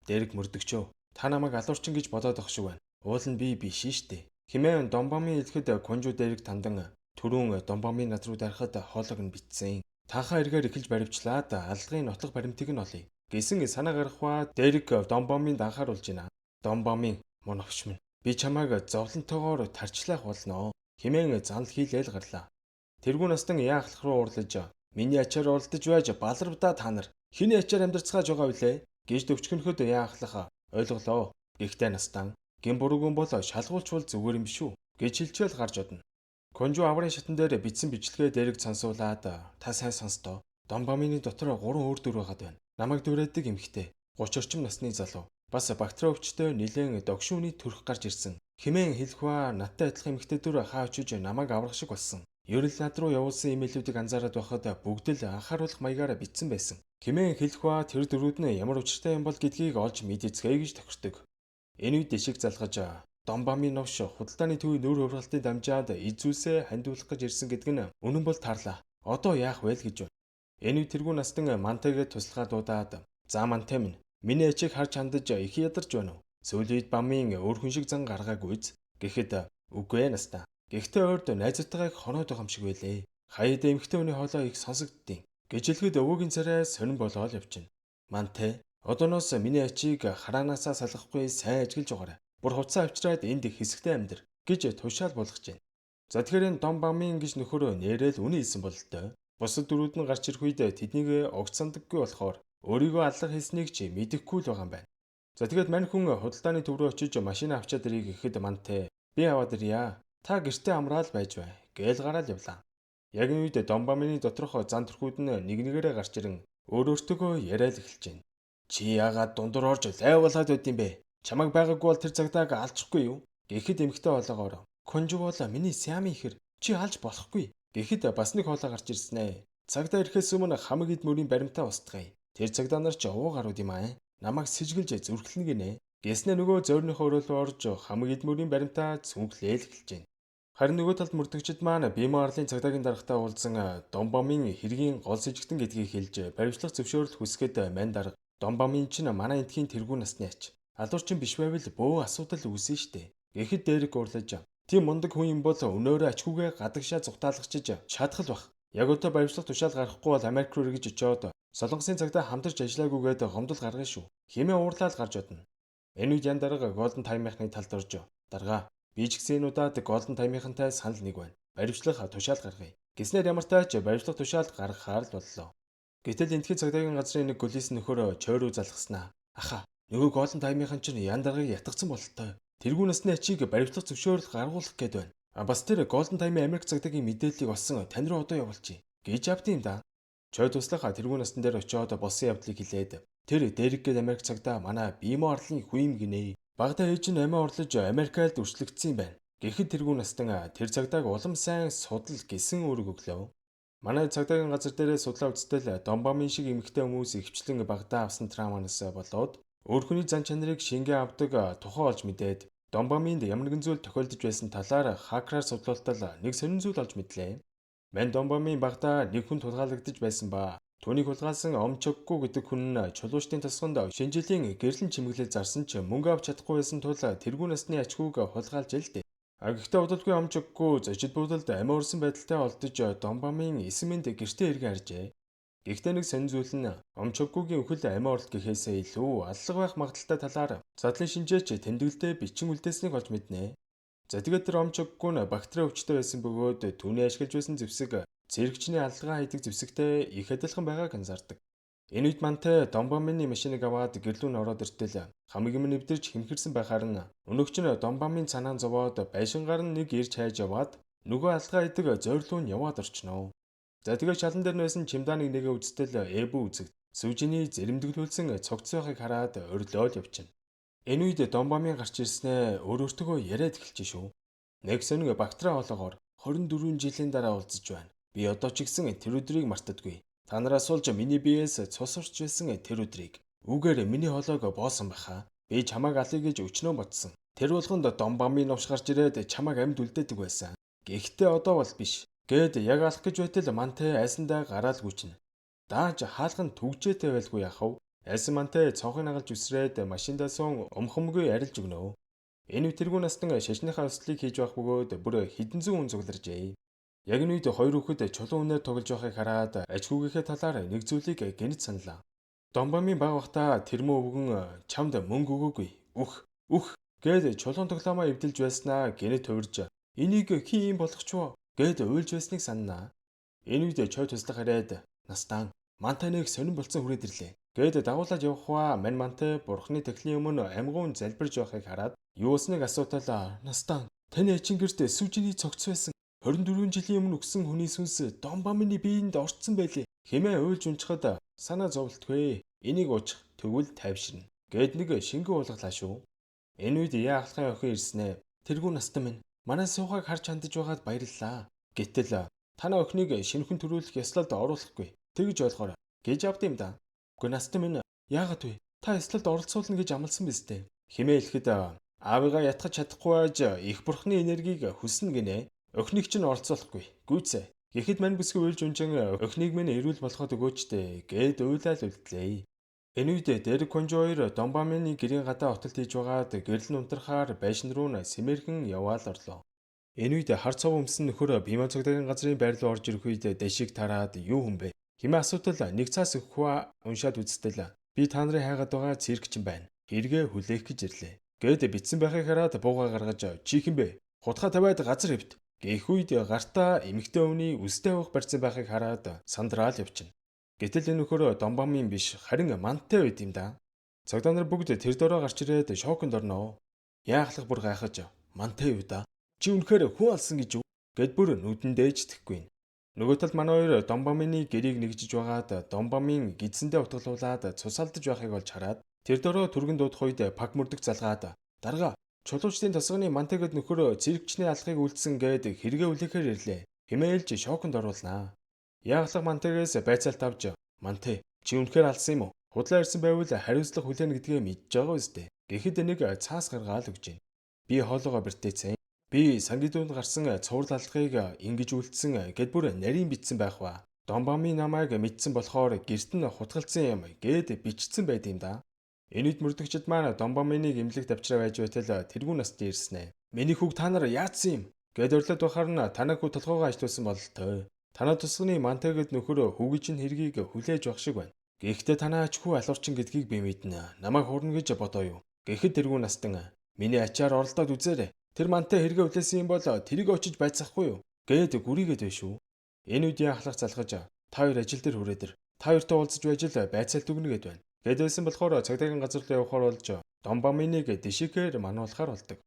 Дерек мөрдөгчөө. Та намайг алуурчин гэж бодоод ах шиг байна. Уул нь би биш штэ. Химээ Домбамин хэлэхэд Конжу Дерек тандан түрүүн Домбамин над руу дарахад хоолойг нь битсэн. Таахаа эргээр эхэлж баривчлаад аллагын нотлох баримтыг нь олъё. Гэсэн санаа гарах ба Дерек Домбаминд анхааруулж байна. Домбамин мөн овшмын. Би чамайг зовлонтойгоор тарчлах болно. Химээ занал хийлээл гарлаа. Тэргүүн настан яахлах руу уурлаж миний ачаар уралдаж байж баларвдаа та нар хэний ачаар амьдарцгааж байгаа вүлээ гэж төвчгөнөхөд яахлах ойлголоо. Гэхдээ настан гин буруугүй бол шалгуулчвал зүгээр юм биш үү гэж хэлчихэл гарч одно. Конжу аврын шатан дээр бичсэн бичлэгээ Дерек сонсуулаад та сайн сонстоо. Домбамины дотор 3 өөр дүр байгаад байна. Намайг дүрээдэг эмхтэй 30 орчим насны залуу. Бас бактери өвчтөй нэлээд догшууны төрх гарч ирсэн. Хэмээн хэлэх ба надтай адилхан эмэгтэйдүүр хаа очиж намайг аврах шиг болсон. Ерөнхий над руу явуулсан имэйлүүдийг анзаараад байхад бүгд л анхааруулах маягаараа бичсэн байсан. Хэмээн хэлэх ба тэр дөрүүд нь ямар учиртай юм бол гэдгийг олж мэдээцгээе гэж тохирдог. Энэ үед шиг залгаж Домбамын новш худалдааны төвийн нүүр хувиргалтын дамжаад эзүүсээ хандуулах гэж ирсэн гэдэг нь үнэн бол таарлаа. Одоо яах вэ гэж байна. Энэ үед тэргүй настан Мантайгээ туслахаа дуудаад "За Мантай минь, миний ачийг харж хандаж их ядарч байна уу? Сүүлийн үед бамын өөр хүн шиг зан гаргаагүйз." Гэхэд "Үгүй ээ настаа. Гэхдээ ойрд найзтайгаа их хоноод байгаа юм шиг байлээ. Хаяад эмэгтэй хүний хоолой их сонсогддیں۔ Гэж хэлэхэд өвөгийн царай сонирн болоод явчихна. Мантай, одооноос миний ачийг хараанаасаа салгахгүй сайн ажиглаж байгаарай. Бүр хуцаа авчираад энд хэсэгтэй амьдар гэж тушаал болгож байна. За тэгэхээр энэ Домбамын гэж нөхөр нэрэл үнэн хэлсэн бол л доо. Бусад дөрүүд нь гарч ирэх үед тэднийг огт сандаггүй болохоор өөрийгөө аллах хэлснийг ч мэдэхгүй л байгаа юм байна. За тэгээд мань хүн худалдааны төв рүү очиж машин авчаад ирье гэхэд Мантай "Би аваад ирье. Та гэртээ амраал байж бай" гээл гараад явлаа. Яг энэ үед Домбамины доторх зан төрхүүд нь нэг нэгээрээ гарч ирэн өөртөө яриад эхэлж байна. "Чи яагаад дундуур орж лайвуулаад байд юм бэ? Чамайг байгаагүй бол тэр цагдааг алчихгүй юу?" Гэхэд эмэгтэй хоолоогоор "Конжугуула миний сями ихэр чи алж болохгүй." Гэхэд бас нэг хоолой гарч ирсэн ээ. "Цагдаа ирэхээс өмнө хамаг эд мөрийн баримтаа устгая. Тэр цагдаа нар ч овоо гарууд юм аа. Намайг сэжгэлж зүрхлэнэ гинэ." Гэснээр нөгөө зөөрнийхөө өрөөлөөр орж хамаг эд мөрийн баримтаа цүнхлээл эхэлж байна. Харин нөгөө талд мөрдөгчд маань Бимо арлын цагдаагийн дарагтаа уулзсан Домбамын хэргийн гол сэжигтэн гэдгийг хэлж баримтлах зөвшөөрөл хүсгээд мань дарга "Домбамын чинь манай эндхийн тэргүү насны ач. Алуурчин биш байвал бөө асуудал үүснэ штэ." Гэхэд Дерек урлаж "Тийм мундаг хүн юм бол өнөөрөө ачгүйгээ гадагшаа зүгтаалагчиж чадах л бах. Яг одоо баримтлах тушаал гаргахгүй бол Америк руу эргэж очиод Солонгосын цагдаа хамтарч ажиллаагүйгээд гомдол гаргана шүү" хэмээн уурлаад гарч одно. Энэ үед ян дарга Голден таймынхны талд орж "Дарга, би ч гэсэн энэ удаад Голден таймынхантай санал нэг байна. Баримтлах тушаал гаргая." Гэснээр ямартай ч баримтлах тушаал гаргахаар л боллоо. Гэтэл эндхийн цагдаагийн газрын нэг гөлис нөхөр чойруу залгаснаа "Аха, нөгөө Голден таймынхан чинь ян даргаыг ятгцсан бололтой. Тэргүй насны ачийг баримтлах зөвшөөрөл гаргуулах гээд байна. Бас тэр Голден таймын Америк цагдаагийн мэдээллийг олсон тань руу одоо явуулчих" гэж авд юм да. Чой туслах тэргүй настан дээр очиод болсон явдлыг хэлээд "Тэр Дерек гээд Америк цагдаа манай Бимо арлын хүн юм гинэ. Багада ээж нь амиа орлож Америкад үрчлэгдсэн юм байна." Гэхэд тэргүй настан тэр цагдааг улам сайн судал гэсэн үүрэг өглөө. Манай цагдаагийн газар дээрээ судлаа үзтэл Домбамын шиг эмэгтэй хүмүүс ихвчлэн багадаа авсан травманаас болоод өөр хүний зан чанарыг шингээ авдаг тухай олж мэдээд Домбаминд ямар нэгэн зүйл тохиолдож байсан талаар хакераар судлуултал нэг сонин зүйл олж мэдлээ. Мань Домбамын багадаа нэг хүн тулгаалагдж байсан ба түүнийг хулгайлсан Омчоггүй гэдэг хүн нь чулуушдын тосгонд шинжилийн гэрлэн чимэглэл зарсан ч мөнгө авч чадахгүй байсан тул тэргүй насны ачгүйг хулгайлж л дээ. Гэхдээ удалгүй Омчоггүй зочид буудалд амиа урсан байдалтай олдож Домбамын эсэмэнд гэртээ эргэн харжээ. Гэхдээ нэг сонин зүйл нь Омчоггүйгийн үхэл амиа орлт гэхээсээ илүү аллах байх магадaltaй талаар задлан шинжээч тэмдэглэлтэй бичин үлдээснийг олж мэднэ. За тэгээд тэр Омчоггүй нь бактери өвчтөй байсан бөгөөд түүний ашиглаж байсан зэвсэг цэрэгчний аллагаа хайдаг зэвсэгтэй их адилхан байгааг анзаардаг. Энэ үед Мантай Домбамын машиныг аваад гэрлүүн ороод иртэл хамаг юм нэвдэрч хэмхэрсэн байхаар нь өнөөгч нь Домбамын цанаан зовоод байшингаар нь нэг ирж хайж яваад нөгөө алгаа идэг зорилуу нь яваад орчноо. За тэгээд шалан дээр байсан чемоданыг нэгэ үзтэл Эбу үзэгд сүжиний зэрэмдэглүүлсэн цогцсойхыг хараад орилоод явчихна. Энэ үед Домбамын гарч ирснээ өөртөө яриад эхэлж шүү. Нэг сонин бактери хоолоогоор 24 жилийн дараа уулзаж байна. Би одоо ч гэсэн тэр өдрийг мартадаггүй. Та нараас суулж миний биеэс цус урч байсан тэр өдрийг. Үгээр миний хоолойг боосон байхаа. Би чамайг алъя гэж өчнөө бодсон. Тэр болгонд Домбамын новш гарч ирээд чамайг амьд үлдээдэг байсан. Гэхдээ одоо бол биш. Гээд яг алах гэж байтал Мантай айсандаа гараал гүйчнэ. Дааж хаалхан түгжээтэй байлгүй яах вэ? Айсан Мантай цонхыг нагалж үсрээд машиндаа суун умхамгүй арилж өгнө. Энэ тэргүй настан шашныхаа өслийг хийж байх бөгөөд бүр хэдэн зуун хүн цугларжээ. Яг энэ үед хоёр хүүхэд чулуун үнээр тоглож байхыг хараад ажгүйгийнхээ талаар нэг зүйлийг гэнэт саналаа. Домбамын баг бахта тэр мөө өвгөн чамд мөнгө өгөөгүй. Үх гээд чулуун тоглоомоо эвдэлж байснаа гэнэт хувирж энийг хин юм болгоч вэ гээд уйлж байсныг сананаа. Энэ үед чой туслах хараад настан Мантай нэг сонирн болцсон хүрээд ирлээ. Гээд дагуулад явах ба Мантай бурхны тэхлийн өмнө амьгуун залбирж байхыг хараад юу усныг асуутал настан таны ачин гэрт сүжиний цогц байсан 24 жилийн өмнө өгсөн хүний сүнс Домбамны биеинд орцсон байлээ хэмээн уйлж унчхад санаа зовлтгүй. Энийг уучих тэгвэл тайвширна. Гэд нэг шингэн уулгалаа шүү. Энэ үед яахлахын охин ирснэ. Тэргүй настан минь манай суугааг харж хандаж байгаад баярлалаа. Гэтэл танай охиныг шинхэн төрүүлэх ёслолд оруулахгүй. Тэгж ойлгоорой гэж авд юм да. Үгүй настан минь яагаад вэ? Та ёслолд оролцуулна гэж амласан биз дээ. Химээ хэлэхэд аавыгаа ятгах чадахгүй байж их бурхны энергийг хүснэ гинэ. Охиныг чинь оролцуулахгүй. Гүйцээ. Гэхэд мань бүсгүй уйлж унжин охиныг минь эрүүл болгоход өгөөчтэй гэд уйлал үлдлээ. Энэ үед Дэрэг Конжо хоёр Домбамины гэрийн гадаа хотолд хийж байгаад гэрэл нь унтрахаар байшин руу сэмэрхэн яваал орлоо. Энэ үед хар цов өмсөн нөхөр Бимаа цогцгийн газрын байр руу орж ирэх үед дэшиг тараад юу хүн бэ? Химээ асуудал нэг цаас өгөхөө уншаад үзтэл би та нарын хайгаад байгаа циркчин байна. Хэрэгэ хүлээх гэж ирлээ. Гэд битсэн байхыг хараад бууга гаргаж чи хин бэ? Хутга тавиад газар хэвт. Гэх үед гартаа эмэгтэй өвний үстэй авах барьсан байхыг хараад сандраал явчихна. Гэтэл энэ нөхөр Домбамын биш харин мантай байд юм да. Цагдаа нар бүгд тэр дороо гарч ирээд шоконд орноо. Яахлах бүр гайхаж мантай юу да? Чи үнэхээр хүн алсан гэж юу? Гэд бүр нүдэн дээж тэхгүй. Нөгөө талд манай хоёр Домбамины гэрийг нэгжиж байгаад Домбамын гидсэндээ утгалуулад цусалдаж байхыг олж хараад тэр дороо түргэн дуудах үед паг мөрдөг залгаад дарга чулуучдын тосгоны мантайгэд нөхөр цэрэгчний алхахыг үлдсэн гэд хэрэгэ үлээхээр ирлээ. Химээлж шоконд оруулнаа. Яаглах мантайгаас байцаалт авч мантай чи үнэхээр алсан юм уу? Худлаа ирсэн байвал хариуцлага хүлээнэ гэдгээ мэдж байгаа үстэй. Гэхэд нэг цаас гаргаал өгч байна. Би хоолоогоо бэртээцэн. Би сангидуунд гарсан цуврал алхахыг ингэж үлдсэн гэд бүр нарийн битсэн байх ба. Домбамын намайг мэдсэн болохоор гэрт нь хутгалцсан юм гэд бичсэн байд юм да. Энэ үед мөрдөгчд маань Домбаминыг имлэг давчраа байж байтал тэргүй наст ирснэ. Миний хүүг та нар яатсан юм? Гэд орлоод бахаар нь танаа хүү толгоогоо ажилуулсан бололтой. Танаа тусганы мантайгэд нөхөр хүүгийн чинь хэргийг хүлээж авах шиг байна. Гэхдээ танаа ач хүү алуурчин гэдгийг би мэднэ. Намайг хурна гэж бодоо юу? Гэхэд тэргүй настан миний ачаар оролдоод үзээрэй. Тэр мантай хэрэгэ хүлээсэн юм бол тэрийг очиж байцаахгүй юу? Гэд гүрийгээд байш шүү. Энэ үед яахлах залхаж та хоёр ажил дээр хүрээдэр. Та хоёртой уулзаж байж л байцаалт өгнө гэд байна. Гэдээсэн болохоор цагдаагийн газар руу явахаар болж Домбаминыг дишигээр мануулахаар болдог.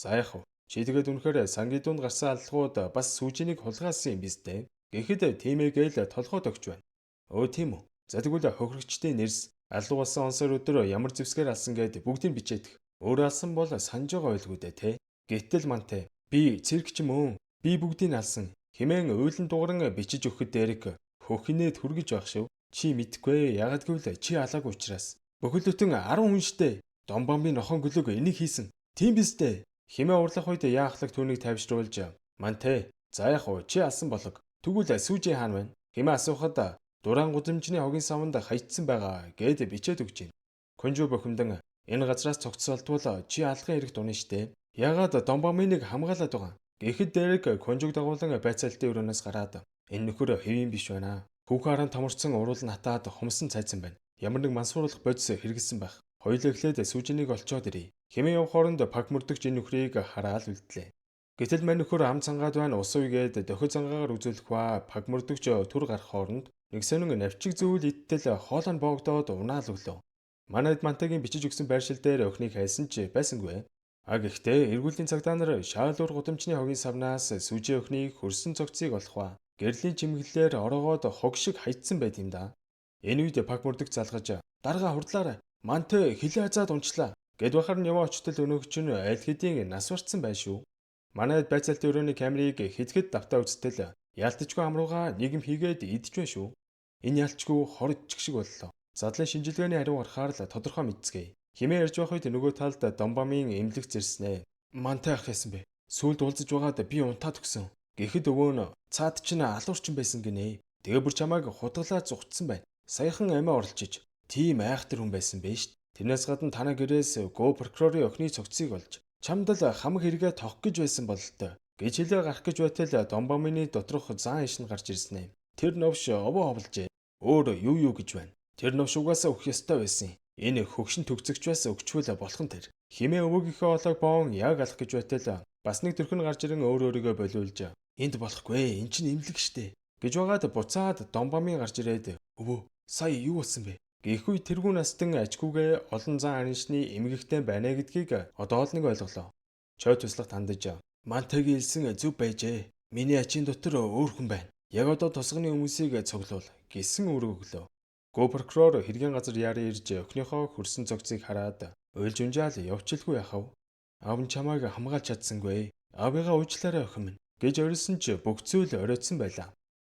За яах вэ? Чи тэгээд үнэхээр сангидуунд гарсан аллагууд бас сүүжинийг хулгаасан юм биз дээ. Гэхэд тиймээ гээл толгойд өгч байна. Өө тийм үү. За тэгвэл хохирогчдын нэрс алуу болсон онсоор өдөр ямар зэвсгээр алсан гэд бүгдийг бичээдэх. Өөр алсан бол санаж байгаа байлгүй дээ те. Гэтэл мантай би циркч мөн. Би бүгдийг алсан. Химэн уйлан дугаран бичиж өгөхөд Дэрэг хөхнээ түргэж байх шив. Чи мэдгүй ягаад гэвэл чи алаагүй учраас. Бөхөлөтөн 10 хүн штэ. Домбамын нохон гөлөг энийг хийсэн. Тийм биз дээ. Химээ урлах үед яахлах түүнийг тавьшруулж мантай за яах вэ чи алсан болог. Тэгвэл сүүжийн хаан байна. Химээ асуухад дуран гудамжны хогийн савнд хаягдсан байгаа гэд бичээд өгч байна. Конжо бохимдан энэ газраас цогцолтвол чи алахын хэрэг дунаа штэ. Ягаад Домбаминыг хамгаалаад байгаа. Гэхэд Дэрэг Конжог дагуулan байцаалтын өрөөнөөс гараад энэ нөхөр хэвийн биш байна. Хүүхэн харан томорсон уруул натаад хумсан цайсан байна. Ямар нэг мансууруулах бодис хэрэгэлсэн байх. Хоёулаа эхлээд сүүжинийг олцоод ирье. Химээ явах хооронд паг мөрдөгч энэ нөхрийг хараал үлдлээ. Гэтэл мань нөхөр ам цангаад байна ус үйгээд дохид цангаагаар үзүүлэх ба паг мөрдөгч түр гарах хооронд нэг сонин навчиг зүйл идтэл хоолой нь боогдоод унаал өглөө. Манайд мантайгийн бичиж өгсөн байршил дээр охиныг хайсан ч байсангүй. Гэхдээ эргүүлийн цагдаа нар шаалуур гудамжны хогийн савнаас сүүжийн охиныг хөрсөн цогцыг олох ба гэрлийн чимэглэлээр ороогоод хог шиг хайцсан байт юм да. Энэ үед паг мөрдөг залгаж дарга хурдлаарай. Мантай хилээ хазаад унчлаа. Гэд бахар нь яваа очтол өнөөгч нь аль хэдийн нас барцсан байна шүү. Манайд байцаалтын өрөөний камерыг хэд давтаа үзтэл яалтчгүй амрууга нийгэм хийгээд идэж байна шүү. Энэ ялчгүй хорч шиг боллоо. Задлан шинжилгээний хариу гарахаар л тодорхой мэдцгээе. Химээ ярьж байх үед нөгөө талд Домбамын эмнэлэг зэрснэ. Мантай ах яасан бэ? Сүүлд уулзаж байгаад би унтаад өгсөн. Гэхэд өвөө нь цаад чинь алуурчин байсан гинэ. Тэгээ бүр чамайг худгалаа зүгтсэн байна. Саяхан амиа орлчиж тийм айхтар хүн байсан бэ шít. Тэрнээс гадна танаа гэрээс го прокурорын охины цогцыг олж чамд л хамаг хэрэгэ тоох гэж байсан бололтой. Гэж хэлээ гарах гэж байтал Домбамины доторх зан ишин гарч ирсэн юм. Тэр новш овоо ховлжээ. Өөр юу гэж байна. Тэр новш угаасаа өгөх ёстой байсан. Энэ хөгшин төгцөгч бас өгчвөл болох нь тэр. Химээ өвөөгийнхөө олог боон яг алах гэж байтал бас нэг төрхөн гарч ирэн өөрийгөө болиулж энд болохгүй эн чинь имлэг штэ гэж байгаад буцаад Домбамын гарч ирээд өвөө сая юу болсон бэ? Гэхгүй тэргүй настан ажгүйгээ олон зан араншны эмгэгтэй байна гэдгийг одоо л нэг ойлголоо. Чой туслах тандаж мантайгийн хэлсэн зүв байжээ. Миний ачийн дотор өөр хүн байна. Яг одоо тусганы хүмүүсийг цуглуул гэсэн үүрэг өглөө. Го прокурор хэргийн газар яаран ирж өхнийхөө хөрсөн цогцыг хараад уйлж унжаал явчлгүй яхав. Аав нь чамайг хамгаалж чадсангүй. Аавыгаа уучлаарай охин минь гэж орилсон ч бүх зүйл оройтсон байлаа.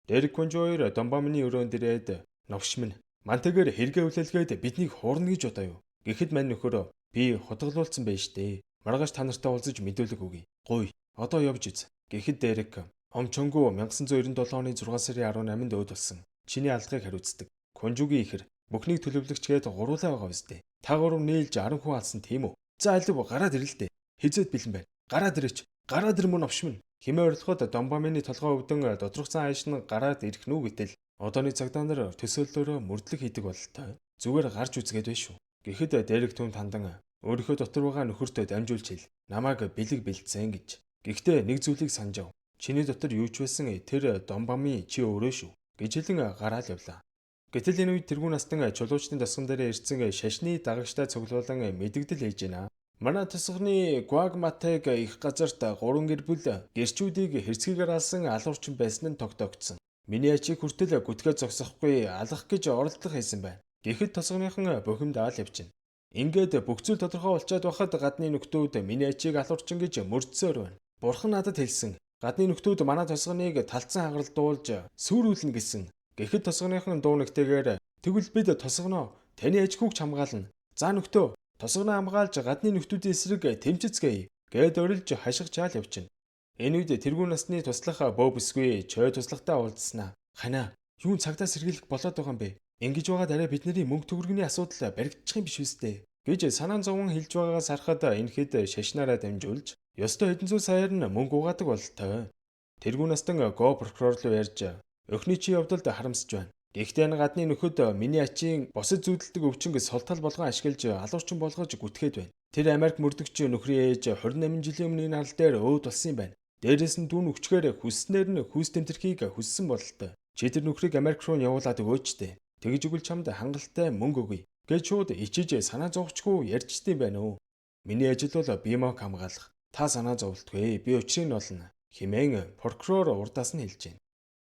Дэрэг Конжоёр Домбамины өрөөнд ирээд новш минь мантайгаар хэрэгэ хүлээлгээд биднийг хуурна гэж бодоо юу? Гэхэд мань нөхөр би хутгалуулсан байж тээ. Маргааш та нартай уулзаж мэдүүлэг өгье. Гуй. Одоо явж үз. Гэхэд Дэрэг Омчонгу 1997 оны 6 сарын 18-нд өөд болсон. Чиний алгыг хариуцдаг. Конжугийн ихэр бүхнийг төлөвлөгчгээд гуруулаа байгаа үстэй. Та гурав нээлж 10 хүн алсан тийм үү? За алив гараад ирэлтэй. Хизээд бэлэн байна. Гараад ирээч. Гараад ир мөн овш минь. Химээ орилоход Домбамины толгой өвдөн доторгцсан айш нь гараад ирэх нү гэтэл одооны цагдаа нар төсөөллөөрөө мөрдлөг хийдэг бололтой. Зүгээр гарч үзгээд байна шүү. Гэхэд Дэрэг түн тандан өөрийнхөө дотор байгаа нөхөртөө дамжуулж хэл. Намайг бэлэг бэлдсэн гэж. Гэхдээ нэг зүйлийг санаж ав. Чиний дотор юу ч байсан тэр Домбами чи өөрөө шүү. гэж хэлэн гараал явлаа. Гэтэл энэ үед тэргүүн настан чулуучдын тосгон дээр ирсэн шашны дагагчтай цуглуулан мэдэгдэл хийж байна. Манай тосгоны Гуагматег их газарт 3 гэр бүл гэрчүүдийг хэрцгийгээр алсан алуурчин байсан нь тогтоогдсон. Миний ачийг хүртэл гүтгээ зогсохгүй алах гэж оролдох хийсэн байна. Гэхэд тосгоныхон бухимд аал явчихна. Ингээд бүх зүйл тодорхой болчиход байхад гадны нөхдүүд миний ачийг алуурчин гэж мөрдсөөр байна. Бурхан надад хэлсэн. Гадны нөхдүүд манай тосгоныг талцсан хагаралдуулж сүрүүлнэ гэсэн. Гэхэд тосгоныхон дуу нэгтэйгээр тэгвэл бид тосгоноо таны аж хүүгч хамгаална. За нөхдөө тосгоноо хамгаалж гадны нөхдүүдийн эсрэг тэмцэцгээе гэд орилж хашгичаал явчихна. Энэ үед тэргүүн насны туслах бөөбсгүй чой туслагтай уулзснаа. Ханаа юу цагтаа сэргийлэх болоод байгаа юм бэ? Ингэж байгаад арай бидний мөнгө төгрөгийн асуудал баригдчих юм биш үстэй гэж санаан зовон хэлж байгаагаас харахад энэхэд шашнаараа дамжуулж ёстой хэдэн зуун саяар нь мөнгө угаадаг бололтой. Тэргүүн настан го прокурор руу ярьж өхний чи явдалд харамсаж байна. Гэхдээ энэ гадны нөхөд миний ачийн босод зүүдэлдэг өвчнг султал болгон ашиглаж алуурчин болгож гүтгээд байна. Тэр Америк мөрдөгч нөхрийн ээж 28 жилийн өмнө энэ арал дээр өөд болсон юм байна. Дээрээс нь дүүн өвчгөр хүснээр нь хүс тэмтэрхийг хүссэн бололтой. Чи тэр нөхрийг Америк руу явуулаад өгөөчтэй. Тэгж өгвөл чамд хангалттай мөнгө өгье гэж шууд ичиж санаа зовчгүй ярьчдээ байна уу. Миний ажил бол бимок хамгаалах. Та санаа зовлтгүй. Би учрыг нь олно. Химэн прокурор урдаас нь хэлж байна.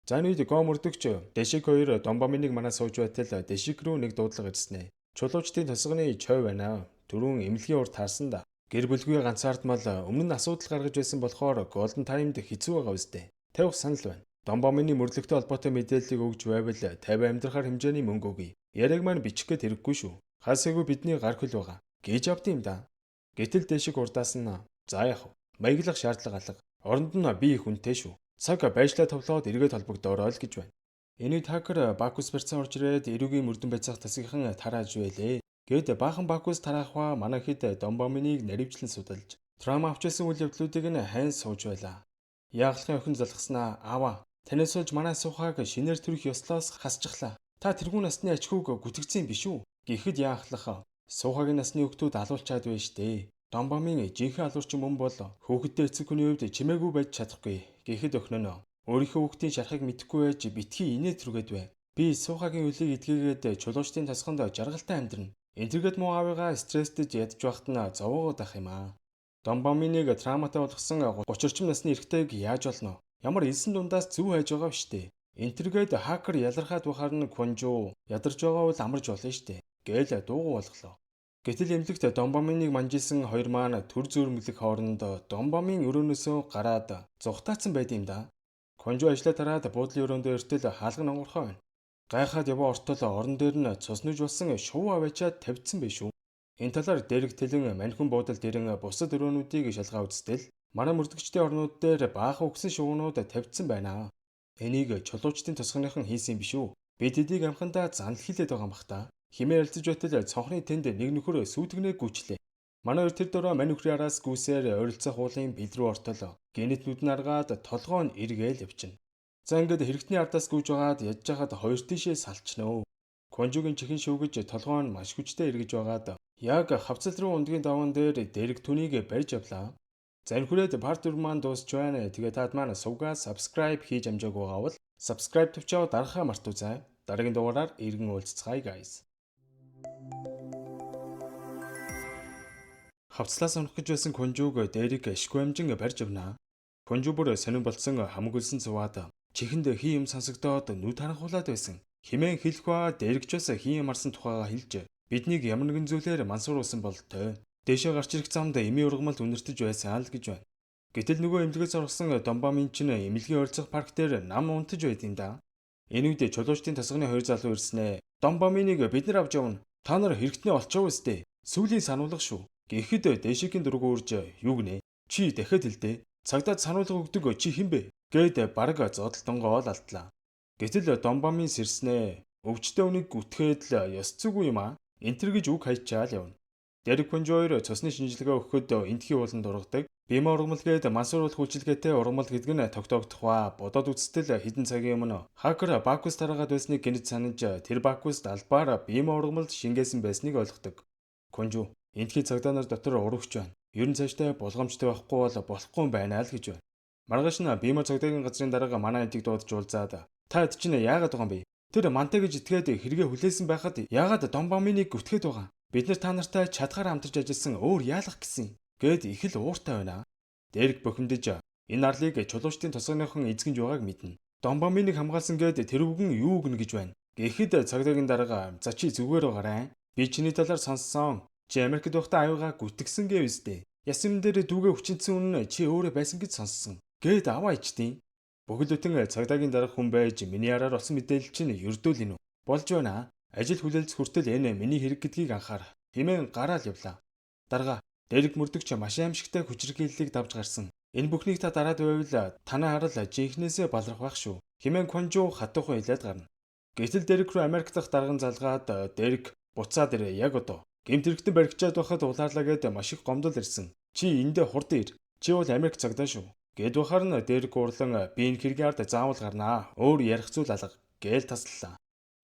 За энэ үед го мөрдөгч Дэшик хоёр Домбаминыг манаа сууж байтал Дэшик рүү нэг дуудлага ирсэн ээ. Чулуучдын тосгоны чой байна. Түрүүн эмнэлгийн урд таарсан да. Гэр бүлгүй ганцаардмал өмнө нь асуудал гаргаж байсан болохоор Golden Time-д хэцүү байгаа үстэй. Тавих санал байна. Домбамины мөрлөгтэй холбоотой мэдээллийг өгж байвал 50 амьдрахаар хэмжээний мөнгө өгье. Яриаг маань бичих гээд хэрэггүй шүү. Хасаагүй бидний гар хөл байгаа. Гэж авд юм да. Гэтэл Дэшик урдаас нь за яах вэ? Маяглах шаардлага алга. Оронд нь би их үнэтэй шүү. Цаг байжлаа товлоод эргээд холбогдоорой л гэж байна. Энэ үед хакер Бакус барьцаа орж ирээд эрүүгийн мөрдөн байцаах тасгийнхан тарааж байлээ. Гэд баахан Бакус тараахва манай хэд Домбаминыг наривчлан судалж трама авчсан үйл явдлуудыг нь хайн сууж байлаа. Яагалахын охин залгаснаа аава танаас олж манай суухаг шинээр төрөх ёслоос хасчихлаа. Та тэргүүн насны ачхүүг гүтгцсэн биш үү? Гэхэд яахлах суухагийн насны хүүхдүүд алуулчаад байна штэ. Домбамын жинхэнэ алуурчин мөн бол хүүхэдтэй эцэг хүний хувьд чимээгүй байж чадахгүй. Гэхэд өхнөнөө өөрийнхөө хүүхдийн шарахыг мэдэхгүй байж битгий инээд түргээд бай. Би суухагийн үлийг эдгээгээд чулуучдын тосгонд жаргалтай амьдрна. Энтергээд муу аавыгаа стресстэйж ядж байхад нь зовоогоод ах юм аа. Домбаминыг трауматай болгосон 30 орчим насны эрэгтэйг яаж олно? Ямар элсэн дундаас зөв хайж байгаа штэ. Энтергээд хакер ялархаад бахаар нь Конжу ядарч байгаа бол амарч болно штэ. Гээл дуугу болголоо. Гэтэл эмнэлэгт Домбаминыг манжилсан хоёр маань төр зөрмөлөх хооронд Домбамин өрөөнөөсөө гараад зүхтаацсан байд юм да. Конжу ажлаа тараад буудлын өрөөндөө өртөл хаалган онгорхоо байна. Гайхаад яваа ортол орон дээр нь цуснаж болсон шувуу аваачаад тавьдсан байх шүү. Энэ талаар Дэрэг Тэлэн маньхан буудал дээрэн бусад өрөөнүүдийг шалгаа үзтэл манай мөрдөгчдийн орнууд дээр баахан өгсөн шувуунууд тавьдсан байна. Энийг чулуучдын тосгоныхон хийсэн биш үү? Бид хэдийг амхандаа занл хийлээд байгаа юм бах та. Химээр алцж байтал цонхны тэнд нэг нөхөр сүйтгэнээ гүйчлээ. Манай хоёр тэр дөрөө мань нөхрийн араас гүйсээр ойролцох уулын бил рүү ортол генет нүдэн аргаад толгоо нь эргээл явчихна. За ингээд хэрэгтний ардаас гүйж байгаад ядж хахад хоёр тишээ салчнаа. Конжугийн чихэн шүүгэж толгоо нь маш хүчтэй эргэж байгаад яг хавцал руу ундгийн даван дээр Дэрэг түүнийг барьж авлаа. За энэ хүрээд part 4 маань дуусч байна. Тэгээ таад маань сувгаа subscribe хийж амжаагүй байгаа бол subscribe төвчөө дарахаа мартуузай. Дараагийн дугаараар иргэн уулзцгаая guys. Хавцлаас унах гэж байсан Конжуг Дэрэг ашгүй амжин барьж авнаа. Конжу бүр сонирн болцсон хамгүйлсэн цуваад чихэнд хий юм сонсогдоод нүд харахуулаад байсан. Хэмээн хэлэх ба дэрэгчээс хийн ямарсан тухайга хэлж биднийг ямар нэгэн зүйлээр мансууруулсан бол той. Дэшээ гарч ирэх замд эми ургамалд үнэртэж байсан л гэж байна. Гэтэл нөгөө эмнэлгээс орсон Домбамин чинь эмнэлгийн ойрцох парк дээр нам унтаж байд юм да. Энэ үед чулуучдын тасганы хоёр залуу ирснэ. Домбаминыг бид нар авч явна. Та нар хэрэгтний олчоо үстэй. Сүүлийн сануулга шүү. Гэхэд дэшигийн дург уурж юу гинэ? Чи дахиад хэлдэ. Цагдаад сануулга өгдөг чи хэн бэ? Гэд бараг зодтолтонгоо л алдлаа. Гэтэл Домбамин сэрснэ. Өвчтөе үнийг гүтгээд л ёс зүг юм а. Энтэр гэж үг хайчаал явна. Дэрэг Конжойр цусны шинжилгээ өгөхөд энтхий ууланд ургадаг. Бимаа ургамал гээд мансууруулах үйлчилгээтэй ургамал гэдэг нь тогтоогдох ба бодоод үзтэл хэдэн цагийн өмнө хакер Бакус тараагаад байсныг гэнэт санаж тэр Бакуст албаар бимаа ургамалд шингээсэн байсныг ойлгодог. Конжу энтхий цагдаа нар дотор урагч байна. Ер нь цаашдаа болгоомжтой байхгүй бол болохгүй юм байна л гэж байна. Маргааш нь бимаа цагдаагийн газрын дарга манай энтийг дуудаж уулзаад та хэд чинь яагаад байгаа юм бэ? Тэр мантай гэж итгээд хэрэгэ хүлээсэн байхад яагаад Домбаминыг гүтгээд байгаа? Бид нар та нартай чадхаар хамтарч ажилласан өөр яалах гэсэн гэд их л ууртай байна. Дэрэг бохимдож энэ арлыг чулуучдын тосгоныхон эзэгж байгааг мэднэ. Домбаминыг хамгаалсан гэд тэр үгэн юу өгнө гэж байна. Гэхэд цагдаагийн дарга за чи зүгээр байгаарай. Би чиний талаар сонссон. Чи Америкт байхдаа аюугаа гүтгсэн гэв үстэй. Ясмин дээр дүүгээ хүчинсэн үнэн чи өөрөө байсан гэж сонссон. Гэд аваа ичтیں۔ Бүхэл бүтэн цагдаагийн дарга хүн байж миний араар олсон мэдээлэл чинь ердөө л энэ үү? Болж байна. Ажил хүлээлц хүртэл энэ миний хэрэг гэдгийг анхаар. Хэмээн гараал явлаа. Дарга, дэрэг мөрдөгч маш аимшигтай хүчирхийллийг давж гарсан. Энэ бүхнийг та дараад байвал танай харал жинхнээсээ баларх байх шүү. Хэмээн Конжу хатуухан хэлээд гарна. Гэтэл дэрэг рүү Америк дахь дарган залгаад дэрэг буцаад ирээ яг одоо. Гэмт хэрэгтэн баригчаад байхад улаарлаа гэд маш их гомдол ирсэн. Чи эндээ хурд ир. Чи бол Америк цагдаа шүү. Гэд бахаар нь дэрэг уурлан би энэ хэргийн ард заавал гарнаа. Өөр ярих зүйл алга гээл таслалаа.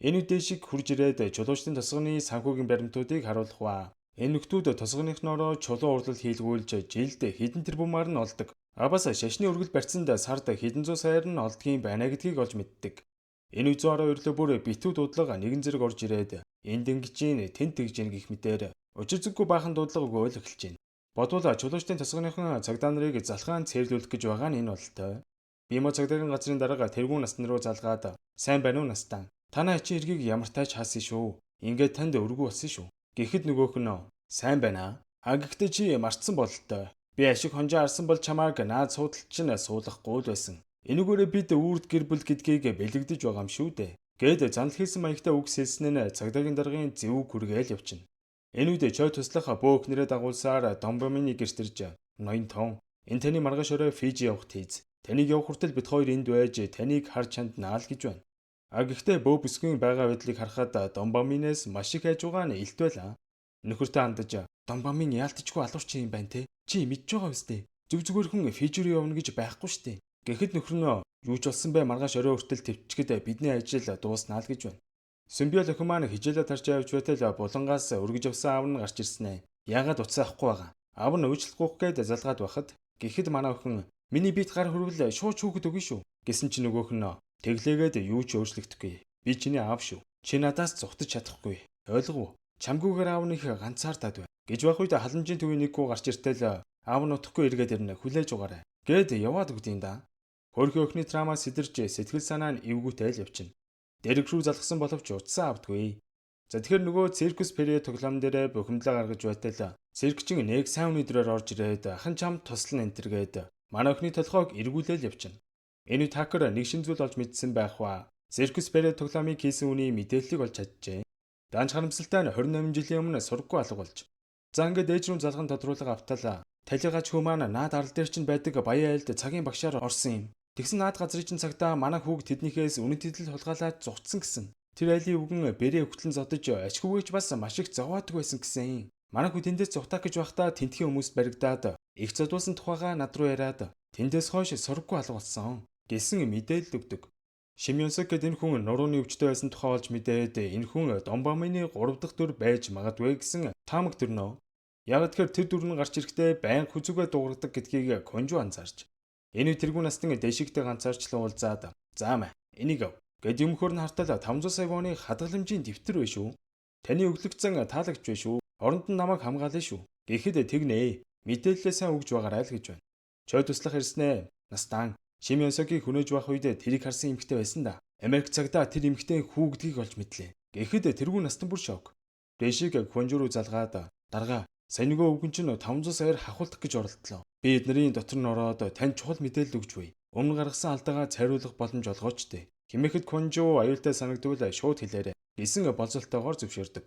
Энэ үдээ шиг хурж ирээд чулуучдын тосгоны санхүүгийн баримтуудыг харуулах ба энэ нөхдүүд тосгоныхноороо чулуу урлал хийлгүүлж жилд хэдэн тэрбумаар нь олдог. Абас шашны өргөл барьцанд сард хэдэн зуун саяар нь олдгийн байна гэдгийг олж мэддэг. Энэ үе зуураа өрлөө бүр битүү дуудлага нэгэн зэрэг орж ирээд энд ингэж ийн тент тэгж ийн гэх мэтээр учир зүггүй баахан дуудлага өгөөл эхэлж байна. Бодвол чулуучдын тосгоныхон цагдаа нарыг залхаан цээрлүүлэх гэж байгаа нь энэ болтой. Бимаа цагдаагийн газрын дарга тэргүүн насны руу залгаад сайн байна уу настан? Танай чи хэргийг ямар тааж хаасан шүү. Ингээд танд өргөө болсон шүү. Гэхэд нөгөөх нь сайн байна. Гэхдээ чи марцсан бололтой. Би ашиг хонжоо арсан бол чамааг наад суудалч нь суулгахгүй л байсан. Энэгээрээ бид үрд гэр бүл гэдгийг бэлэгдэж байгаа юм шүү дээ. Гэд занал хийсэн маягтай үг сэлснэ нь цагдаагийн даргын зөв хүргээл явчихна. Энэ үед чой туслах бөөх нэрээ дагуулсаар Домбамины гэрт ирж ноён тон. Энэ таны маргааш орой Фижи явах тийз. Таныг явах хүртэл бид хоёр энд байж таныг харж чанднаа л гэж байна. Гэхдээ бөө бүсгийн байгаа байдлыг харахад Домбаминээс маш их айжуугаа нь илт байлаа. Нөхөртөө хандаж Домбамин яалтчгүй алуурч юм байна те. Чи мэдж байгаа үстэй. Зүг зүгээр хүн Фижи рүү явна гэж байхгүй штэ. Гэхэд нөхөр нь юу ч болсон бай маргааш орой хүртэл төвчгэд бидний ажил дууснаа л гэж байна. Сүмбиол охин маань хижээлээ тарж явж байтал булангаас өргөж авсан аав нь гарч ирсэн ээ. Яагаад уцаахгүй байгаа? Аав нь уучлах гуйх гээд залгаад байхад гэхэд манай охин миний биет гар хөрвөл шууд хүүхэд өгнө шүү гэсэн чинь нөгөөх нь тэглээгээд юу ч өөрчлөгдөхгүй. Би чиний аав шүү. Чи надаас зугтаж чадахгүй. Ойлгов уу? Чамгүйгээр аав нь их ганцаардаад байна. Гэж байх үед халамжийн төвийн нэг хүү гарч иртэл аав нь утахгүй эргээд ирнэ хүлээж угаарай. Гэд яваад өгдөм да. Хөрхи өхний траумаас сэтэрч сэтгэл санаа нь эвгүйтэй л явчихна. Дэрэг рүү залгсан боловч утсан авдгүй. За тэгэхээр нөгөө циркус период тоглоом дээр бухимдлаа гаргаж байтал циркчин нэг сайн өнөдрөөр орж ирээд ахын чам туслан энтергээд манай өхний толгойг эргүүлээл явчихна. Энэ үед хакер нэг шин зүйл олж мэдсэн байх ба циркус период тоглоомыг хийсэн үний мэдээллийг олж чаджээ. Данч харамсалтай нь 28 жилийн өмнө сургаггүй алга болж. За ингээд ээж рүү залган тодруулга автал талигач хүү маань наад арал дээр чинь байдаг баян айлд цагийн багшаар орсон юм. Тэгсэн наад газрын чинь цагтаа манай хүүг тэднийхээс үнэт идэл хулгайлаад зугтсан гэсэн. Тэр айлын үгэн бэрээ хөтлөн зодож ашиггүйч бас маш их зовоодаг байсан гэсэн. Манай хүү тэндээс зугтах гэж байхдаа тентхийн хүмүүст баригдаад их зодуулсан тухайга над руу яриад тэндээс хойш сургаггүй алга болсон гэсэн мэдээлэл өгдөг. Шимёнсок гэдэг энэ хүн нурууны өвчтөй байсан тухай олж мэдээд энэ хүн Домбамины 3 дахь дүр байж магадгүй гэсэн таамаг төрнө. Яг тэгэхээр тэр дүр нь гарч ирэхдээ байн хүзүүгээ дуургадаг гэдгийг Конжу анзаарч. Энэ үе тэргүүн настын дэшигтэй ганцаарчлан уулзаад заамаа энийг ав гэд юмхөр нь хартал 500 сая воны хадгаламжийн дэвтэр вэ шүү. Таны өглөгцөн таалагч вэ шүү. Оронд нь намайг хамгаална шүү. Гэхэд тэгнэ. Мэдээлэлээ сайн өгж байгаарай л гэж байна. Чой туслах ирснэ. Настан Шимонсогийн хөнөөж байх үед тэрийг харсан эмэгтэй байсан да. Америк цагдаа тэр эмэгтэй хүү гэдгийг олж мэдлээ. Гэхэд тэргүй настан бүр шок. Дэшиг Конжо руу залгаад дарга сая нөгөө өвгөн чинь 500 саяар хахуулах гэж оролдлоо. Би эднэрийн дотор нь ороод танд чухал мэдээлэл өгч буй. Өмнө гаргасан алдаагаа цайруулах боломж олгооч дээ. Хэмээхэд Конжо аюултай санагдвал шууд хэлээрэй гэсэн болцолтойгоор зөвшөөрдөг.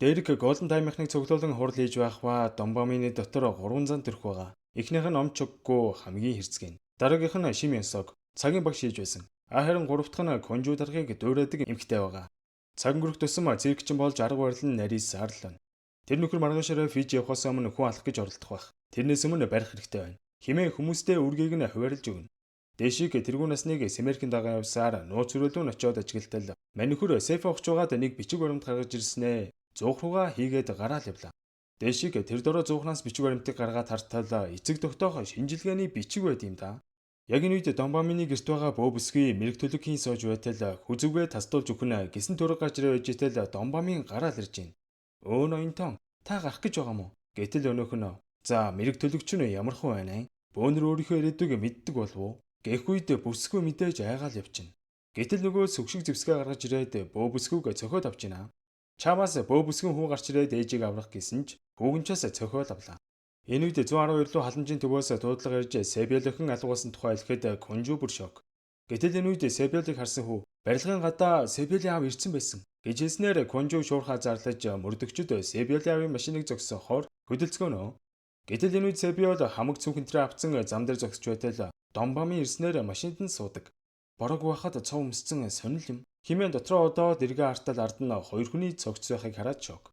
Дэрэг Голден таймынхныг цуглуулан хурал хийж байх ба Домбамины дотор 3 зан төрөх байгаа. Эхнийх нь Омчогго хамгийн хэрцгийн. Дараагийнх нь Шимонсог цагийн багш хийж байсан. Харин гурав дахь нь Конжо даргаыг дуурайдаг эмэгтэй байгаа. Цаг өнгөрөх тусам циркчин болж арга барил нь нарийс саарлана. Тэр нөхөр маргаашаараа Фижи явахаас өмнө хүн алах гэж оролдох байх. Тэрнээс өмнө барих хэрэгтэй байна. Хэмээн хүмүүстэй үргийг нь хуваарлж өгнө. Дэшиг тэргүй насныг Сэмэркийн дагаа явсаар нууц хөрөөлөө очиод ажиглалтал. Маньхүр сейф авах жагаад нэг бичиг баримт гаргаж ирснэ. Зуух руугаа хийгээд гараал явлаа. Дэшиг тэр дөрөө зуухнаас бичиг баримтыг гаргаад хартал эцэг тогтоох шинжилгээний бичиг байд юм да. Яг энэ үед Домбамины гэрт байгаа бөө бүсгүй мэрэг төлөгийн сууж байтал хүзүүгээ тасдуулж өгнө гэсэн төрөг гарч ирээ байжтэл Домбамин гараал ирж байна. Өө ноёнтон та гарах гэж байгаа мó? Гэтэл өнөөх нь за мэрэг төлөгч нь ямар хөө байна? Бөөнөр өөрийнхөө ирээдүг мэддэг болов уу? Гэх үед бүсгүй мэдээж айгаал явчихна. Гэтэл нөгөө сүгшиг зэвсгээ гаргаж ирээд бөө бүсгүйг цохиод авч байна. Чамаас бөө бүсгүйн хүү гарч ирээд ээжийг аврах гэсэн ч хүүгэнчээс цохиод авлаа. Энэ үед 112 руу халамжийн төвөөс дуудлага ирж Себиол охин алгуулсан тухай хэлэхэд Конжо бүр шок. Гэтэл энэ үед Себиолыг харсан хүү барилгын гадаа Себиолийн аав ирсэн байсан гэж хэлснээр Конжо шуурхаа зарлаж мөрдөгчд Себиолийн аавын машиныг зогсоохоор хөдөлцгөнө. Гэтэл энэ үед Себиол хамаг цүнхэнтрээ авцсан зам дээр зогсож байтал Домбамын ирснээр машинд нь суудаг. Борог байхад цов өмссөн сонирл юм. Химэн дотроо одоод эргээ артал ард нь хоёр хүний цогц байхыг хараад шок.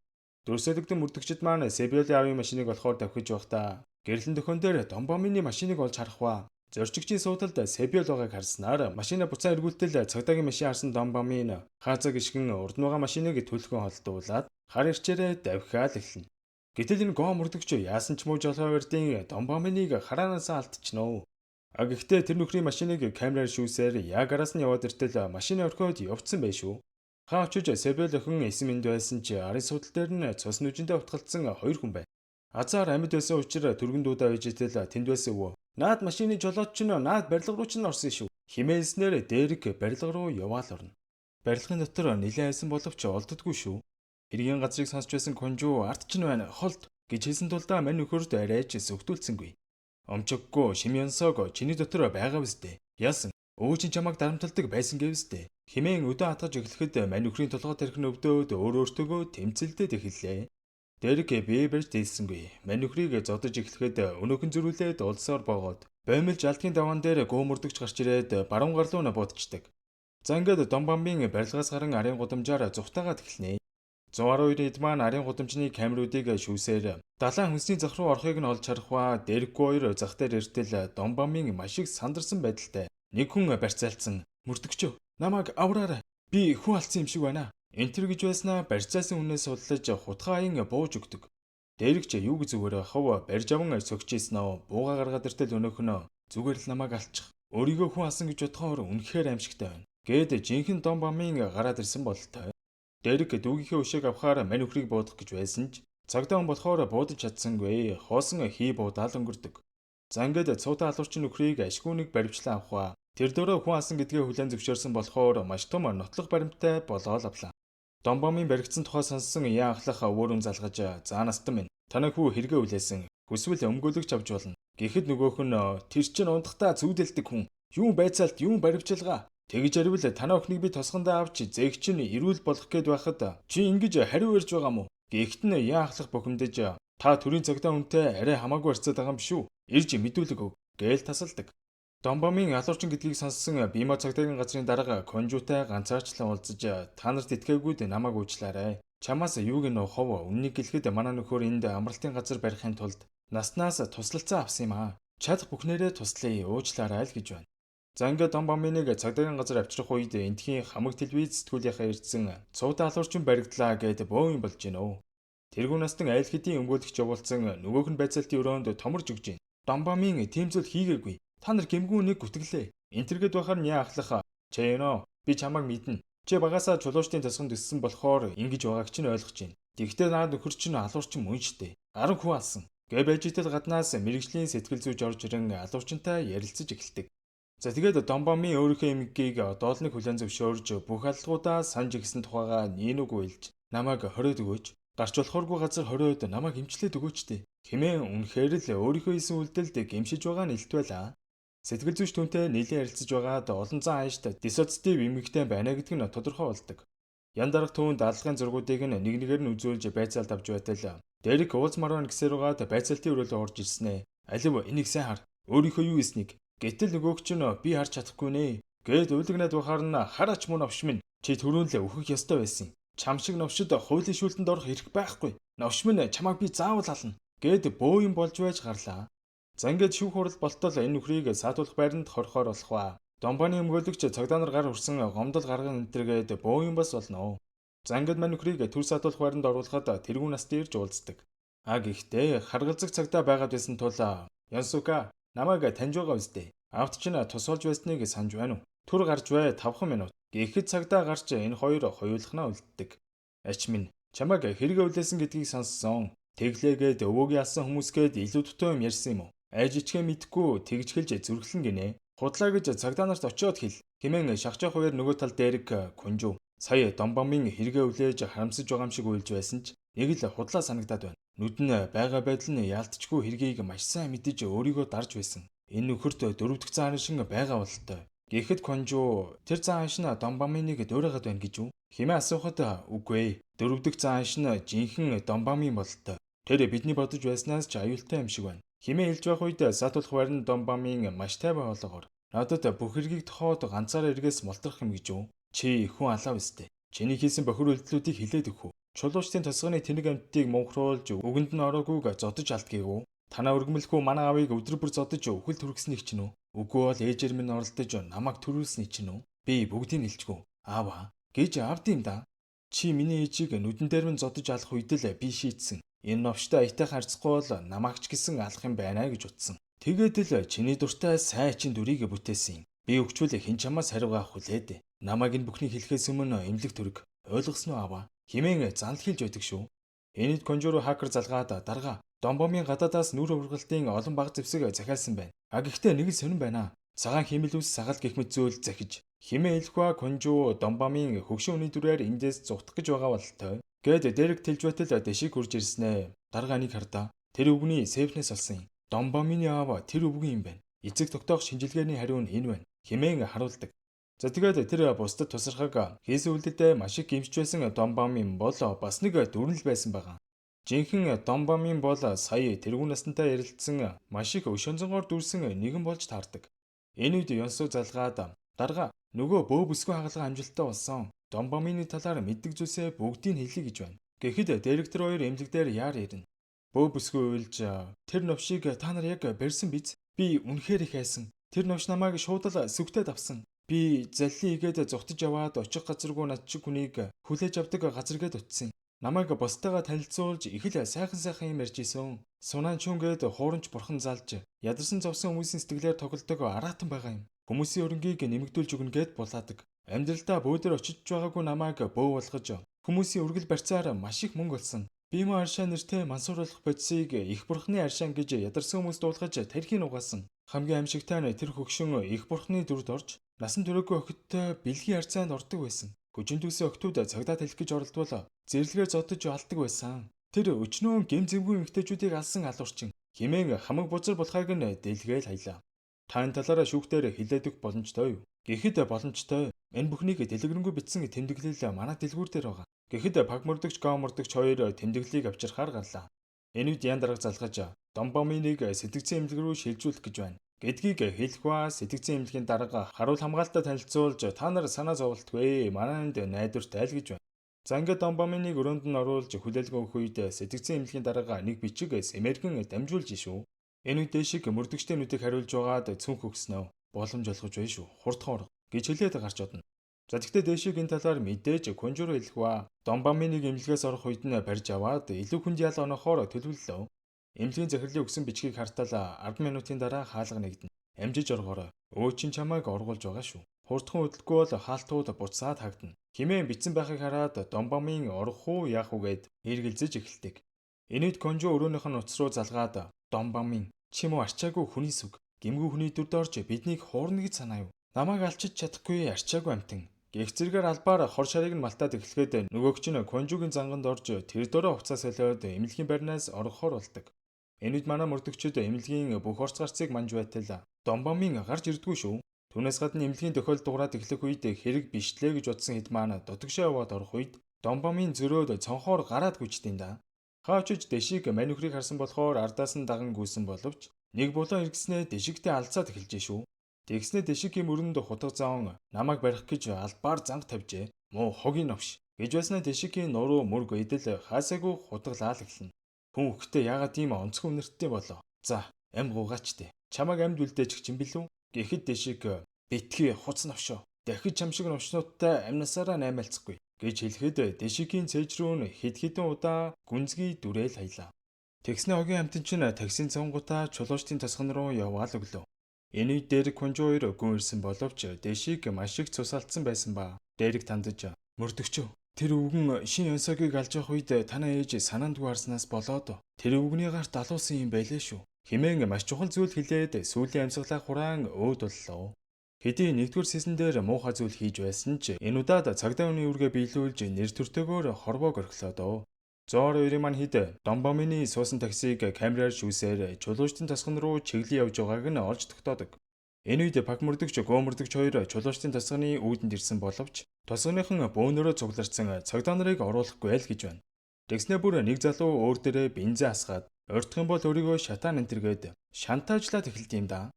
Дөрсөлдөгдөн мөрдөгчд маань Себиолийн аавын машиныг болохоор давхиж байхдаа гэрлэн дөхөн дээр Домбамины машиныг олж харах ба зорчигчийн суудалд Себиол байгааг харснаар машина буцаа эргүүлтэл цагдаагийн машин харсан Домбамин хаазаг ишгэн урд нь байгаа машиныг төлхөн холдуулаад хар ирчээрээ давхиал эхэлнэ. Гэтэл энэ гоо мөрдөгч яасан ч муу жолоовэрдийн Домбаминыг хараанаас алдчихноо. Гэхдээ тэр нөхрийн машиныг камераар шүүсээр яг араас нь яваад иртэл машин орхиод явцсан байх шүү. Хаа очиж Себиол охин эсэм энд байсан ч арын судал дээр нь цус нүжиндээ утгалтсан хоёр хүн байна. Азар амьд байсан учраас түргэн дуудаа үйжэтэл тэнд байсан өвөө. Наад машины жолооч нь наад барилга руу ч орсон шүү. Химээснээр Дэрэг барилга руу яваал орно. Барилгын дотор нэлээд айсан боловч олддоггүй шүү. Хэргийн газрыг сонсч байсан Конжо арт ч нь байна холт гэж хэлсэн тул мань нөхөрд арайж зүгтүүлсэнгүй. Омчогго Шимонсог чиний дотор байгаа биз дээ. Яасан? Өвөө чинь чамайг дарамталдаг байсан гэвс дээ. Химэн өдөө хатгаж эхлэхэд мань нөхрийн толгой тарих нь өвдөөд өөртөө тэмцэлдээд эхэллээ. Дэрэг бие барьж дээлсэнгүй. Мань нөхрийг зодож эхлэхэд өнөөхөн зөрүүлээд улсаар боогоод баймилж алдгийн даваан дээр гөөмөрдөгч гарч ирээд баруун гар руу буутчихдаг. За ингээд Домбамын барилгаас гарan арын гудамжаар зүхтаагаад эхэлнэ. 112-д маань арын гудамжны камеруудыг шүүсээр далайн хүнсний зах руу орохыг нь олж харах ба Дэрэг зах дээр иртэл Домбамын маш их сандарсан байдалтай. Нэг хүн барьцаалцсан мөрдөгчөө намайг авраарай. Би хүн алдсан юм шиг байна. Энтэр гэж байснаа барьцаасан хүнээс судлаж хутгаан бууж өгдөг. Дэрэг ч юу гэж зүгээр хав барьж аван сөгчээсэн нөө бууга гаргаад иртэл өнөөх нь зүгээр л намайг алчих. Өөрийгөө хүн алсан гэж бодохоор үнэхээр аимшигтай байна. Гээд жинхэнэ Домбамын гараад ирсэн бололтой. Дэрэг дүүгийнхээ өшөөг авахаар мань нөхрийг буудах гэж байсан ч цагдаа хүн болохоор буудаж чадсангүй. Хоосон хий буудаал өнгөрдөг. За ингээд цуудаа алуурчин нөхрийг ашгүйнийг баривчлан авах ба тэр дөрөө хүн алсан гэдгээ хүлээн зөвшөөрсөн болохоор маш том нотлох баримттай болоод авлаа. Домбамын баригдсан тухай сонссон яа ахлах өөрөм залгаж за настан минь танай хүү хэрэгэ үлээсэн хүсвэл өмгөөлөгч авч болно. Гэхэд нөгөөх нь тэр чин ундахтаа зүудэлдэг хүн юу байцаалт юу баривчилгаа тэгж аривал танай охиныг би тосгондоо авч зээг чинь ирүүл болох гээд байхад чи ингэж хариу ярьж байгаа мó. Гэхдээ нь яа ахлах бохимдож та төрийн цагдаа хүнтэй арай хамаагүй харьцаад байгаа юм шүү. Ирж мэдүүлэг өг гээл тасалдаг. Домбамын алуурчин гэдгийг сонссон Бимо цагдаагийн газрын дарга Конжотой ганцаарчлан уулзаж та нарт итгээгүйд намайг уучлаарай. Чамаас юуг нь хов үннийг гэлэхэд манай нөхөр энд амралтын газар барихын тулд наснаас туслалцаа авсан юм аа. Чадах бүхнээрээ туслая уучлаарай л гэж байна. За ингээд Домбаминыг цагдаагийн газар авчрах үед энтхийн хамаг телевиз сэтгүүлийнхаа ирсэн цуудаа алуурчин баригдлаа гэд бөө юм болж гинөө. Тэргүү настан айл хэдийн өмгөөлөгч явуулсан нөгөөх нь байцаалтын өрөөнд томорж өгч гин. Домбамин тийм зүйл хийгээгүй. Та нар гэмгүү нэг гүтгэлээ. Энтергээд байхаар нь яа ахлах. Чэнэ би чамайг мэднэ. Чи багасаа чулуучдын тосгонд өссөн болохоор ингэж байгааг чинь ойлгож байна. Тэгвэл наад нөхөр чинь алуурчин мөн штэ. 10 хүн алсан. Гэ байж итэл гаднаас мэрэгжлийн сэтгэл зүйж орж ирэн алуурчинтай ярилцаж эхэлдэг. За тэгээд Домбомын өөрийнхөө эмгэгийг доолныг хүлээн зөвшөөрж бүх аллагуудаа санаж гисэн тухайга нийнүг уйлж намайг хориод өгөөч. Гарч болохооргүй газар хориод намайг эмчлээд өгөөч дээ. Хэмээн үнэхээр л өөрийнхөө хийсэн үйлдэлд гэмшиж байгаа нь илт байлаа. Сэтгэл зүйч түнтэй нийлэн ярилцаж байгаад олон зан аашд диссоциатив эмгэгтэй байна гэдэг нь тодорхой болдог. Ян дарга түүнд даалгын зургуудыг нэг нэгээр нь үзүүлж байцаалд авч байтал Дэрик уулзмаар байна гэсээр угаад байцаалтын өрөөлөө орж ирснэ. Алив энийг сайн хар. Өөрийнхөө юу хийснийг. Гэтэл нөгөөг чинь би харж чадахгүй нэ. Гээд уулагнаад бахаар нь хараач мөн новш минь. Чи түрүүн л өөхөх ёстой байсан. Чам шиг новшид хуулийн шүүлтэнд орох эрх байхгүй. Новш минь чамайг би заавал ална. Гээд бөө юм болж байж гарлаа. За ингээд шүүх хурал болтол энэ нөхрийг саатуулах байранд хорхоор болох ба. Домбаны өмгөөлөгч цагдаа нар гар хүрсэн гомдол гарган энтергээд бөө юм бас болно. За ингээд мань нөхрийг төр саатуулах байранд оруулахад тэрүүн насны ирж уулздаг. Гэхдээ харгалзах цагдаа байгаад байсан тул Янсука намайг таньж байгаа үстэй. Авт чинь тусалж байсныг санаж байна уу? Түр гарч бай 5 минут. Гэхэд цагдаа гарч энэ хоёр хоёулахнаа үлддэг. Ач минь чамайг хэрэг өвлөсөн гэдгийг сонссон. Тэглээгээд өвөөгийн алсан хүмүүсгээд илүү дутуу юм ярьсан юм уу? Айжичгээ мэдгүй тэгжгэлж зүрхлэн гинэ. Худлаа гэж цагдаа нарт очиод хэл. Хэмээн шахчих хуваар нөгөө тал Дэрик Кунжу сая Домбомын хэрэгээ өвлөөж харамсаж байгаа юм шиг уйлж байсан ч нэг л худлаа санагдаад байна. Нүд нь байгаа байдал нь яалтчгүй хэргийг маш сайн мэдэж өөрийгөө дарж байсан. Энэ нөхөрт дөрөв дэх цааны шин байгаа бололтой. Гэхэд Конжу тэр цаан шин Домбомыныг дуурайгаад байна гэж үү? Хэмээн асуухад үгүй ээ. Дөрөв дэх цаан шин жинхэнэ Домбомын бололтой. Тэр бидний бодож байснаас ч аюултай юм шиг байна. Хэмээн хэлж байх үед саатуулах байрны Домбомын маш тайван хоолоогоор надад бүх хэргийг тохоод ганцаараа эргээс мултрах юм гэж үү? Чи хүн алаа өстэй. Чиний хийсэн бохир үйлдэлүүдийг хилээд өгөх үү? Чулуучдын тосгоны тэнэг амьтдыг мунхруулж үгэнд нь ороогүй зодож алдгийг үү? Танаа өргөмөлгүй манай аавыг өдөр бүр зодож үхэл түргэснийг чинь үү? Үгүй бол ээжээр минь оролдож намайг төрүүлсэний чинь үү? Би бүгдийг хэлчихв. Аава гэж авдим да. Чи миний ээжийг нүдэн дээр минь зодож алах үед л би шийдсэн. Энэ новштой аятайхан харьцахгүй бол намаагч гисэн алах юм байна гэж утсан. Тэгээд л чиний дуртай сайн чин дүрийг бүтээсэн. Би өгчвөл хэн чамаас хариу авах үлээд. Намайг энэ бүхнийг хэлэхээс өмнө эмнэлэг төрөг. Ойлгосноо аваа? Хэмээн зал хэлж байдаг шүү. Энэд Конжуро хакер залгаад дарга Домбомын гадаадаас нүр ургалтын олон баг зэвсэг захиалсан байна. Гэхдээ нэг л сонирн байна. Цагаан химэл ус сагалт гэх мэт зүйл захиж. Химээ хэлэхва Конжу Домбомын хөгшин үний дүрээр эндээс зугтах гэж байгаа бололтой. Гээд Дэрик тэлж байтал дэшиг хурж ирснэ. Дарга нэг хардаа. Тэр өвгний сейфнээс олсон юм. Домбомын аав тэр өвгөн юм байна. Эцэг тогтоох шинжилгээний хариу нь энэ байна. Хэмээн харуулдаг. За тэгээд тэр бусдад тусархаг хийсэн үйлдэлдээ маш их гэмшиж байсан Домбомын бол бас нэг дүрнэл байсан байгаа. Жинхэнэ Домбомын бол сая тэрүүн наснтай ярилцсан маш их өшөнзөнгоор дүрсэн нэгэн болж таардаг. Энэ үед Ёнсу залгаад дарга нөгөө бөө бүсгүй хагалгаа амжилттай болсон. Домбомын талаар мэддэг зүйлсээ бүгдийг хэлье гэж байна. Гэхэд директор хоёр эмнэлэг дээр яар ирнэ. Бөө бүсгүй уйлж тэр новшийг та нар яг барьсан биз? Би үнэхээр их айсан. Тэр новш намайг шууд л сүгтээд авсан. Би заллин игээд зугтаж яваад очих газаргүй над чиг хүнийг хүлээж авдаг газаргээд утсан. Намайг бостойгоо танилцуулж их л сайхан юм ярьж исэн. Сунaan чүнгээд хуурамч бурхан залж ядарсан зовсон хүмүүсийн сэтгэлээр тоглодог араатан байгаа юм. Хүмүүсийн өрөнгийг нэмэгдүүлж өгнө гэд булаадаг. Амьдралдаа бөөдөр очиж байгаагүй намайг бөө болгож хүмүүсийн өргөл барьцаар маш их мөнгө олсон. Бимо аршаа нэртэй мансууруулах бодисыг их бурхны аршаан гэж ядарсан хүмүүс дуулгаж тархийг угаасан. Хамгийн аимшигтай нь тэр хөгшин их бурхны дүрд орж насан туршаагүй охидтой бэлгийн харьцаанд ордог байсан. Хүчин дүүсийн охтууд цагдаа талхих гэж оролдвол зэрлэгээр зодож алдаг байсан. Тэр өчнөө гэм зэмгүй эмэгтэйчүүдийг алсан алуурчин. Хэмээн хамаг бузар болохыг нь дэлгээл хаялаа. Таан талаараа шүүхтээр хилээд өгөх боломжтой юу? Гэхэд боломжтой. Энэ бүхнийг дэлгэрэнгүй бичсэн тэмдэглэл манай дэлгүүр дээр байгаа. Гэхэд баг мөрдөгч гоо мөрдөгч хоёр тэмдэглэлийг авчирхаар гарлаа. Энэ үед ян дарга залгаж Домбомыг сэтгцэн эмнэлэг рүү шилжүүлэх гэж байна. Гэдгийг хэлэх ба сэтгцэн эмнэлгийн дарга харуул хамгаалалтаа танилцуулж та нар санаа зовлтгүй манайд найдвартай л гэж байна. За ингээд Домбомыг өрөөнд нь оруулж хүлээлгэн өгөх үед сэтгцэн эмнэлгийн дарга нэг бичиг сэмэргэн дамжуулж шүү. Энэ үедээ шиг мөрдөгчтэй нүдийг хариулж байгаад цүнх өгснөө. Боломж олгож байна шүү. Хурдхан орго гэж хэлээд гарч одно. За тэгтээ дэшиг энэ талаар мэдээж Конжуро хэлэх ба Домбомыг эмнэлгээс орох үед нь барьж аваад илүү хүнд ял онохоор төлөвлөлөө. Эмнэлгийн захирлын өгсөн бичгийг хартал 10 минутын дараа хаалга нэгдэнэ. Амжиж оргоорой. Өөчин чамайг оргуулж байгаа шүү. Хурдхан хөдөлгөхгүй бол хаалтууд буцаад хагдана. Химээ бичсэн байхыг хараад Домбомын орох уу яах уу гэд эргэлзэж эхэлдэг. Энэ үед Конжо өрөөнийх нь утас руу залгаад Домбомын чи муу арчаагүй хүний сүг. Гэмгүй хүний дүрд орж биднийг хуурна гэж санаа юу? Намайг алчиж чадахгүй арчаагүй амтэн. Гэх зэргээр албаар хор шарыг нь малтаад эхлэхэд нөгөөгч нь Конжугийн занганд орж тэр дөрөө хуцаа солиод эмнэлгийн байрнаас орохоор болдог. Энэ үед манай мөрдөгчд эмнэлгийн бүх орц гарцыг манж байтал Домбомын гарч ирдгүй шүү. Түүнээс гадна эмнэлгийн тохиол дуурайд эхлэх үед хэрэг бишлээ гэж бодсон хэд маань дотгошоо яваад орох үед Домбомын зөрөөд цонхоор гараад гүйчтэй да. Хаачиж дэшиг мань нөхрийг харсан болохоор ардаас нь даган гүйсэн боловч нэг булан эргэснээ дэшигтэй алцаад эхэлжээ шүү. Тэгснээ дэшигийн мөрөнд хутга заон намайг барих гэж албаар занг тавьжээ. Муу хогийн новш. Гэж байснаа дэшигийн нуруу мөрг идэл хаасаагүй хутгалаа л эхэлнэ. Хүн хөхтэй яагаад ийм онцгой үнэрттэй болоо. За, амь гуугаачтэй. Чамайг амьд үлдээчих чинь билүү? Гэхэд дэшиг битгий хуц новшоо. Дахиж чам шиг новшнуудтай амнасаараа наймаалцахгүй гэж хэлэхэд дэшигийн цээж рүү хэд хэдэн удаа гүнзгий дүрээл хаялаа. Тэгснээ огийн амтэн чинь таксийн цонгуудаа чулуужтын тосгон руу яваал өглөө. Энэ үед Дэрэг Конжо 2 гүн ирсэн боловч дэшиг маш их цусалтсан байсан ба Дэрэг тандаж мөрдөгчөө тэр өвгөн шин янсагийг алж явах үед танаа ээж санаандгүй харснаас болоод тэр өвгний гарт алуусан юм байлээ шүү. Химэн маш чухал зүйл хэлээд сүүлийн амьсгалаа хураан өөд боллоо. Хэдий нэгдүгээр сизон дээр муухай зүйл хийж байсан ч энэ удаад цагдаа үний үүргээ биелүүлж нэр төртөөгөөр хорвоог орхилоо. Зоор хоёрын маань хэд Домбомины суусан таксиг камераар шүүсээр чулуужтын тосгон руу чиглэн явж байгааг нь олж тогтоодог. Энэ үед Пак мөрдөгч Гомөрдөгч хоёр чулуужтын тосгоны үүдэнд ирсэн боловч тосгоныхон бөөнөрөө цугларсан цагдаа нарыг оруулахгүй л гэж байна. Тэгснээ бүр нэг залуу өөр дээрээ бензин асгаад ордох юм бол өөрийгөө шатаан энтергээд шантаажлаад эхэлд юм да.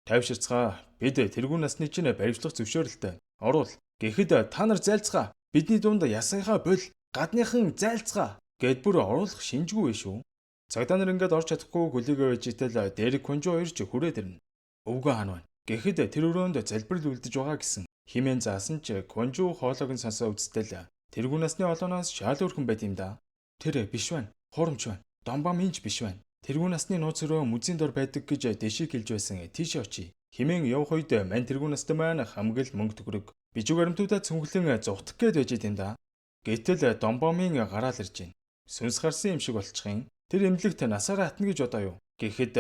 Тайвширцгаа бид тэргүүн насны чинь баримтлах зөвшөөрөлтэй. Оруул. Гэхэд та нар зайлцгаа. Бидний дунд ясныхаа бол гадныхан зайлцгаа. Гэд бүр оруулах шинжгүй шүү. Цагдаа нар ингээд орч чадахгүй гүлийгээ байж итэл Дэрэг Конжо 2 ч хүрээд ирнэ. Өвгөө хаана байна? Гэхэд тэр өрөөнд залбирал үлдэж байгаа гэсэн. Химэн заасан ч Конжо хоолойг нь сонсоо үзтэл тэргүүн насны олооноос шал өрхөн байт юм да. Тэр биш байна. Хуурамч байна. Домбоминч биш байна. Тэргүүн насны нууц өрөө мүзийн дор байдаг гэж дэшиг хэлж байсан. Тийш очие. Химэн явх үед мань тэргүүн настай маань хамгал мөнгө төгрөг. Бижиг баримтуудаа цүнхлэн зовтох гээд байж идэм да. Гэтэл Домбомын гараал ирж байна. Сүнс гарсан юм шиг болчихын. Тэр эмнэлэгт насаараа хатна гэж бодоо юу. Гэхэд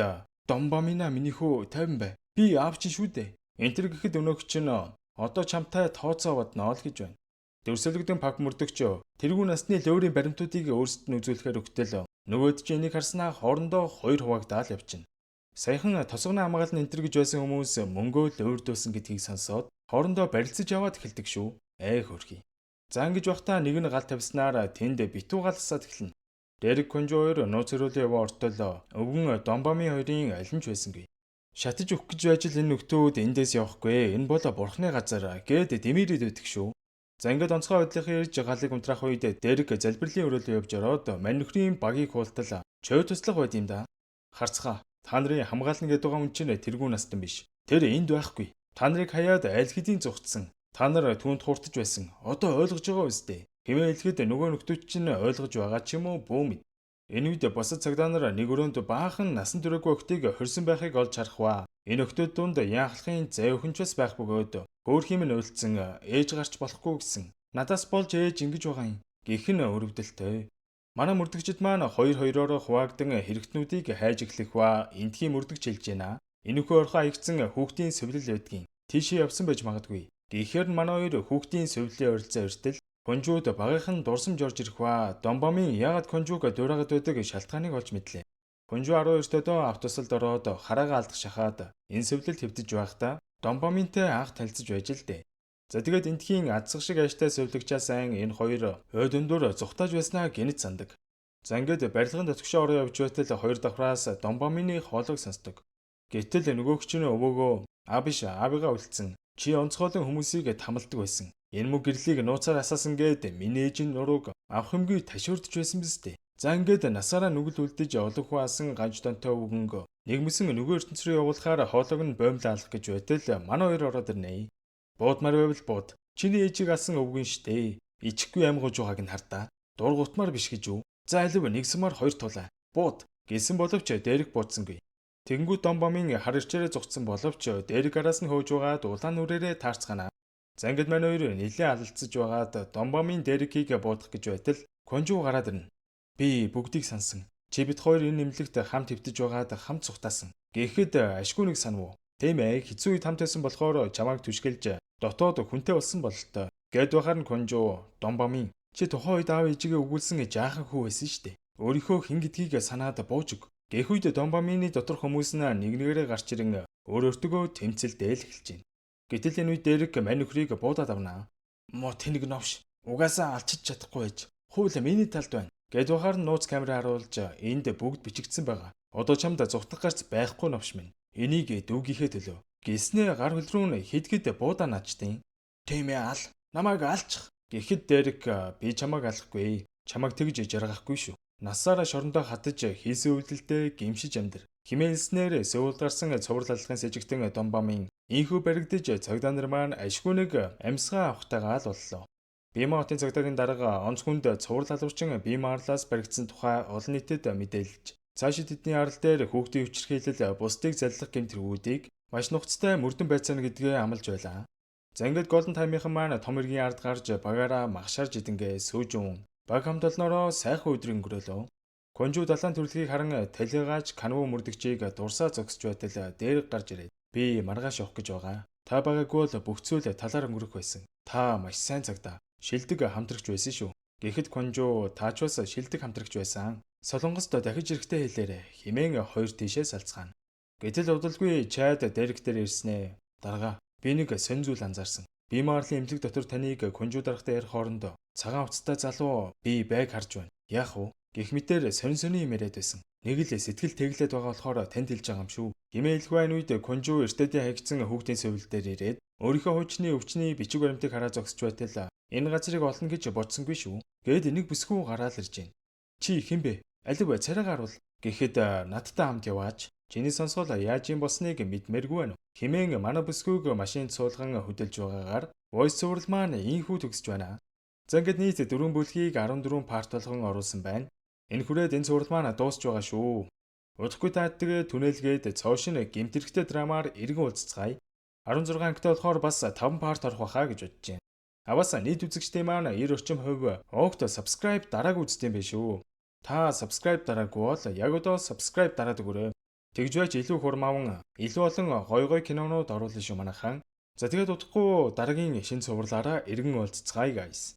Домбомина минийхүү 50 бай. Би аав чинь шүү дээ. Энтэр гэхэд өнөөгч нь одоо чамтай тооцоо бодноо л гэж байна. Дөрсөлгдөн Пак мөрдөгч тэргүүн насны лөөрийн баримтуудыг өөрсдөд нь үзүүлэхээр өгтөл нөгөөд чинь энийг харснаа хоорондоо хоёр хуваагдаал явчихна. Саяхан тосгоны хамгаална энтэр гэж байсан хүмүүс мөнгөө л өөрдөөсөн гэдгийг сонсоод хоорондоо барилцаж яваад эхэлдэг шүү. Хөрхий. За ингэж байхдаа нэг нь гал тавьснаар тэнд битүү галсаад эхэлнэ. Дэрэг Конжо 2 нууц өрөөлөө яваа ортол өвгөн Домбомын хоёрын аль нь ч байсангүй. Шатаж өгөх гэж байж л энэ нөхдүүд эндээс явахгүй. Энэ бол бурхны газар гэд дэмийрээд өгдөг шүү. За ингээд онцгой байдлын ирж галыг унтраах үед Дэрэг залбирлын өрөөлөө явж ороод мань нөхрийн багийг хуултал чой туслах байд юм да. Харцгаа. Та нарын хамгаална гэдэг байгаа хүн чинь тэргүүн настан биш. Тэр энд байхгүй. Та нарыг хаяад аль хэдийн зүгтсэн. Та нар түүнд хууртаж байсан. Одоо ойлгож байгаа үстэй. Хэмээн хэлэхэд нөгөө нөхдүүд чинь ойлгож байгаа ч юм уу бүү мэд. Энэ үед босод цагдаа нар нэг өрөөнд баахан насан туршаагүй охтыг хорьсон байхыг олж харах ба. Энэ охтууд дунд яахлахын зай өхөнчөөс байх бөгөөд хөөрхий минь уйлдсан ээж гарч болохгүй гэсэн. Надаас болж ээж ингэж байгаа юм. Гэх нь өрөвдөлтэй. Манай мөрдөгчд маань хоёр-хоёроор хуваагдан хэрэгтнүүдийг хайж эхлэх ба эндхийн мөрдөгч хэлж байна. Энэхүү орхон аягцсан хүүхдийн сувлил байдгийн. Тийшээ явсан байж магадгүй. Гэхээр манай хоёр хүүхдийн сувллийн ойролцоо өртөл Конжууд багийнхан дурсамж орж ирэх ба Домбомын ягаад Конжуг дуурайгаад байдаг шалтгааныг олж мэдлээ. Конжу 12 доо автосалд ороод хараагаа алдах шахаад энэ сувлил хэвдэж байхдаа Домбоминтэй анх танилцж байж л дээ. За тэгээд эндхийн адсах шиг ааштай сувлагчаа сайн энэ хоёр ой дөндөр зүхтааж байснаа гинэт сандаг. За ингээд барилгын дотгошоо ороо явж байтал хоёр давхраас Домбомины хоолойг сонсдог. Гэтэл нөгөөгч нь өвөөгөө аавиш аавыгаа үлдсэн. Чи онцгойлон хүмүүсийг тамалдаг байсан. Энэ мөг гэрлийг нууцаар асаасан гээд миний ээжийн нурууг авах юмгүй ташуурдж байсан биз дээ. За ингээд насаараа нүгэл үлдэж олонх хаасан ганж донтой өвгөнгө нэгмсэн нөгөө ертөнц рүү явуулахаар хоолойг нь боомлаалах гэж байтал манай хоёр ороод ирнэ. Буудмаар байвал бууд. Чиний ээжийг алсан өвгөн штэ. Ичихгүй аим гож байгааг нь хардаа. Дургутмаар биш гэж юу? За алив нэгсмаар хоёр тулаа. Бууд гэсэн боловч Дэрэг буудсангүй. Тэнгүүд Домбомын хар ирчээрээ зугцсан боловч Дэрэг араас нь хөөж байгаа дулаан нүрээрээ таарцгаана. За ингээд манай хоёр нэлээд алалцаж байгаад Домбомын Дэрэгийг буудах гэж байтал Конжу гараад ирнэ. Би бүгдийг сансан. Чи бид хоёр энэ нэмлэгт хамт хэвтэж байгаад хамт цухтаасан. Гэхэд ашгүй нэг санав уу? Тийм ээ, хэцүү үед хамт байсан болохоор чамайг түшгэлж дотоод хүнтэй болсон бололтой. Гэд бахаар нь Конжо Домбамин чи тухайн үед аав ээжигээ өгүүлсэн жаахан хүү байсан штэ. Өөрийнхөө хэн гэдгийг санаад бууж өг. Гэх үед Домбамины доторх хүмүүс нь нэг нэгээрээ гарч ирэн өөртөө тэмцэлдэл эхэлж байна. Гэтэл энэ үед Дерек мань нөхрийг буудаад авнаа. Мо тэнэг новш. Угаасаа алчиж чадахгүй байж. Хууль миний талд байна. Гэд бахаар нь нууц камер харуулж энд бүгд бичигдсэн байгаа. Одоо чамд зүгтах гарц байхгүй новш минь. Энийг дүүгийнхээ төлөө. Гиснээ гар хөл рүү хидгэд буудаа наачтیں۔ Тийм ээ ал. Намайг алчих. Гэхэд Дерек би чамайг алахгүй. Чамайг тэгж жаргахгүй шүү. Насаараа шорондоо хатаж хийсэн үйлдэлдээ гимшиж амьдар. Химээлснээр сөүлд гарсан цуврал алхахын сэжигтэн Домбамин инхүү баригдаж цагдаа нар маань ашгүй нэг амьсгаа авахтайгаа л боллоо. Бима хотын цагдаагийн дарга онц хүнд цуврал алуурчин Бима арлаас баригдсан тухай олон нийтэд мэдээлж цаашид тэдний арал дээр хүүхдийн хүчирхийлэл бусдыг заллах гэмтэргүүдийг маш нухацтай мөрдөн байцаана гэдгээ амлаж байлаа. За ингээд Golden Time-ийн маань том иргэн ард гарч багаараа магшаарж идэнгээ сүүжүүн баг хамт олноороо сайхан өдрийн өнгөрөөлөө. Конжу далайн төрөлхийг харан талигааж канав мөрдөгчийг дурсаа зогсож байтал дээр гарч ирээд би маргааш явах гэж байгаа. Та байгаагүй бол бүх зүйл талаар өнгөрөх байсан. Та маш сайн цагдаа. Шилдэг хамтрагч байсан шүү. Гэхэд Конжу таач бас шилдэг хамтрагч байсан. Солонгост дахиж ирэхтэй хэлээрэ химэн хоёр тишээ салцгаана. Гэтэл удалгүй Чад Дерек дээр ирснэ. Дарга би нэг сонь зүйл анзаарсан. Би Марлын эмнэлэг дотор таныг Конжу даргатай ярих хоорондоо цагаан хувцастай залуу би байг харж байна. Яах вэ? Гэх мэтээр сонь юм яриад байсан. Нэг л сэтгэл тэглээд байгаа болохоор танд хэлж байгаа юм шүү. Химээлгүй энэ үед Конжу эртэдийн хагцсан хүүхдийн сөүл дээр ирээд өөрийнхөө хуучны өвчний бичиг баримтыг хараа зогсож байтал энэ газрыг олно гэж бодсонгүй шүү. Гээд нэг бүсгүй гараал ирж байна. Чи хэн бэ? Алив царайгаа харуул. Гэхэд надтай хамт яваач. Чиний сонсгол яаж юм болсныг мэдмээргүй байна. Химэн манай бүсгүйг машинд суулган хөдөлж байгаагаар voice over маань ийхүү төгсөж байна. За ингээд нийт 4 бүлгийг 14 парт болгон оруулсан байна. Энэ хүрээд энэ цуврал маань дуусч байгаа шүү. Удахгүй тааддаг түнэлгээд цоошин гэмтэрхтэй драмаар эргэн уулзцгаая. 16 ангитай болохоор бас 5 парт орох байхаа гэж бодож байна. Аваасаа нийт үзэгчдийн маань 90 орчим хувь огт subscribe дараагүй үздэг юм биш үү? Та subscribe дараагүй бол яг одоо subscribe дараад өгөөрэй. Тэгж байж илүү хурмааван илүү олон гой кинонууд оруулах шүү манайхан. За тэгээд удахгүй дараагийн шинэ цувралаараа эргэн уулзцгаая guys.